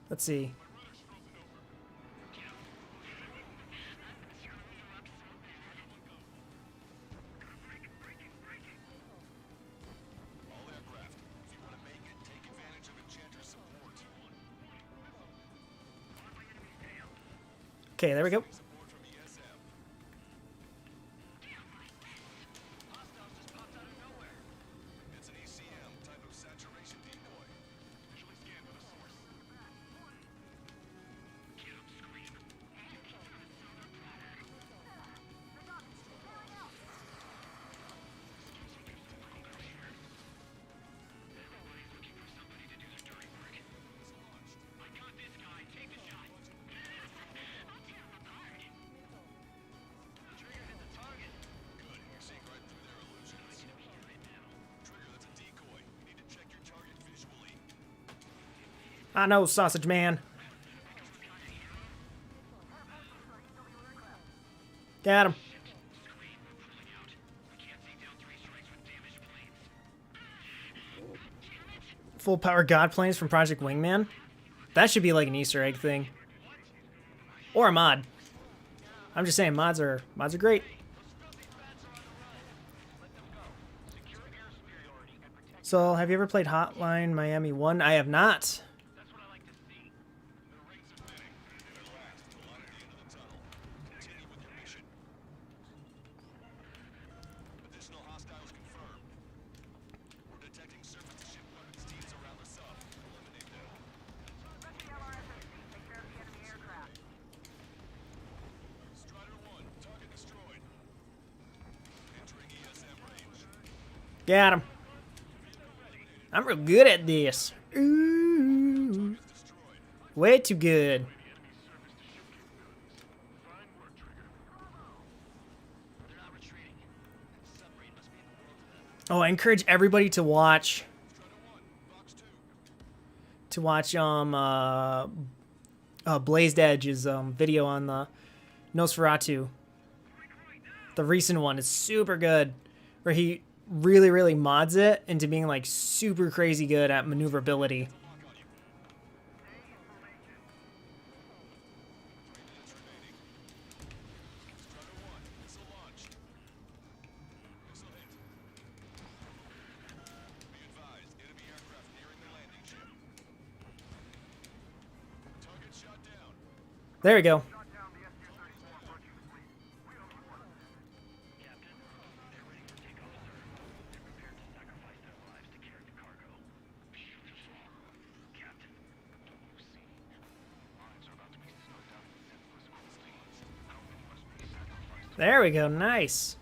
Let's see. Okay, there we go. I know, Sausage Man. Got him. Full power god planes from Project Wingman. That should be like an Easter egg thing. Or a mod. I'm just saying mods are great. So, have you ever played Hotline Miami 1? I have not. Got him. I'm real good at this. Ooh. Way too good. Oh, I encourage everybody to watch Blazed Edge's video on the Nosferatu. The recent one is super good, where he really mods it into being like super crazy good at maneuverability. There we go. There we go, nice.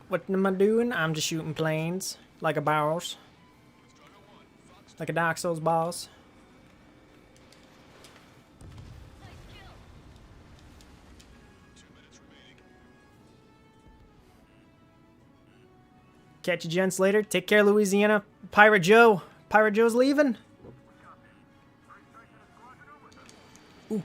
What am I doing? I'm just shooting planes like a boss. Like a Dark Souls boss. Catch you gents later. Take care, Louisiana. Pirate Joe. Pirate Joe's leaving. Ooh.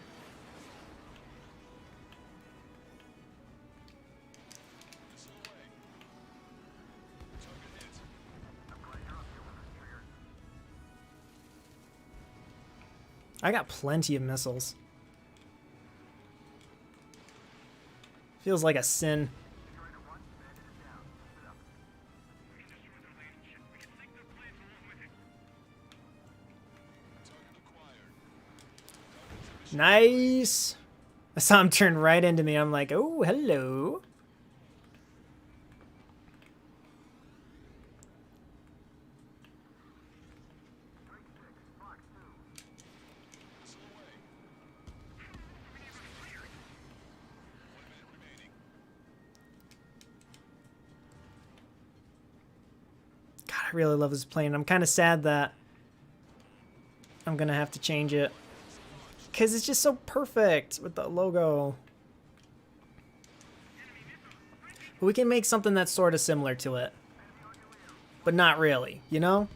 I got plenty of missiles. Feels like a sin. Nice. I saw him turn right into me. I'm like, oh, hello. I really love this plane. I'm kind of sad that I'm going to have to change it. Because it's just so perfect with the logo. But we can make something that's sort of similar to it. But not really, you know?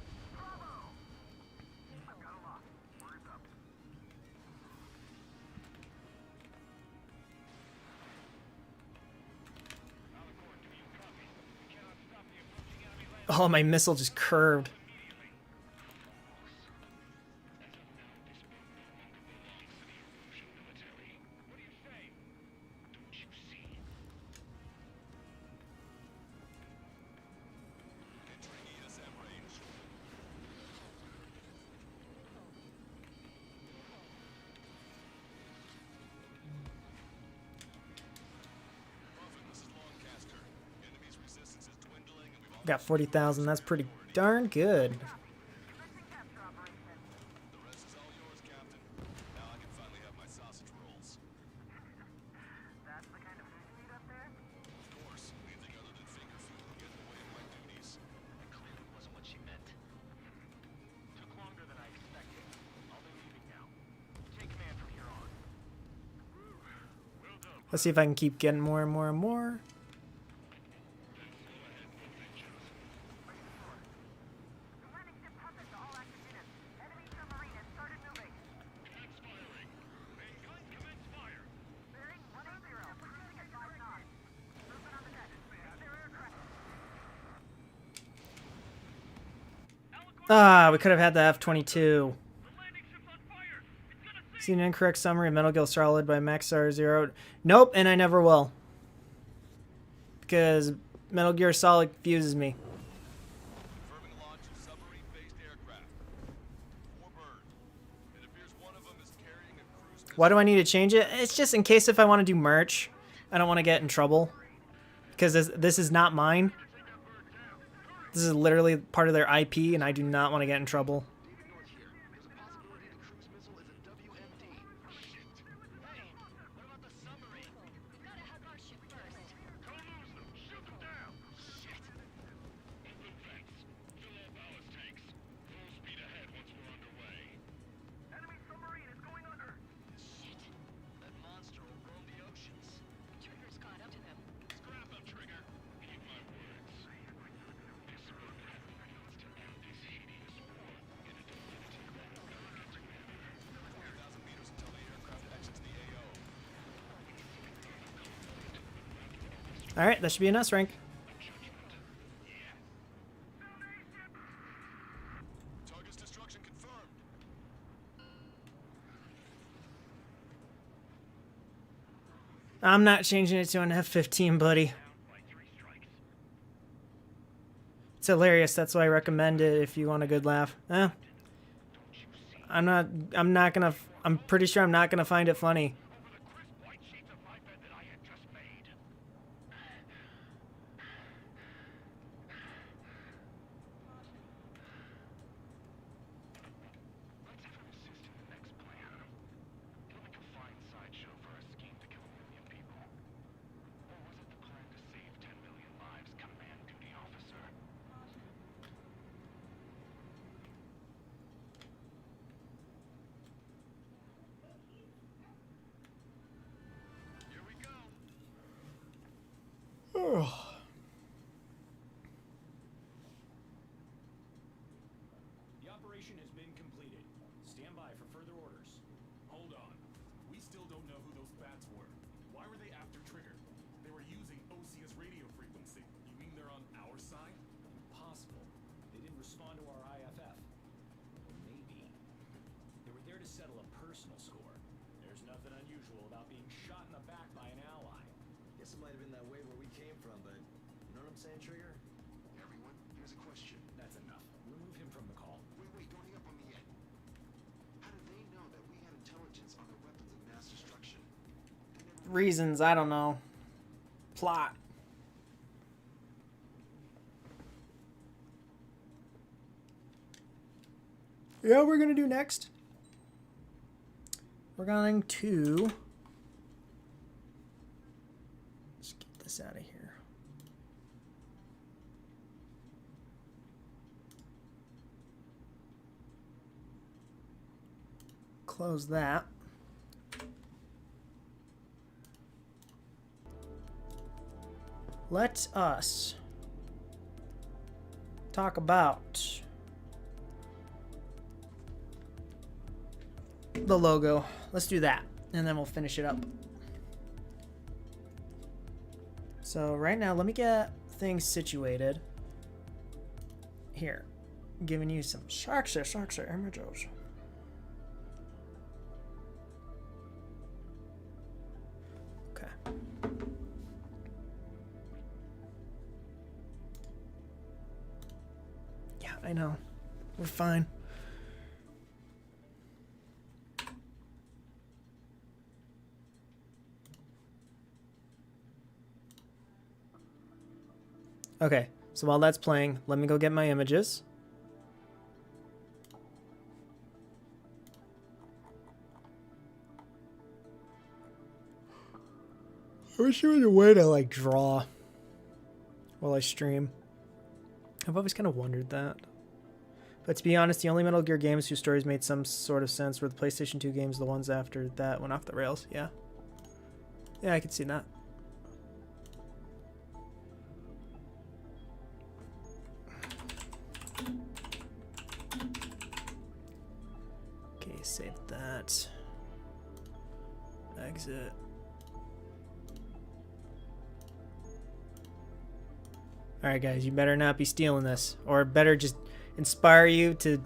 Oh, my missile just curved. Got 40,000. That's pretty darn good. Let's see if I can keep getting more and more and more. Ah, we could have had the F-22. Seen an incorrect summary of Metal Gear Solid by Maxar Zero. Nope, and I never will. Because Metal Gear Solid confuses me. Why do I need to change it? It's just in case if I want to do merch. I don't want to get in trouble. Because this is not mine. This is literally part of their IP, and I do not want to get in trouble. Alright, that should be an S rank. I'm not changing it to an F-15, buddy. It's hilarious, that's why I recommend it if you want a good laugh. I'm pretty sure I'm not gonna find it funny. The operation has been completed. Stand by for further orders. Hold on. We still don't know who those bats were. Why were they after Trigger? They were using OCS radio frequency. You mean they're on our side? Impossible. They didn't respond to our IFF. Or maybe they were there to settle a personal score. There's nothing unusual about being shot in the back by an ally. Guess it might have been that way where we came from, but you know what I'm saying, Trigger? Everyone, here's a question. That's enough. Remove him from the call. Wait, don't hang up on me yet. How did they know that we had intelligence on the weapons of mass destruction? Reasons, I don't know. Plot. You know what we're gonna do next? We're going to... Let's get this out of here. close that. Let us talk about the logo. Let's do that, and then we'll finish it up. So right now, let me get things situated. Here, giving you some sexy images. Okay. Yeah, I know. We're fine. Okay, so while that's playing, let me go get my images. I wish there was a way to like draw while I stream. I've always kind of wondered that. But to be honest, the only Metal Gear games whose stories made some sort of sense were the PlayStation 2 games. The ones after that went off the rails. Yeah. Yeah, I could see that. Okay, save that. Exit. Alright guys, you better not be stealing this. Or better just inspire you to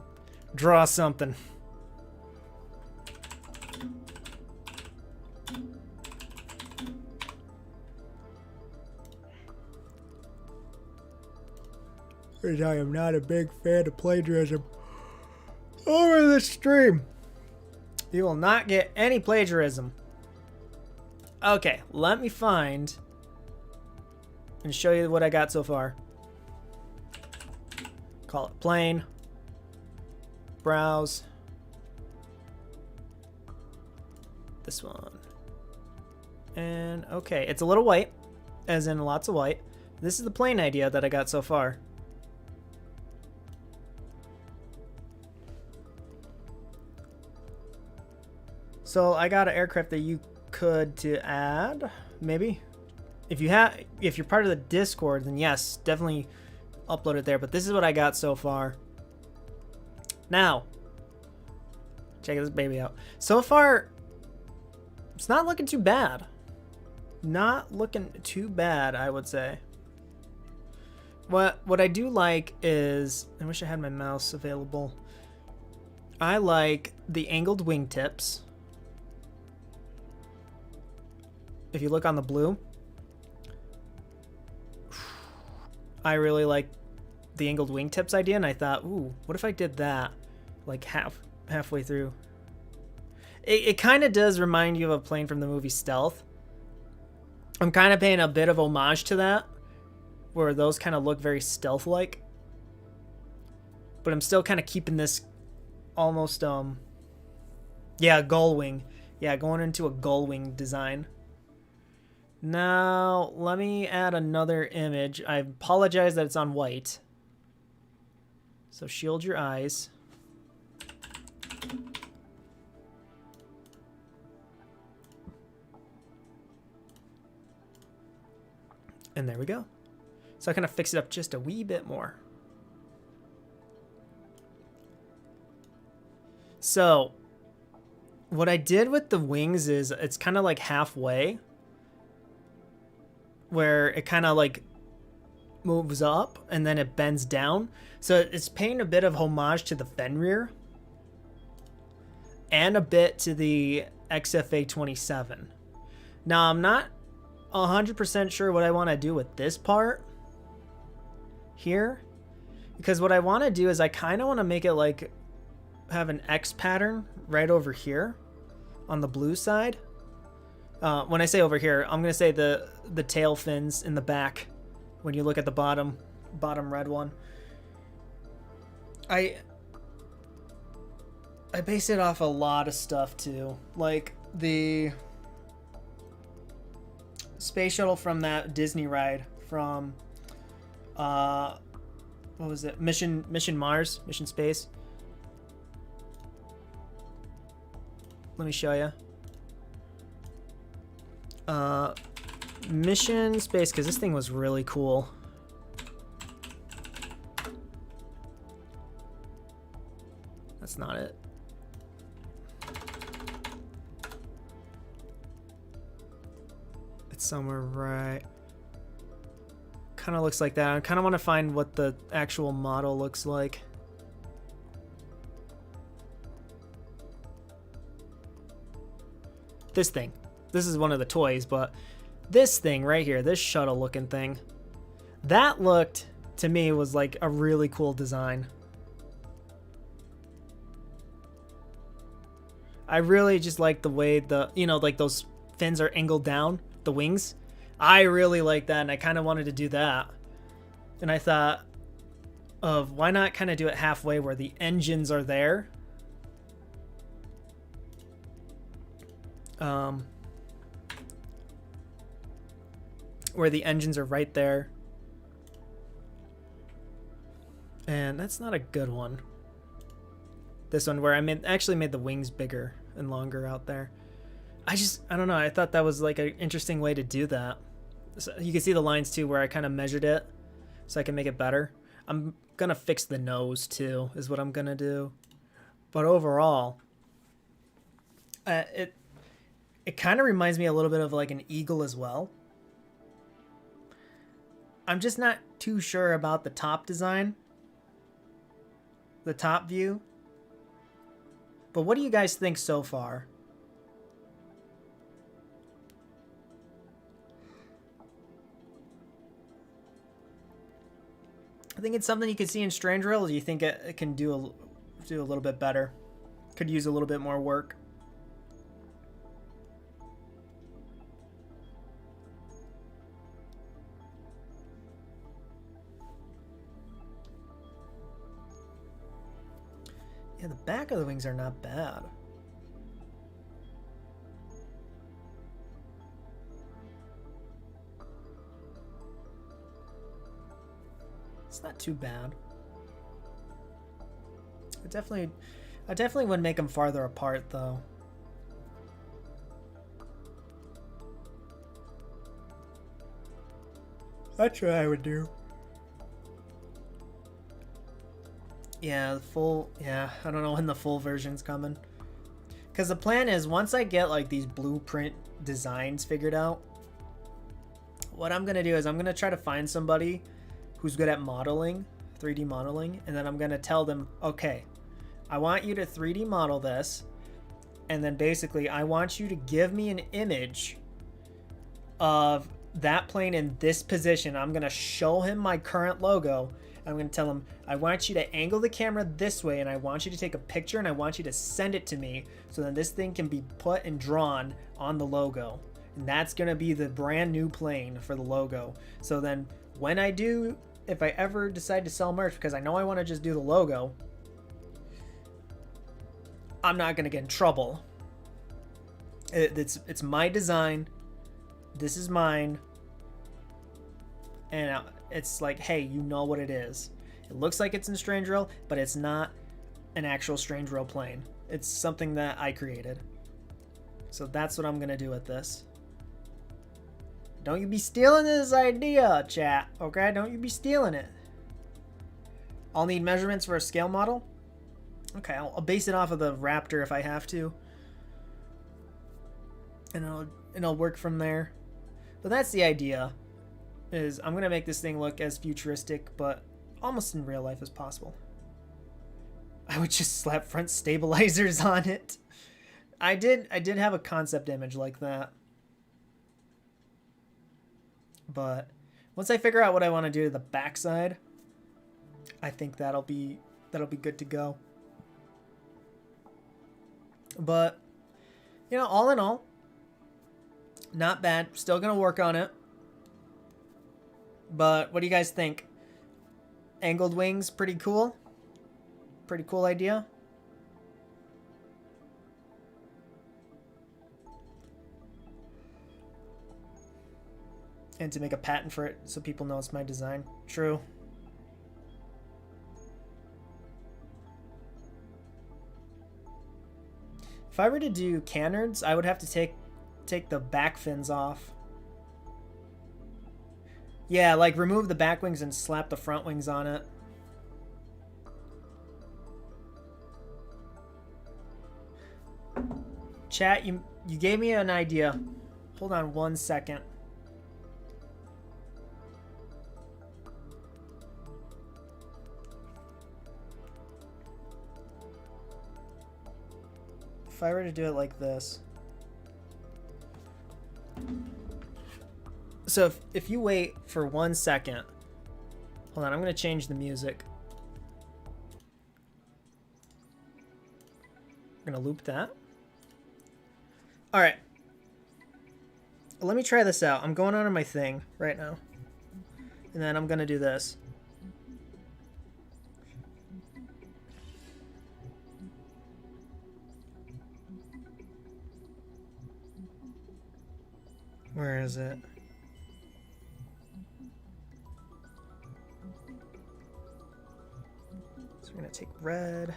draw something. Because I am not a big fan of plagiarism over this stream. You will not get any plagiarism. Okay, let me find and show you what I got so far. Call it plain. Browse. This one. And okay, it's a little white, as in lots of white. This is the plain idea that I got so far. So I got an aircraft that you could to add, maybe. If you're part of the Discord, then yes, definitely upload it there. But this is what I got so far. Now, check this baby out. So far, it's not looking too bad. Not looking too bad, I would say. What I do like is, I wish I had my mouse available. I like the angled wingtips. If you look on the blue, I really like the angled wingtips idea, and I thought, ooh, what if I did that like halfway through? It kind of does remind you of a plane from the movie Stealth. I'm kind of paying a bit of homage to that, where those kind of look very stealth-like. But I'm still kind of keeping this almost, yeah, gull wing. Yeah, going into a gull wing design. Now, let me add another image. I apologize that it's on white. So shield your eyes. And there we go. So I kind of fix it up just a wee bit more. So what I did with the wings is it's kind of like halfway, where it kind of like moves up and then it bends down. So it's paying a bit of homage to the Fenrir and a bit to the XFA-27. Now, I'm not 100% sure what I want to do with this part here, because what I want to do is I kind of want to make it like have an X pattern right over here on the blue side. When I say over here, I'm going to say the tail fins in the back when you look at the bottom red one. I base it off a lot of stuff too, like the space shuttle from that Disney ride from what was it, Mission Mars, Mission Space. let me show you. Mission space, because this thing was really cool. That's not it. It's somewhere right. Kind of looks like that. I kind of want to find what the actual model looks like. This thing. This is one of the toys, but this thing right here, this shuttle looking thing, that looked to me was like a really cool design. I really just like the way the, you know, like those fins are angled down, the wings. I really like that, and I kind of wanted to do that. And I thought of why not kind of do it halfway where the engines are there. Where the engines are right there. And that's not a good one. This one where I actually made the wings bigger and longer out there. I don't know. I thought that was like an interesting way to do that. So you can see the lines too where I kind of measured it so I can make it better. I'm going to fix the nose too is what I'm going to do. But overall, it kind of reminds me a little bit of like an eagle as well. I'm just not too sure about the top design. The top view. But what do you guys think so far? I think it's something you could see in Strangereal. Or do you think it can do a little bit better? Could use a little bit more work. Yeah, the back of the wings are not bad. It's not too bad. I definitely would make them farther apart though. That's what I would do. Yeah, the full, yeah, I don't know when the full version's coming. Because the plan is once I get like these blueprint designs figured out, what I'm going to do is I'm going to try to find somebody who's good at modeling, 3D modeling, and then I'm going to tell them, okay, I want you to 3D model this, and then basically I want you to give me an image of that plane in this position. I'm going to show him my current logo. I'm going to tell him, I want you to angle the camera this way, and I want you to take a picture, and I want you to send it to me, so then this thing can be put and drawn on the logo. And that's going to be the brand new plane for the logo. So then when I do, if I ever decide to sell merch, because I know I want to just do the logo, I'm not going to get in trouble. It's my design. This is mine. And it's like, hey, you know what it is. It looks like it's in Strangereal, but it's not an actual Strangereal plane. It's something that I created. So that's what I'm going to do with this. Don't you be stealing this idea, chat, okay? Don't you be stealing it. I'll need measurements for a scale model. Okay, I'll base it off of the Raptor if I have to. And it'll work from there. But that's the idea. Is I'm gonna make this thing look as futuristic but almost in real life as possible. I would just slap front stabilizers on it. I did have a concept image like that, but once I figure out what I want to do to the backside, I think that'll be good to go. But you know, all in all, not bad. Still gonna work on it. But what do you guys think? Angled wings, pretty cool? Pretty cool idea? And to make a patent for it so people know it's my design. True. If I were to do canards, I would have to take the back fins off. Yeah, like remove the back wings and slap the front wings on it. Chat, you gave me an idea. Hold on 1 second. If I were to do it like this. So if you wait for 1 second. Hold on, I'm going to change the music. I'm going to loop that. All right. Let me try this out. I'm going on my thing right now. And then I'm going to do this. Where is it? So we're going to take red.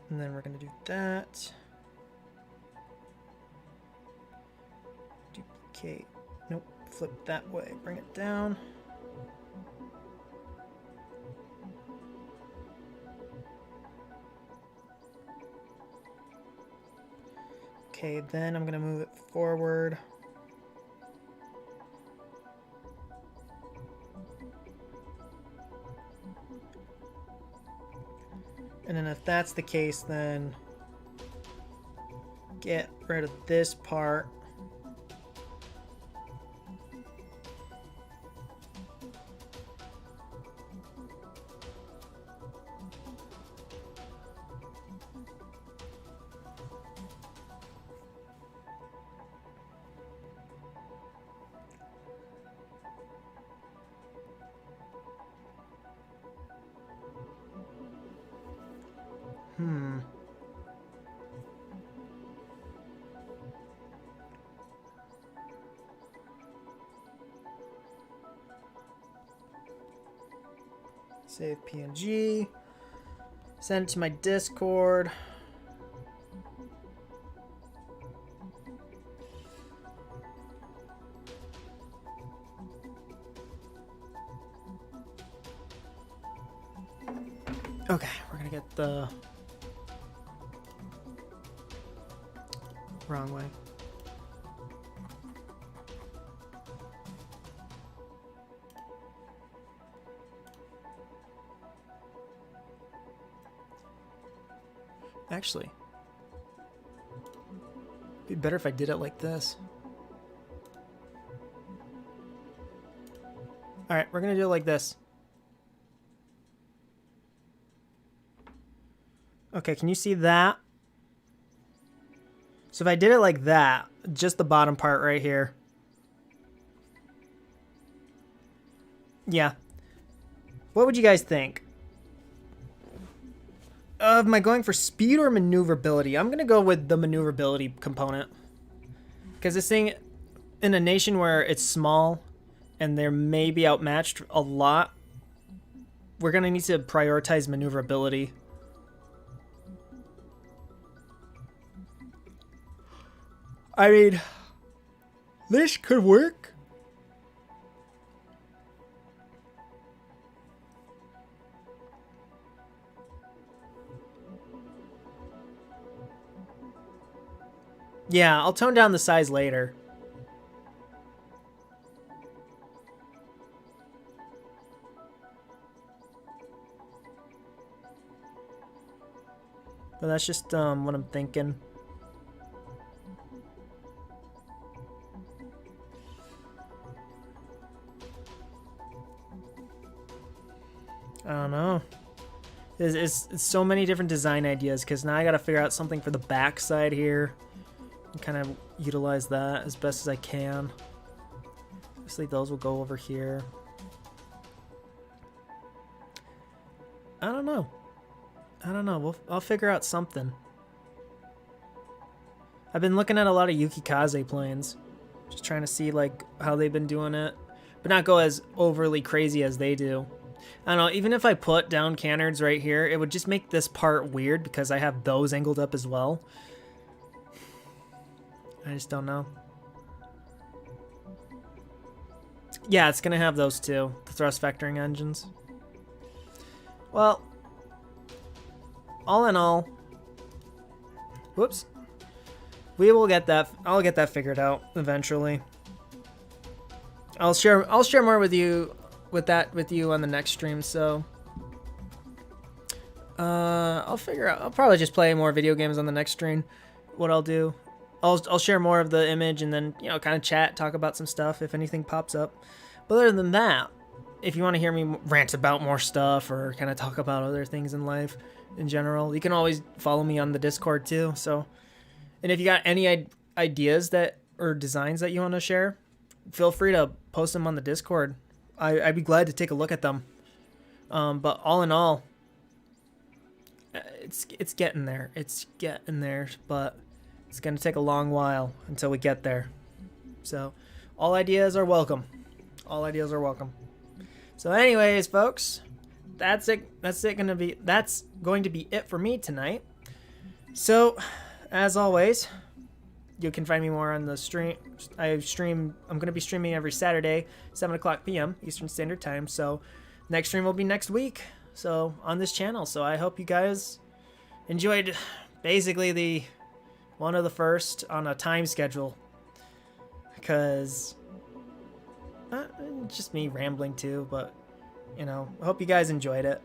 And then we're going to do that. Duplicate. Nope. Flip that way. Bring it down. Okay, then I'm going to move it forward. And then if that's the case, then get rid of this part. Save PNG. Send it to my Discord. Okay, we're gonna get the wrong way. Actually, it'd be better if I did it like this. All right, we're gonna do it like this. Okay, can you see that? So if I did it like that, just the bottom part right here. Yeah. What would you guys think? Am I going for speed or maneuverability? I'm going to go with the maneuverability component. Because this thing, in a nation where it's small and they're maybe outmatched a lot, we're going to need to prioritize maneuverability. I mean, this could work. Yeah, I'll tone down the size later. But that's just what I'm thinking. I don't know. It's so many different design ideas because now I got to figure out something for the back side here. And kind of utilize that as best as I can. Obviously those will go over here. I don't know. I'll figure out something. I've been looking at a lot of Yukikaze planes. Just trying to see like how they've been doing it. But not go as overly crazy as they do. I don't know, even if I put down canards right here, it would just make this part weird because I have those angled up as well. I just don't know. Yeah, it's going to have those too, the thrust vectoring engines. Well, all in all, whoops, we will get that. I'll get that figured out eventually. I'll share more with you with you on the next stream. So I'll figure out. I'll probably just play more video games on the next stream. What I'll do, I'll share more of the image and then, you know, kind of chat, talk about some stuff if anything pops up. But other than that, if you want to hear me rant about more stuff or kind of talk about other things in life in general, you can always follow me on the Discord too. So, and if you got any ideas that or designs that you want to share, feel free to post them on the Discord. I'd be glad to take a look at them. But all in all, it's getting there. It's getting there, but it's going to take a long while until we get there. So all ideas are welcome. All ideas are welcome. So anyways, folks, that's going to be it for me tonight. So as always, you can find me more on the stream. I'm going to be streaming every Saturday, 7 o'clock p.m. Eastern Standard Time. So next stream will be next week. So on this channel. So I hope you guys enjoyed basically one of the first on a time schedule. Because just me rambling too, but you know, I hope you guys enjoyed it.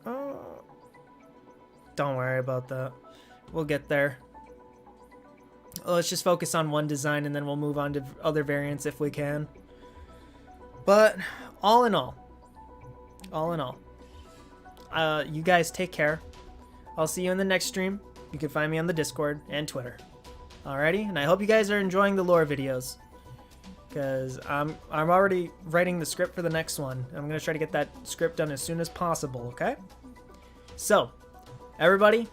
Don't worry about that. We'll get there. Let's just focus on one design and then we'll move on to other variants if we can. But all in all, you guys take care. I'll see you in the next stream. You can find me on the Discord and Twitter. Alrighty, and I hope you guys are enjoying the lore videos, because I'm already writing the script for the next one. I'm gonna try to get that script done as soon as possible. Okay. So, everybody,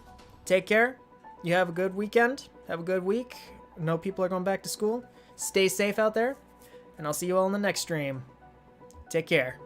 take care. You have a good weekend. Have a good week. I know people are going back to school. Stay safe out there, and I'll see you all in the next stream. Take care.